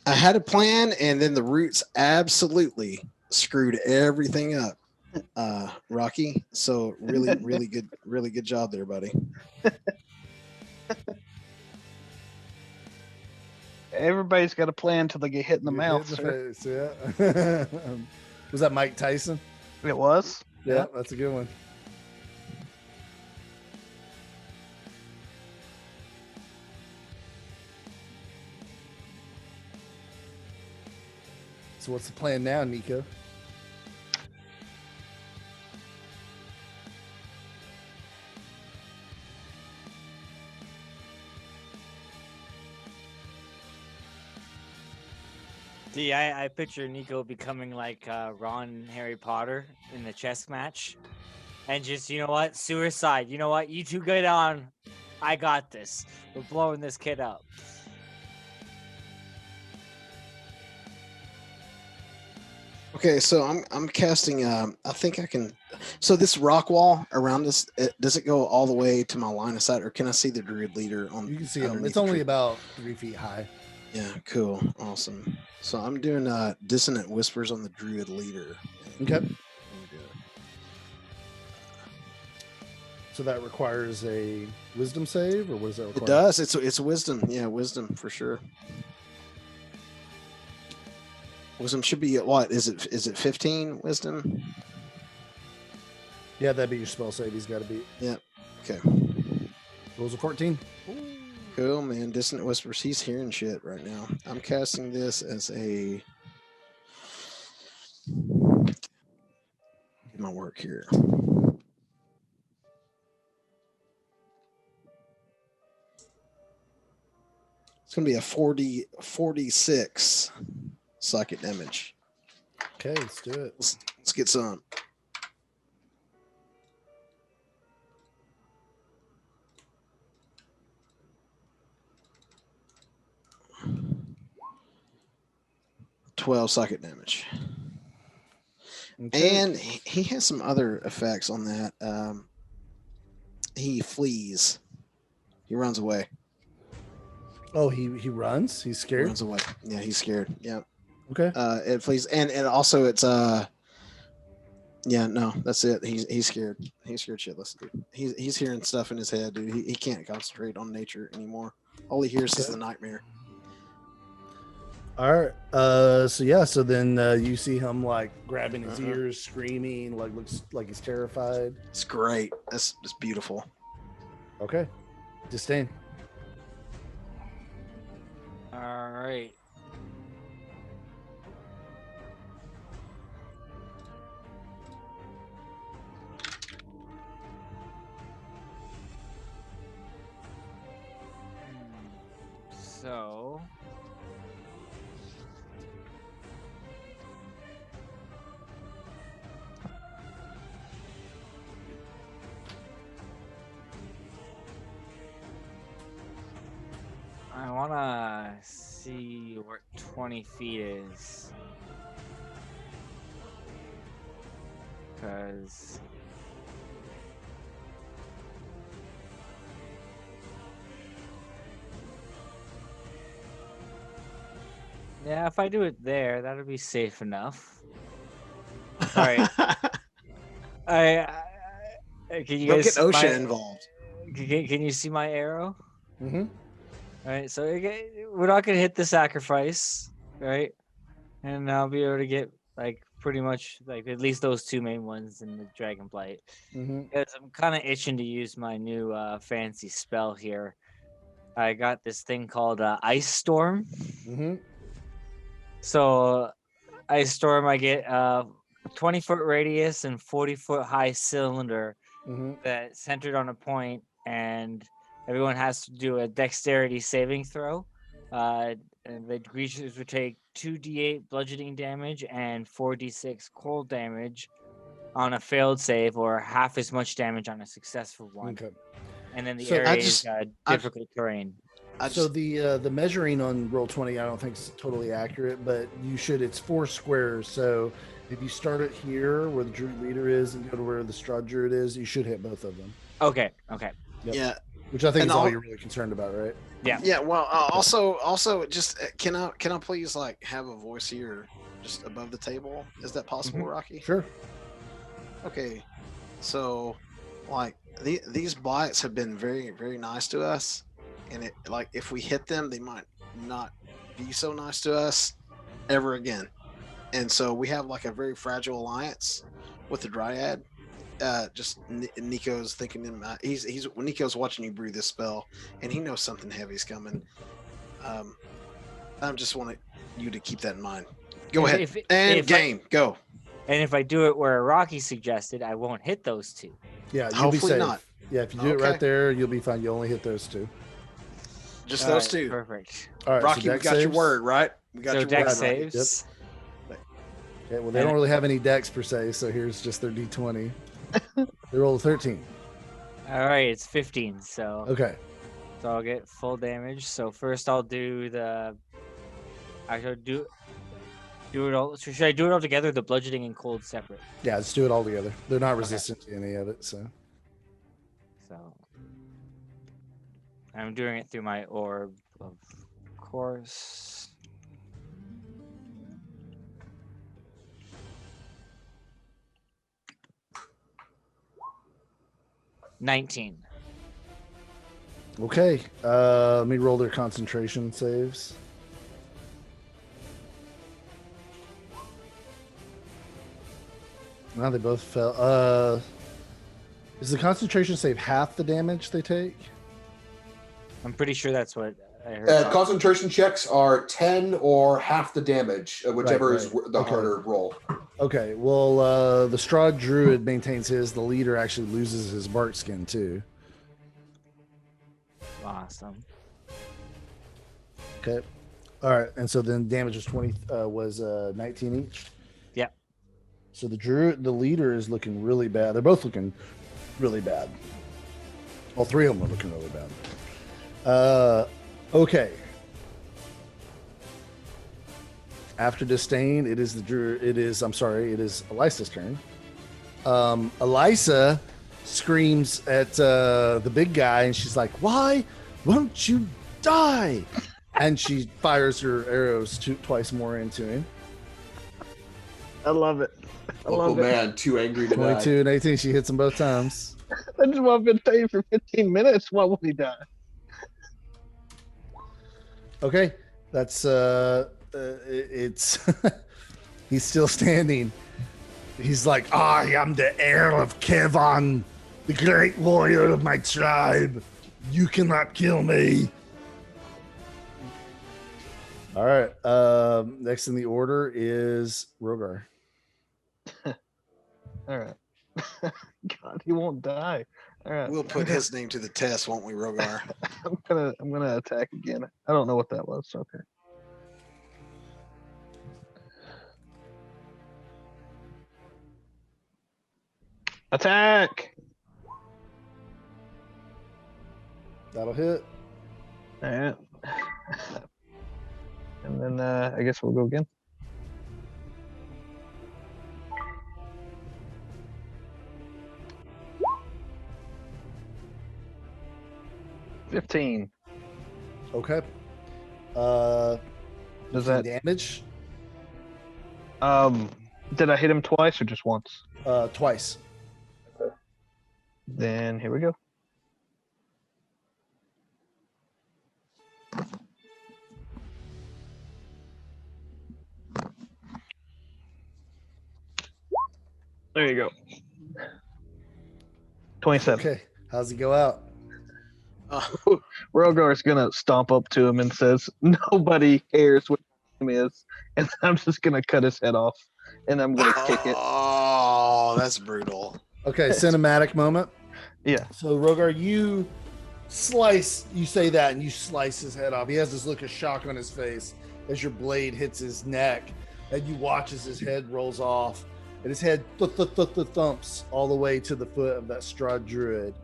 I had a plan, and then the roots absolutely screwed everything up, Rocky. So really good job there, buddy. Everybody's got a plan until they get hit in the mouth. Face, yeah. Was that Mike Tyson? It was. Yeah, that's a good one. So what's the plan now, Nico? See, I picture Nico becoming like Ron and Harry Potter in the chess match. And just, you know what? Suicide. You know what? You two get on. I got this. We're blowing this kid up. Okay, so I'm casting. I think I can. So this rock wall around this, does it go all the way to my line of sight, or can I see the druid leader on? You can see him. It's only about 3 feet high. Yeah, cool, awesome. So I'm doing dissonant whispers on the druid leader. Okay. So that requires a wisdom save, or what does that require? It does. It's wisdom. Yeah, wisdom for sure. Wisdom should be at what? Is it 15 wisdom? Yeah, that'd be your spell save. He's got to be. Yeah. Okay. Rolls of 14. Cool, man. Dissonant whispers. He's hearing shit right now. I'm casting this as a. Get my work here. It's gonna be a 46 psychic damage. Okay, let's do it. Let's get some. $12 psychic damage. Okay. And he has some other effects on that. He flees. He runs away. Oh, he runs? He's He scared? runs away. Yeah, he's scared. Yeah. Okay. It flees. And also it's yeah, no, that's it. He's scared. He's scared shitless, dude. He's hearing stuff in his head, dude. He can't concentrate on nature anymore. All he hears is the nightmare. All right. So then you see him like grabbing his ears, screaming, like looks like he's terrified. It's great. That's beautiful. Okay. Distain. All right. So I want to see where 20 feet is. Because yeah, if I do it there, that'll be safe enough. All right. Can you Don't guys get see OSHA my- involved. Can you see my arrow? Mm-hmm. All right, so we're not gonna hit the sacrifice, right? And I'll be able to get like pretty much like at least those two main ones in the Dragon Blight. Mm-hmm. Because I'm kind of itching to use my new fancy spell here. I got this thing called Ice Storm. Mm-hmm. So Ice Storm, I get 20-foot radius and 40-foot high cylinder Mm-hmm. that centered on a point, and Everyone has to do a dexterity saving throw. And the creatures would take 2d8 bludgeoning damage and 4d6 cold damage on a failed save, or half as much damage on a successful one. Okay. And then the So area is difficult terrain. So the measuring on Roll20, I don't think is totally accurate, but it's 4 squares. So if you start it here where the druid leader is and go to where the Strahd druid is, you should hit both of them. Okay. Yep. Yeah. Which I think is all you're really concerned about, right? Yeah. Yeah. Well, also, just can I please like have a voice here, just above the table? Is that possible, Rocky? Sure. Okay. So, like these blights have been very, very nice to us, and if we hit them, they might not be so nice to us ever again. And so we have like a very fragile alliance with the Dryad. Nico's thinking Nico's watching you brew this spell, and he knows something heavy's coming. I just wanted you to keep that in mind. Go ahead. Go. And if I do it where Rocky suggested, I won't hit those two. Yeah, you'll hopefully be safe. not. Yeah, if you do it right there, you'll be fine. You only hit those two. Just those two. Perfect. All right, Rocky, we got your word, right? We got your dex word. saves. Yep. Okay, well, they don't really have any dex per se, so here's just their d20. They roll a 13. All right, it's 15. So Okay. So I'll get full damage. So first I'll do I should do it all. Should I do it all together? The bludgeoning and cold separate. Yeah, let's do it all together. They're not resistant to any of it, so. So I'm doing it through my orb, of course. $19. Okay. Let me roll their concentration saves. Now they both fell. Is the concentration save half the damage they take? I'm pretty sure that's what I heard. Concentration checks are 10 or half the damage, whichever is the harder roll. Okay, well, the Strahd druid maintains his. The leader actually loses his bark skin too. Awesome. Okay. All right, and so then damage was 19 each. Yeah. So the leader is looking really bad. They're both looking really bad. All three of them are looking really bad. Okay. After Distain, it is Elisa's turn. Elisa screams at the big guy, and she's like, "Why won't you die?" And she fires her arrows twice more into him. I love it. Oh man, too angry to 22 and 18. She hits them both times. I just want to stay for 15 minutes. Why would he die? Okay, that's it's he's still standing. He's like, "I am the heir of Kevon, the great warrior of my tribe. You cannot kill me." All right. Next in the order is Rhogar. All right. God, he won't die. All right. We'll put his name to the test, won't we, Rhogar? I'm gonna attack again. I don't know what that was. Okay. Attack! That'll hit. All right. And then I guess we'll go again. $15. Okay. Does that damage? Did I hit him twice or just once? Twice. Then here we go. There you go. 27. Okay. How's he go out? Rhogar's gonna stomp up to him and says, "Nobody cares what his name is," and I'm just gonna cut his head off, and I'm gonna kick it. Oh, that's brutal. Okay, cinematic moment. Yeah. So Rhogar, you slice. You say that, and you slice his head off. He has this look of shock on his face as your blade hits his neck, and you watch as his head rolls off, and his head thumps all the way to the foot of that Strahd druid.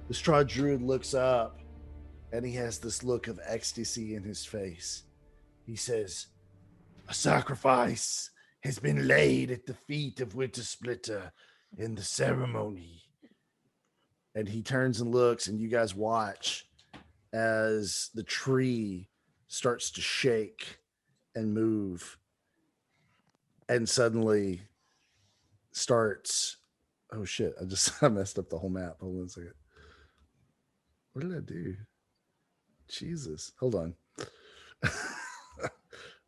The Strahd druid looks up, and he has this look of ecstasy in his face. He says, "A sacrifice has been laid at the feet of Winter Splitter in the ceremony." And he turns and looks, and you guys watch as the tree starts to shake and move, and suddenly starts. Oh shit! I messed up the whole map. Hold on a second. What did I do? Jesus, hold on.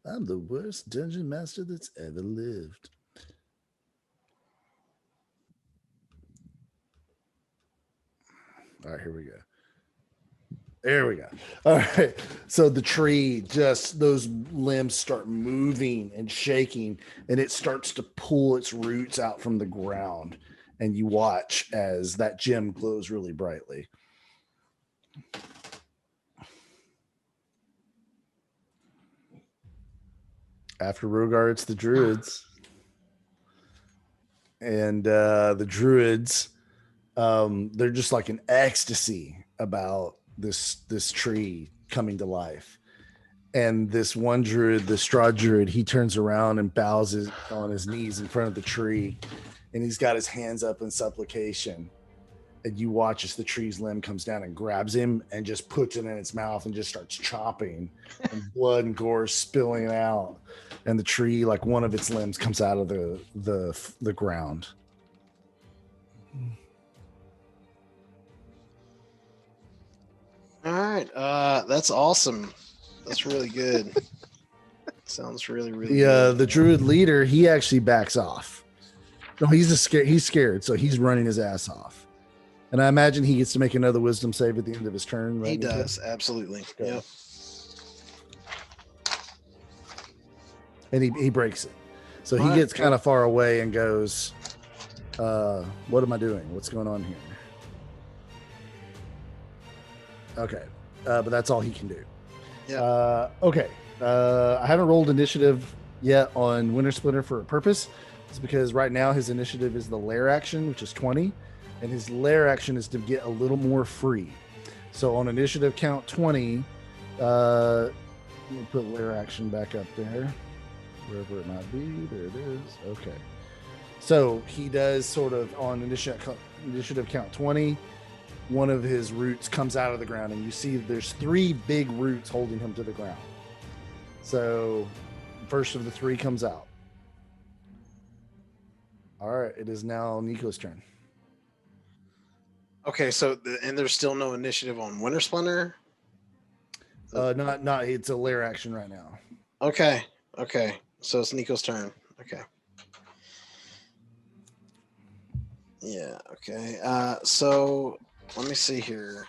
I'm the worst dungeon master that's ever lived. All right, here we go. There we go. All right. So the tree, just those limbs start moving and shaking, and it starts to pull its roots out from the ground. And you watch as that gem glows really brightly. After Rhogar, it's the druids. And the druids, they're just like in ecstasy about this tree coming to life. And this one druid, the Strahd druid, he turns around and bows on his knees in front of the tree, and he's got his hands up in supplication. And you watch as the tree's limb comes down and grabs him and just puts it in its mouth and just starts chopping, and blood and gore spilling out. And the tree, like one of its limbs, comes out of the ground. All right, that's awesome. That's really good. Sounds really, really good. The druid leader, he actually backs off. No, he's scared, so he's running his ass off. And I imagine he gets to make another wisdom save at the end of his turn, right? He does, absolutely. Okay. Yep. And he breaks it. So he gets kind of far away and goes, what am I doing? What's going on here? Okay. But that's all he can do. Yeah. Okay. I haven't rolled initiative yet on Winter Splitter for a purpose. It's because right now his initiative is the lair action, which is 20. And his lair action is to get a little more free. So on initiative count 20, let me put lair action back up there. Wherever it might be. There it is. Okay. So he does sort of on initiative count 20, one of his roots comes out of the ground, and you see there's 3 big roots holding him to the ground. So first of the 3 comes out. All right. It is now Nico's turn. Okay, so and there's still no initiative on Winter Splendor? Not it's a lair action right now. Okay. So it's Nico's turn. Okay. Yeah, okay. So let me see here.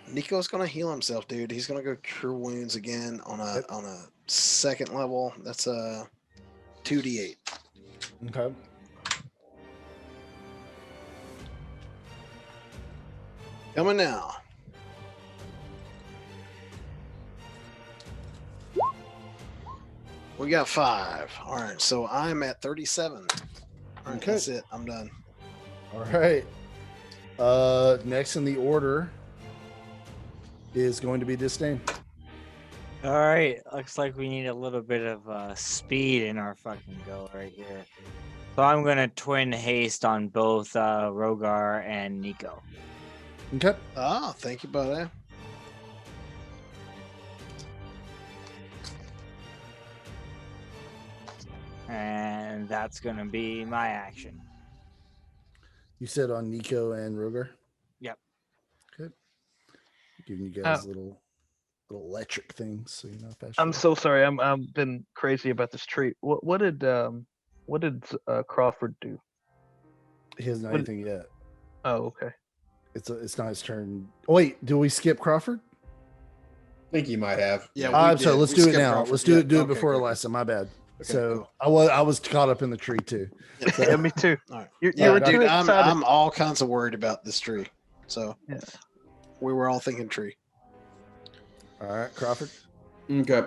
Nico's gonna heal himself, dude. He's gonna go Cure Wounds again on a second level. That's a 2d8. Okay. Coming now. We got 5. All right, so I'm at 37. All right, Okay. That's it. I'm done. All right. Next in the order is going to be Distain. All right, looks like we need a little bit of speed in our fucking go right here. So I'm gonna twin haste on both Rhogar and Nico. Okay. Oh, thank you, buddy. And that's gonna be my action. You said on Nico and Rhogar? Yep. Good. Giving you guys little electric things, so you know if I'm so sorry. I'm been crazy about this treat. What did Crawford do? He hasn't done anything yet. Oh, okay. It's not his turn. Oh, wait, do we skip Crawford? I think you might have. Yeah, I'm sorry. Let's do it now. Crawford. Let's do it Yeah, before okay. Alessa. My bad. So I was caught up in the tree too. So, Yeah, me too. All right. You were Dude, too I'm excited. all kinds of worried about this tree. So Yeah. we were all thinking tree. all right, Crawford. Okay.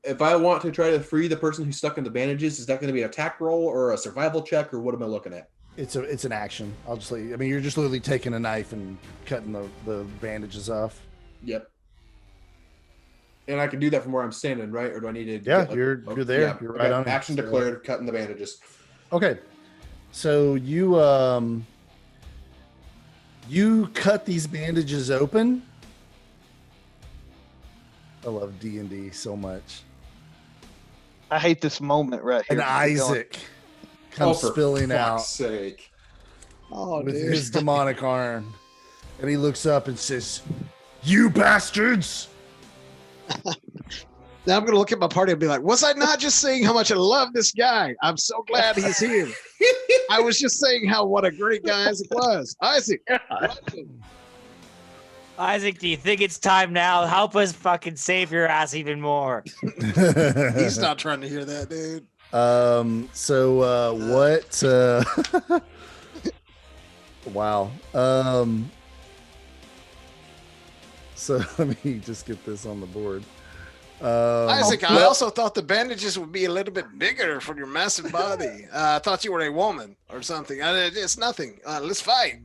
If I want to try to free the person who's stuck in the bandages, is that going to be an attack roll or a survival check, or what am I looking at? It's an action. I'll just let you. I mean, you're just literally taking a knife and cutting the bandages off. Yep. And I can do that from where I'm standing, right? Or do I need to? Yeah, get, like, you're there. yeah, You're right okay. on it. Action So- declared. Cutting the bandages. Okay, so you cut these bandages open. I love D&D so much. I hate this moment right here. And Isaac comes for spilling fuck's out sake. Oh, with dude. his demonic arm, and he looks up and says, "You bastards!" Now I'm gonna look at my party and be like, was I not just saying how much I love this guy? I'm so glad he's here. I was just saying what a great guy Isaac was. Isaac, welcome. Isaac, do you think it's time now? Help us fucking save your ass even more. He's not trying to hear that, dude. So what? Wow. So let me just get this on the board. Isaac, I also thought the bandages would be a little bit bigger for your massive body. I thought you were a woman or something. It's nothing. Let's fight.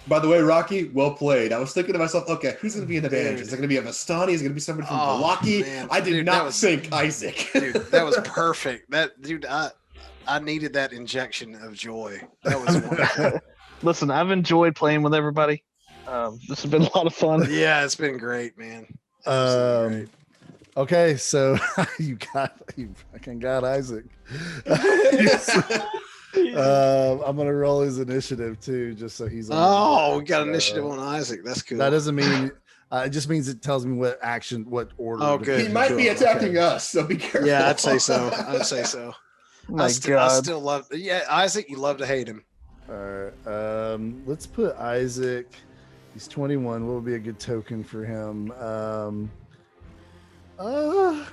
By the way, Rocky, well played. I was thinking to myself, okay, who's going to be in the bandages? Is it going to be a Vistani? Is it going to be somebody from Milwaukee? Man. I did Dude, not think Isaac. Dude, that was perfect. I needed that injection of joy. That was wonderful. Listen, I've enjoyed playing with everybody. This has been a lot of fun. Yeah, it's been great, man. Absolutely great. Okay, so you fucking got Isaac. I'm gonna roll his initiative too, just so he's on the board. We got initiative on Isaac. That's cool. That doesn't mean it just means it tells me what order. Oh, to good. He do. might be attacking Okay. us, so be careful. Yeah, I'd say so. My I God. still love. Yeah, Isaac, you love to hate him. All right. Let's put Isaac. He's 21. What would be a good token for him? I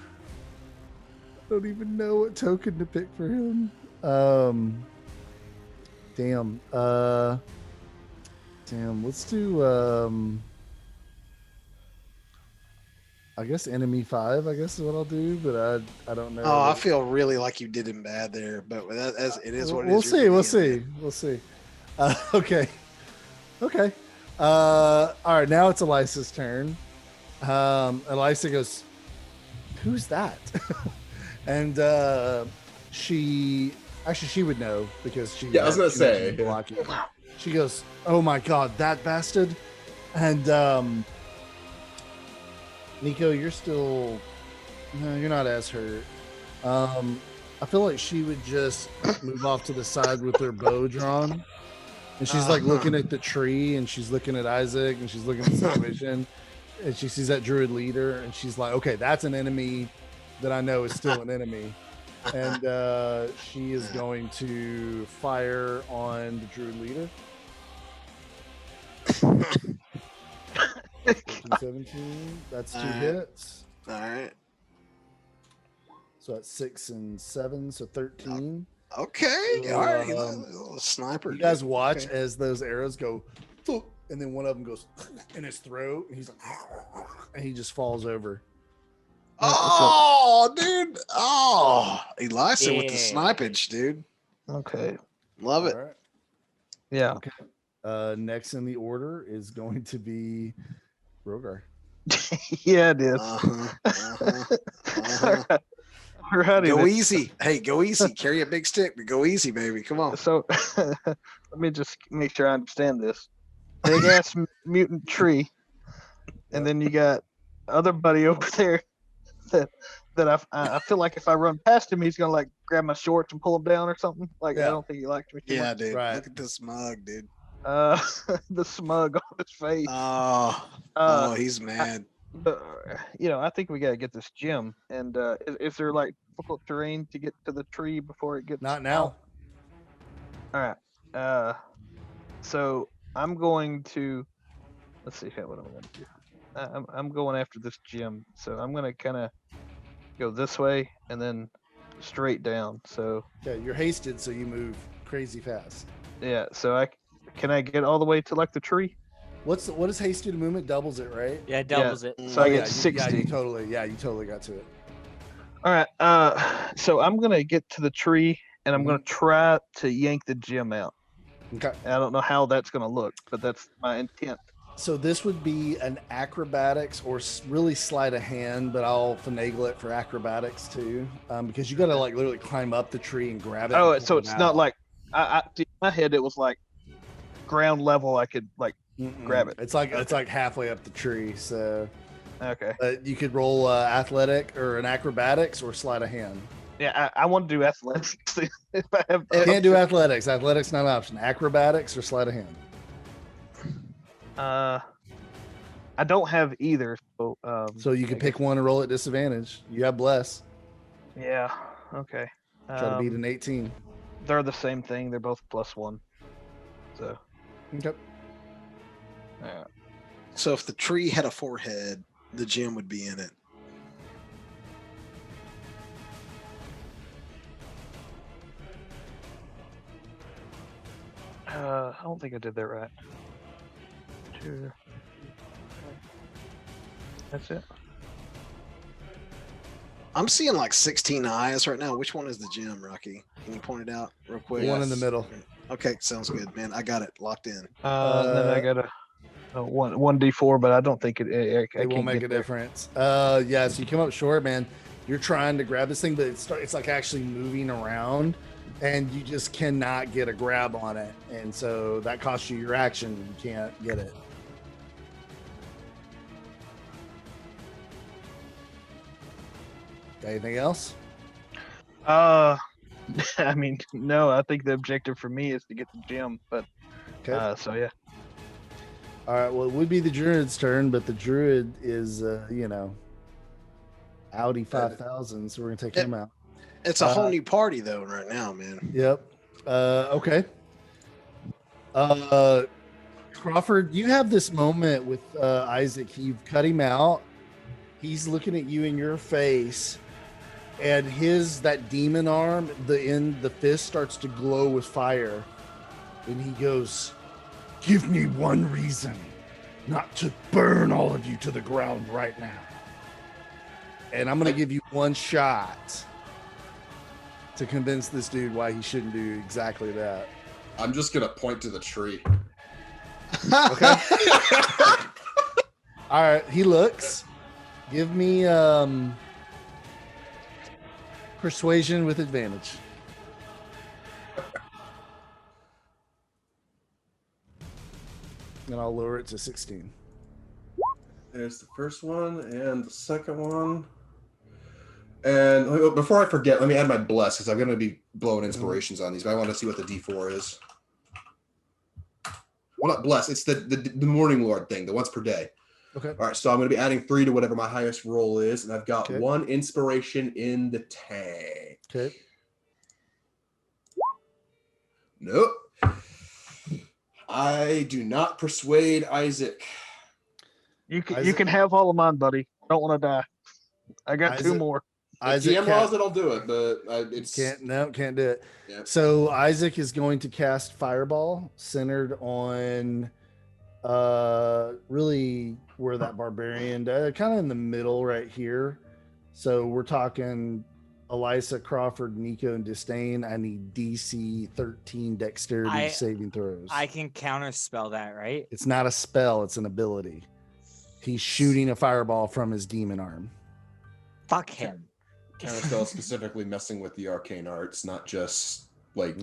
don't even know what token to pick for him. Damn. Let's do. I guess enemy 5. I guess is what I'll do, but I don't know. Oh, I feel really like you did him bad there, but as it is what it is. We'll see. Okay. All right. Now it's Elisa's turn. Elisa goes, "Who's that?" And she would know because she. Yeah, I was gonna say. Milwaukee. She goes, "Oh my God, that bastard!" And Nico, you're not as hurt. I feel like she would just move off to the side with her bow drawn. And she's like looking at the tree and she's looking at Isaac and she's looking at the situation and she sees that druid leader and she's like, okay, that's an enemy that I know is still an enemy. And she is going to fire on the druid leader. 17, that's 2 hits. All right. So that's 6 and 7, so 13. Okay. All right. A little sniper. You guys watch as those arrows go, and then one of them goes in his throat, and he's like, and he just falls over. Oh, dude. Oh, Elisa with the snipage, dude. Okay. Love it. All right. Yeah. Okay. Next in the order is going to be Rhogar. Yeah, it is. Alrighty, Go then. easy. Hey, go easy. Carry a big stick, but go easy, baby. Come on. So let me just make sure I understand this. Big ass mutant tree, and then you got other buddy over there that I feel like if I run past him, he's gonna like grab my shorts and pull them down or something. Like I don't think he liked me. Too Yeah, much. dude. Right. Look at this mug, dude. The smug on his face. Oh, he's mad. I think we gotta get this gem. And is there like difficult terrain to get to the tree before it gets? Not now. All right. So I'm going to. Let's see what I'm going to do. I'm going after this gem, so I'm going to kind of go this way and then straight down. So Yeah, you're hasted, so you move crazy fast. yeah, so can I get all the way to like the tree? What is hasted movement? Doubles it, right? Yeah, it doubles it. So I yeah, get 60. you totally got to it. All right. So I'm gonna get to the tree and I'm gonna try to yank the gem out. Okay. I don't know how that's gonna look, but that's my intent. So this would be an acrobatics or really sleight of hand, but I'll finagle it for acrobatics too, because you got to like literally climb up the tree and grab it. Oh, and so pull it's it not out. like in my head it was like ground level. I could like grab it. It's like halfway up the tree. So okay. You could roll athletic or an acrobatics or sleight of hand. Yeah, I want to do athletics. If I have, Can't do athletics. Athletics not an option. Acrobatics or sleight of hand. I don't have either. So So you can pick one and roll at disadvantage. You have bless. Yeah. Okay. Try to beat an 18. They're the same thing. They're both +1. So. Okay. Yeah. So if the tree had a forehead, the gem would be in it. I don't think I did that right. 2. That's it. I'm seeing like 16 eyes right now. Which one is the gem, Rocky? Can you point it out real quick? The one in the middle. Okay, sounds good, man. I got it locked in. Then I got a 1d4, but I don't think it won't make a difference. Yeah, so you come up short, man. You're trying to grab this thing, but it's like actually moving around, and you just cannot get a grab on it, and so that costs you your action. You can't get it. Anything else? I mean, no. I think the objective for me is to get the gem, but Okay. so yeah. All right. Well, it would be the druid's turn, but the druid is, Audi 5000, so we're gonna take him out. It's a whole new party though right now, man. Yep. Okay. Crawford, you have this moment with Isaac. You've cut him out. He's looking at you in your face, and that demon arm, the fist starts to glow with fire, and he goes, "Give me one reason not to burn all of you to the ground right now. And I'm going to give you one shot to convince this dude why he shouldn't do exactly that." I'm just gonna point to the tree. Okay. All right. He looks. Give me persuasion with advantage. And I'll lower it to 16. There's the first one and the second one. And before I forget, let me add my bless because I'm going to be blowing inspirations on these, but I want to see what the D4 is. Well, not bless. It's the Morning Lord thing, the once per day. Okay. All right, so I'm going to be adding 3 to whatever my highest roll is, and I've got Okay. 1 inspiration in the tank. Okay. Nope. I do not persuade Isaac. You can have all of mine, buddy. Don't want to die. I got 2 more. Isaac GM laws it'll do it, but it's can't do it. Yeah. So Isaac is going to cast Fireball centered on really where that barbarian, kind of in the middle right here. So we're talking Elisa, Crawford, Nico, and Distain. I need DC 13 dexterity saving throws. I can counterspell that, right? It's not a spell, it's an ability. He's shooting a fireball from his demon arm. Fuck him. Counterspell specifically messing with the arcane arts, not just like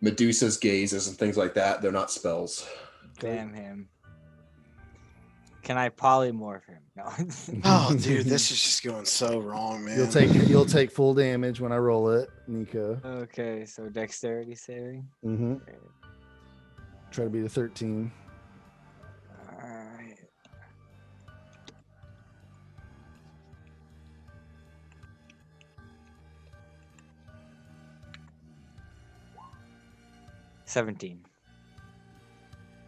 Medusa's gazes and things like that. They're not spells. Damn him. Can I polymorph him? No. Oh, dude, this is just going so wrong, man. You'll take full damage when I roll it, Nico. Okay, so dexterity saving. Mm-hmm. Okay. Try to beat a 13. All right. $17.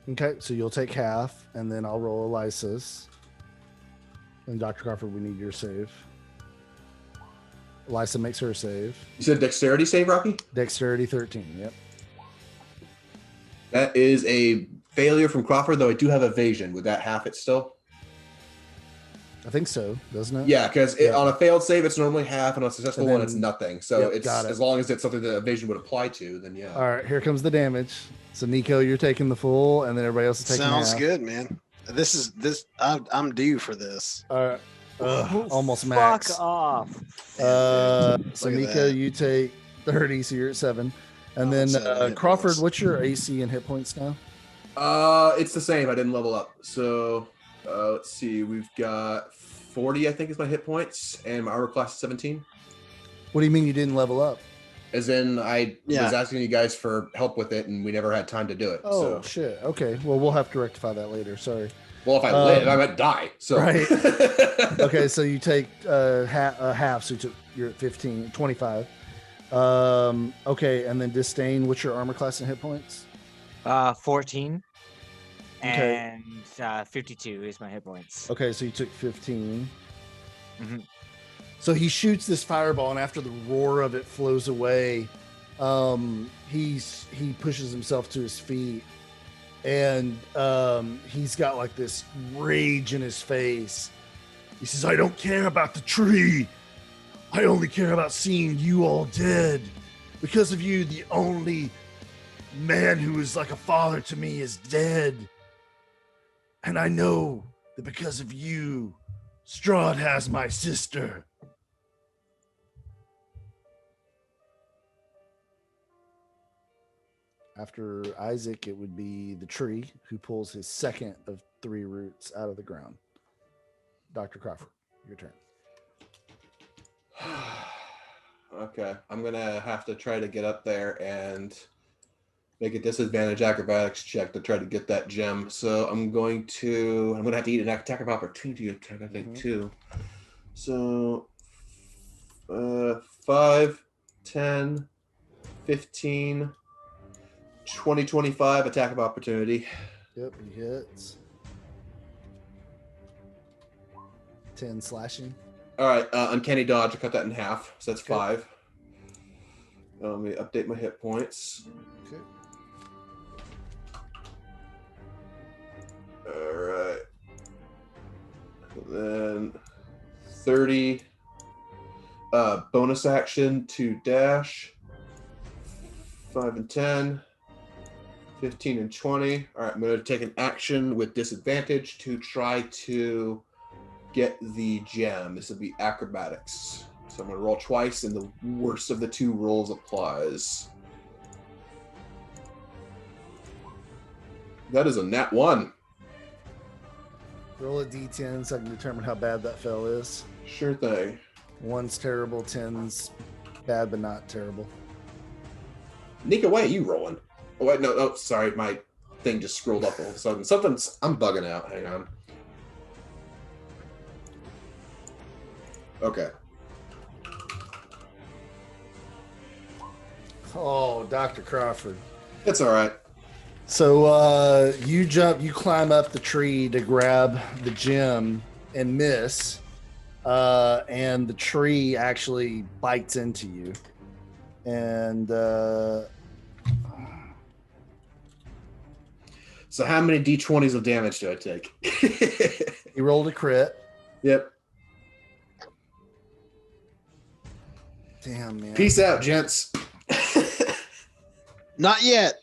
Okay, so you'll take half, and then I'll roll Elisa's. And Dr. Crawford, we need your save. Lysa makes her save. You said dexterity save, Rocky? Dexterity 13. Yep. That is a failure from Crawford, though I do have evasion. Would that half it still? I think so, doesn't it? Yeah, because on a failed save, it's normally half, and on a successful one, it's nothing. So Yep, it's got it. as long as it's something that evasion would apply to, then yeah. All right, here comes the damage. So Nico, you're taking the full, and then everybody else is taking Sounds half. good, man. I'm due for this. All right. Almost Fuck max. off. So Look at Nico, that. you take 30, so you're at 7. And I'm then at 7 hit Crawford, points. what's your AC and hit points now? It's the same. I didn't level up. So let's see. We've got 40, I think, is my hit points, and my armor class is 17. What do you mean you didn't level up? As in, I Yeah. was asking you guys for help with it, and we never had time to do it. Oh, So, shit. Okay. Well, we'll have to rectify that later. Sorry. well, if I live, I might die. So, Right. Okay, so you take half, so you're at 15, 25. Okay, and then Distain, what's your armor class and hit points? 14. Okay. And 52 is my hit points. Okay, so you took 15. Mhm. So he shoots this fireball, and after the roar of it flows away, he pushes himself to his feet, and he's got like this rage in his face. He says, "I don't care about the tree. I only care about seeing you all dead. Because of you, the only man who is like a father to me is dead. And I know that because of you, Strahd has my sister." After Isaac, it would be the tree who pulls his second of 3 roots out of the ground. Dr. Crawford, your turn. okay, I'm gonna have to try to get up there and make a disadvantage acrobatics check to try to get that gem. So I'm gonna have to eat an attack of opportunity attack, I think, too. So 5, 10, 15, 20, 25 attack of opportunity. Yep, he hits. 10 slashing. All right, uncanny dodge. I cut that in half, so that's Okay. 5. Let me update my hit points. Okay. All right. And then 30. Bonus action to dash. 5 and 10. 15 and 20. All right, I'm going to take an action with disadvantage to try to get the gem. This will be acrobatics. So I'm going to roll twice, and the worst of the 2 rolls applies. That is a nat 1. Roll a d10 so I can determine how bad that fell is. Sure thing. 1's terrible, 10's bad but not terrible. Nico, why are you rolling? Oh, wait, no, sorry. My thing just scrolled up all of a sudden. I'm bugging out. Hang on. Okay. Oh, Dr. Crawford. It's all right. So you climb up the tree to grab the gem and miss, and the tree actually bites into you. And So how many d20s of damage do I take? you rolled a crit. Yep. Damn, man. Peace out, gents. Not yet,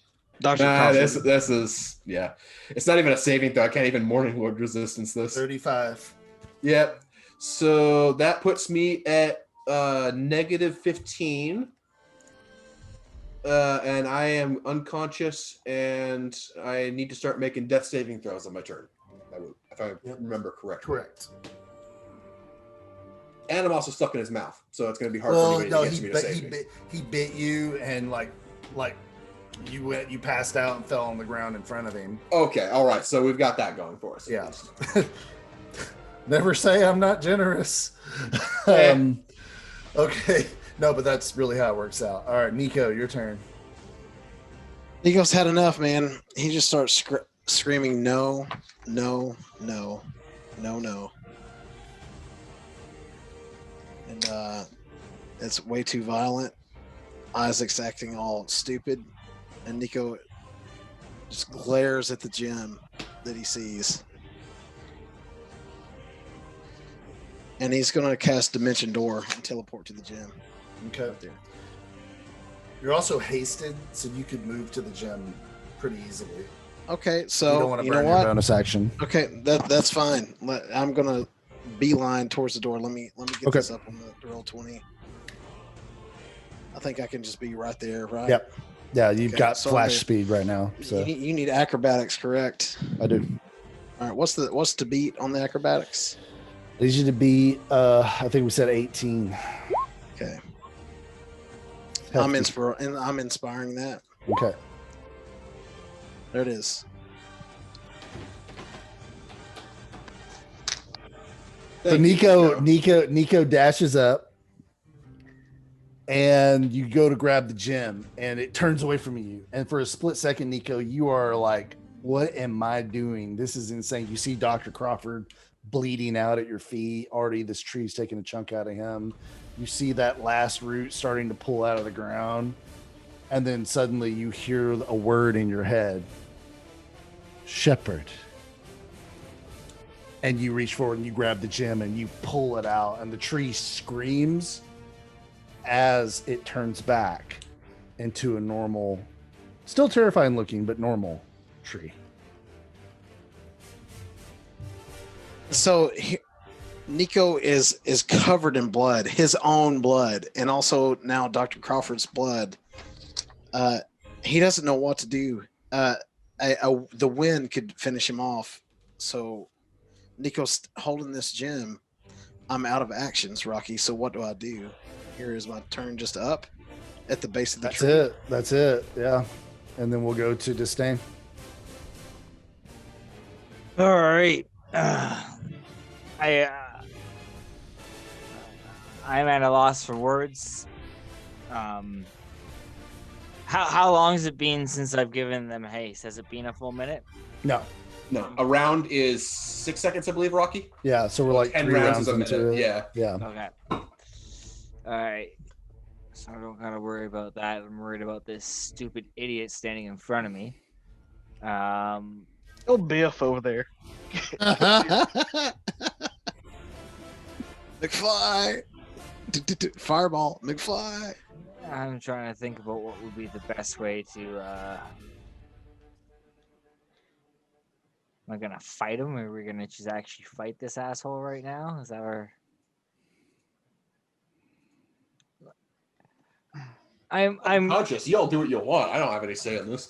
Dr. Nah, Crawford. this is, yeah. It's not even a saving throw. I can't even Morning Lord resistance this. 35. Yep. So that puts me at negative 15. And I am unconscious, and I need to start making death saving throws on my turn. If I remember correctly. Correct. And I'm also stuck in his mouth, so it's going to be hard for Well, anybody no, to get me to save me. he bit you, and like you passed out and fell on the ground in front of him. Okay, all right. So we've got that going for us. at Yeah. least. Never say I'm not generous. Yeah. Okay. No, but that's really how it works out. All right, Nico, your turn. Nico's had enough, man. He just starts screaming, no, no, no, no, no. And It's way too violent. Isaac's acting all stupid, and Nico just glares at the gem that he sees. And he's going to cast Dimension Door and teleport to the gem. Okay. Right there. You're also hasted, so you could move to the gem pretty easily. Okay, You don't so want to you burn know your what? bonus action. Okay, that's fine. I'm gonna beeline towards the door. Let me get Okay. this up on the roll 20. I think I can just be right there, right? Yep. Yeah, you've Okay, got so flash I'm speed right now. So You need acrobatics, correct? I do. All right. What's to beat on the acrobatics? I need you to be I think we said 18. Okay. Hefty. I'm inspiring that. Okay. There it is. So Thank you, Nico dashes up, and you go to grab the gem, and it turns away from you. And for a split second, Nico, you are like, "What am I doing? This is insane." You see Dr. Crawford bleeding out at your feet. Already, this tree's taking a chunk out of him. You see that last root starting to pull out of the ground, and then suddenly you hear a word in your head. Shepherd. And you reach forward and you grab the gem and you pull it out, and the tree screams as it turns back into a normal, still terrifying looking, but normal tree. So Nico is covered in blood, his own blood, and also now Dr. Crawford's blood. He doesn't know what to do. The wind could finish him off. So Nico's holding this gem. I'm out of actions, Rocky. So what do I do? Here is my turn just up at the base of the tree. That's it. Yeah. And then we'll go to Distain. All right. I'm at a loss for words. How long has it been since I've given them haste? Has it been a full minute? No. No, a round is 6 seconds, I believe, Rocky. Yeah. So we're like 10 3 rounds rounds is a into minute. it. Yeah. Yeah. Okay. All right. So I don't gotta worry about that. I'm worried about this stupid idiot standing in front of me. Oh, Biff over there. McFly. Fireball. McFly. I'm trying to think about what would be the best way to. Am I gonna fight him, or are we gonna just actually fight this asshole right now? Is that our? I'm conscious. You all do what you want. I don't have any say in this.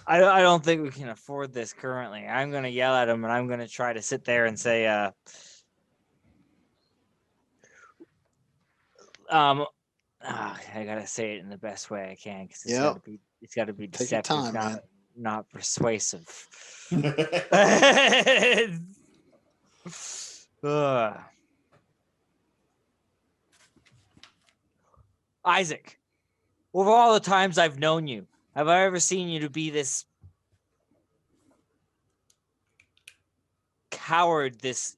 I don't think we can afford this currently. I'm gonna yell at him, and I'm gonna try to sit there and say, I gotta say it in the best way I can, because it's gotta be Take your deceptive, time, not persuasive. Isaac, over all the times I've known you, have I ever seen you to be this coward, this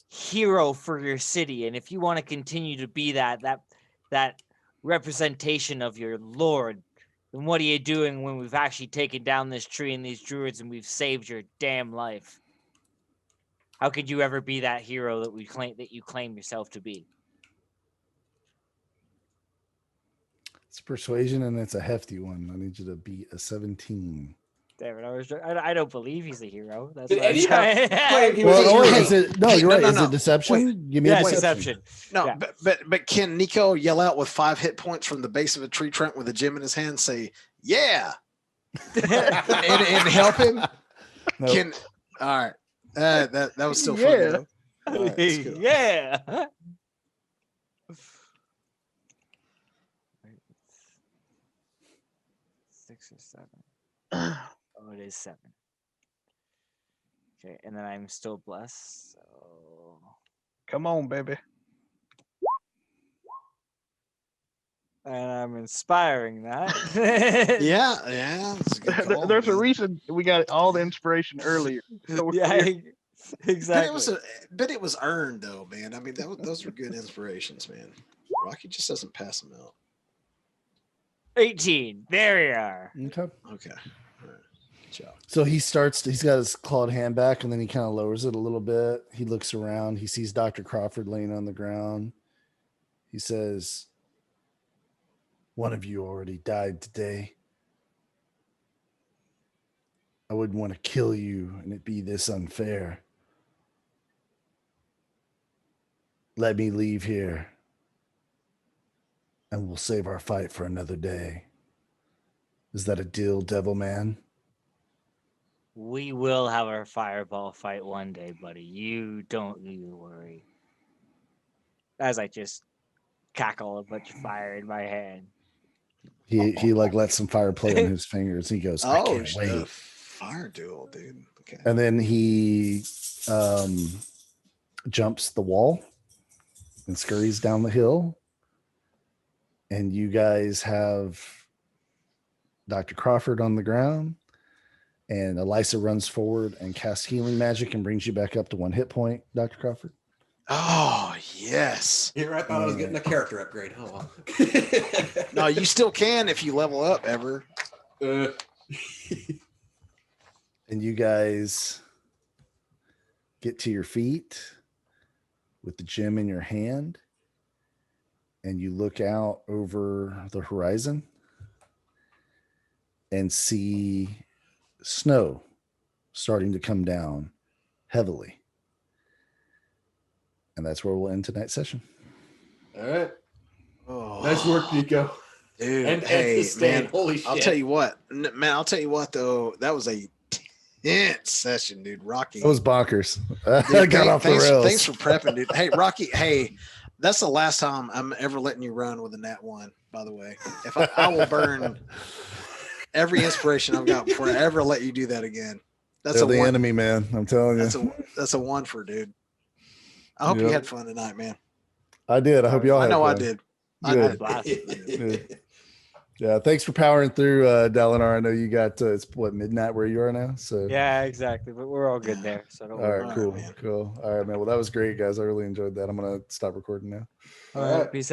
hero for your city? And if you want to continue to be that representation of your lord, then what are you doing when we've actually taken down this tree and these druids and we've saved your damn life? How could you ever be that hero that you claim yourself to be? It's persuasion, and it's a hefty one. I need you to beat a 17. Damn it, I don't believe he's a hero. That's Did what I'm Eddie trying- have- He Well, was- oh, wait, hey, is it? No, hey, you're no, right. no, Is no. it deception? Give me Yeah, a deception. No, Yeah. but can Nico yell out with 5 hit points from the base of a tree trunk with a gem in his hand, say "Yeah," and help him? Nope. All right. That was still funny Yeah. though. All right, that's cool. Yeah. 6 or 7. Oh, it is 7. Okay, and then I'm still blessed. So Come on, baby. and I'm inspiring that. Yeah, that's a good call, There's a man. reason we got all the inspiration earlier. So Yeah, Exactly. But it was earned though, man. I mean, those were good inspirations, man. Rocky just doesn't pass them out. 18. There you are. Okay. Okay. All right. Good job. So he's got his clawed hand back and then he kind of lowers it a little bit. He looks around. He sees Dr. Crawford laying on the ground. He says, "One of you already died today. I wouldn't want to kill you and it be this unfair. Let me leave here and we'll save our fight for another day. Is that a deal, Devil Man?" We will have our fireball fight one day, buddy. You don't need to worry. As I just cackle a bunch of fire in my hand. He like lets some fire play on his fingers. He goes, "I can't wait." Fire duel, dude. Okay. And then he jumps the wall and scurries down the hill. And you guys have Dr. Crawford on the ground. And Elisa runs forward and casts healing magic and brings you back up to 1 hit point, Dr. Crawford. Oh, yes. Here I thought I was getting a character upgrade. Oh, well. No, you still can if you level up ever. And you guys get to your feet with the gem in your hand. And you look out over the horizon and see snow starting to come down heavily. And that's where we'll end tonight's session. All right. Oh, Nice work, Nico. dude. And Hey, Distain. man. Holy shit. I'll tell you what, though. That was a tense session, dude. Rocky. That was bonkers. Dude, I got off the rails. Thanks for prepping, dude. Hey, Rocky. Hey, that's the last time I'm ever letting you run with a nat 1. By the way, if I will burn every inspiration I've got before I ever let you do that again. That's They're a the one. enemy, man. I'm telling you. That's a 1 for dude. I hope you Yep. had fun tonight, man. I did. I hope y'all I had know I fun. did. Good. Good. Yeah, thanks for powering through, Dalinar. I know you got it's midnight where you are now. So Yeah, exactly. But we're all good there. So don't all worry. right, All cool, right, man. cool. All right, man. Well, that was great, guys. I really enjoyed that. I'm gonna stop recording now. All right. Peace out.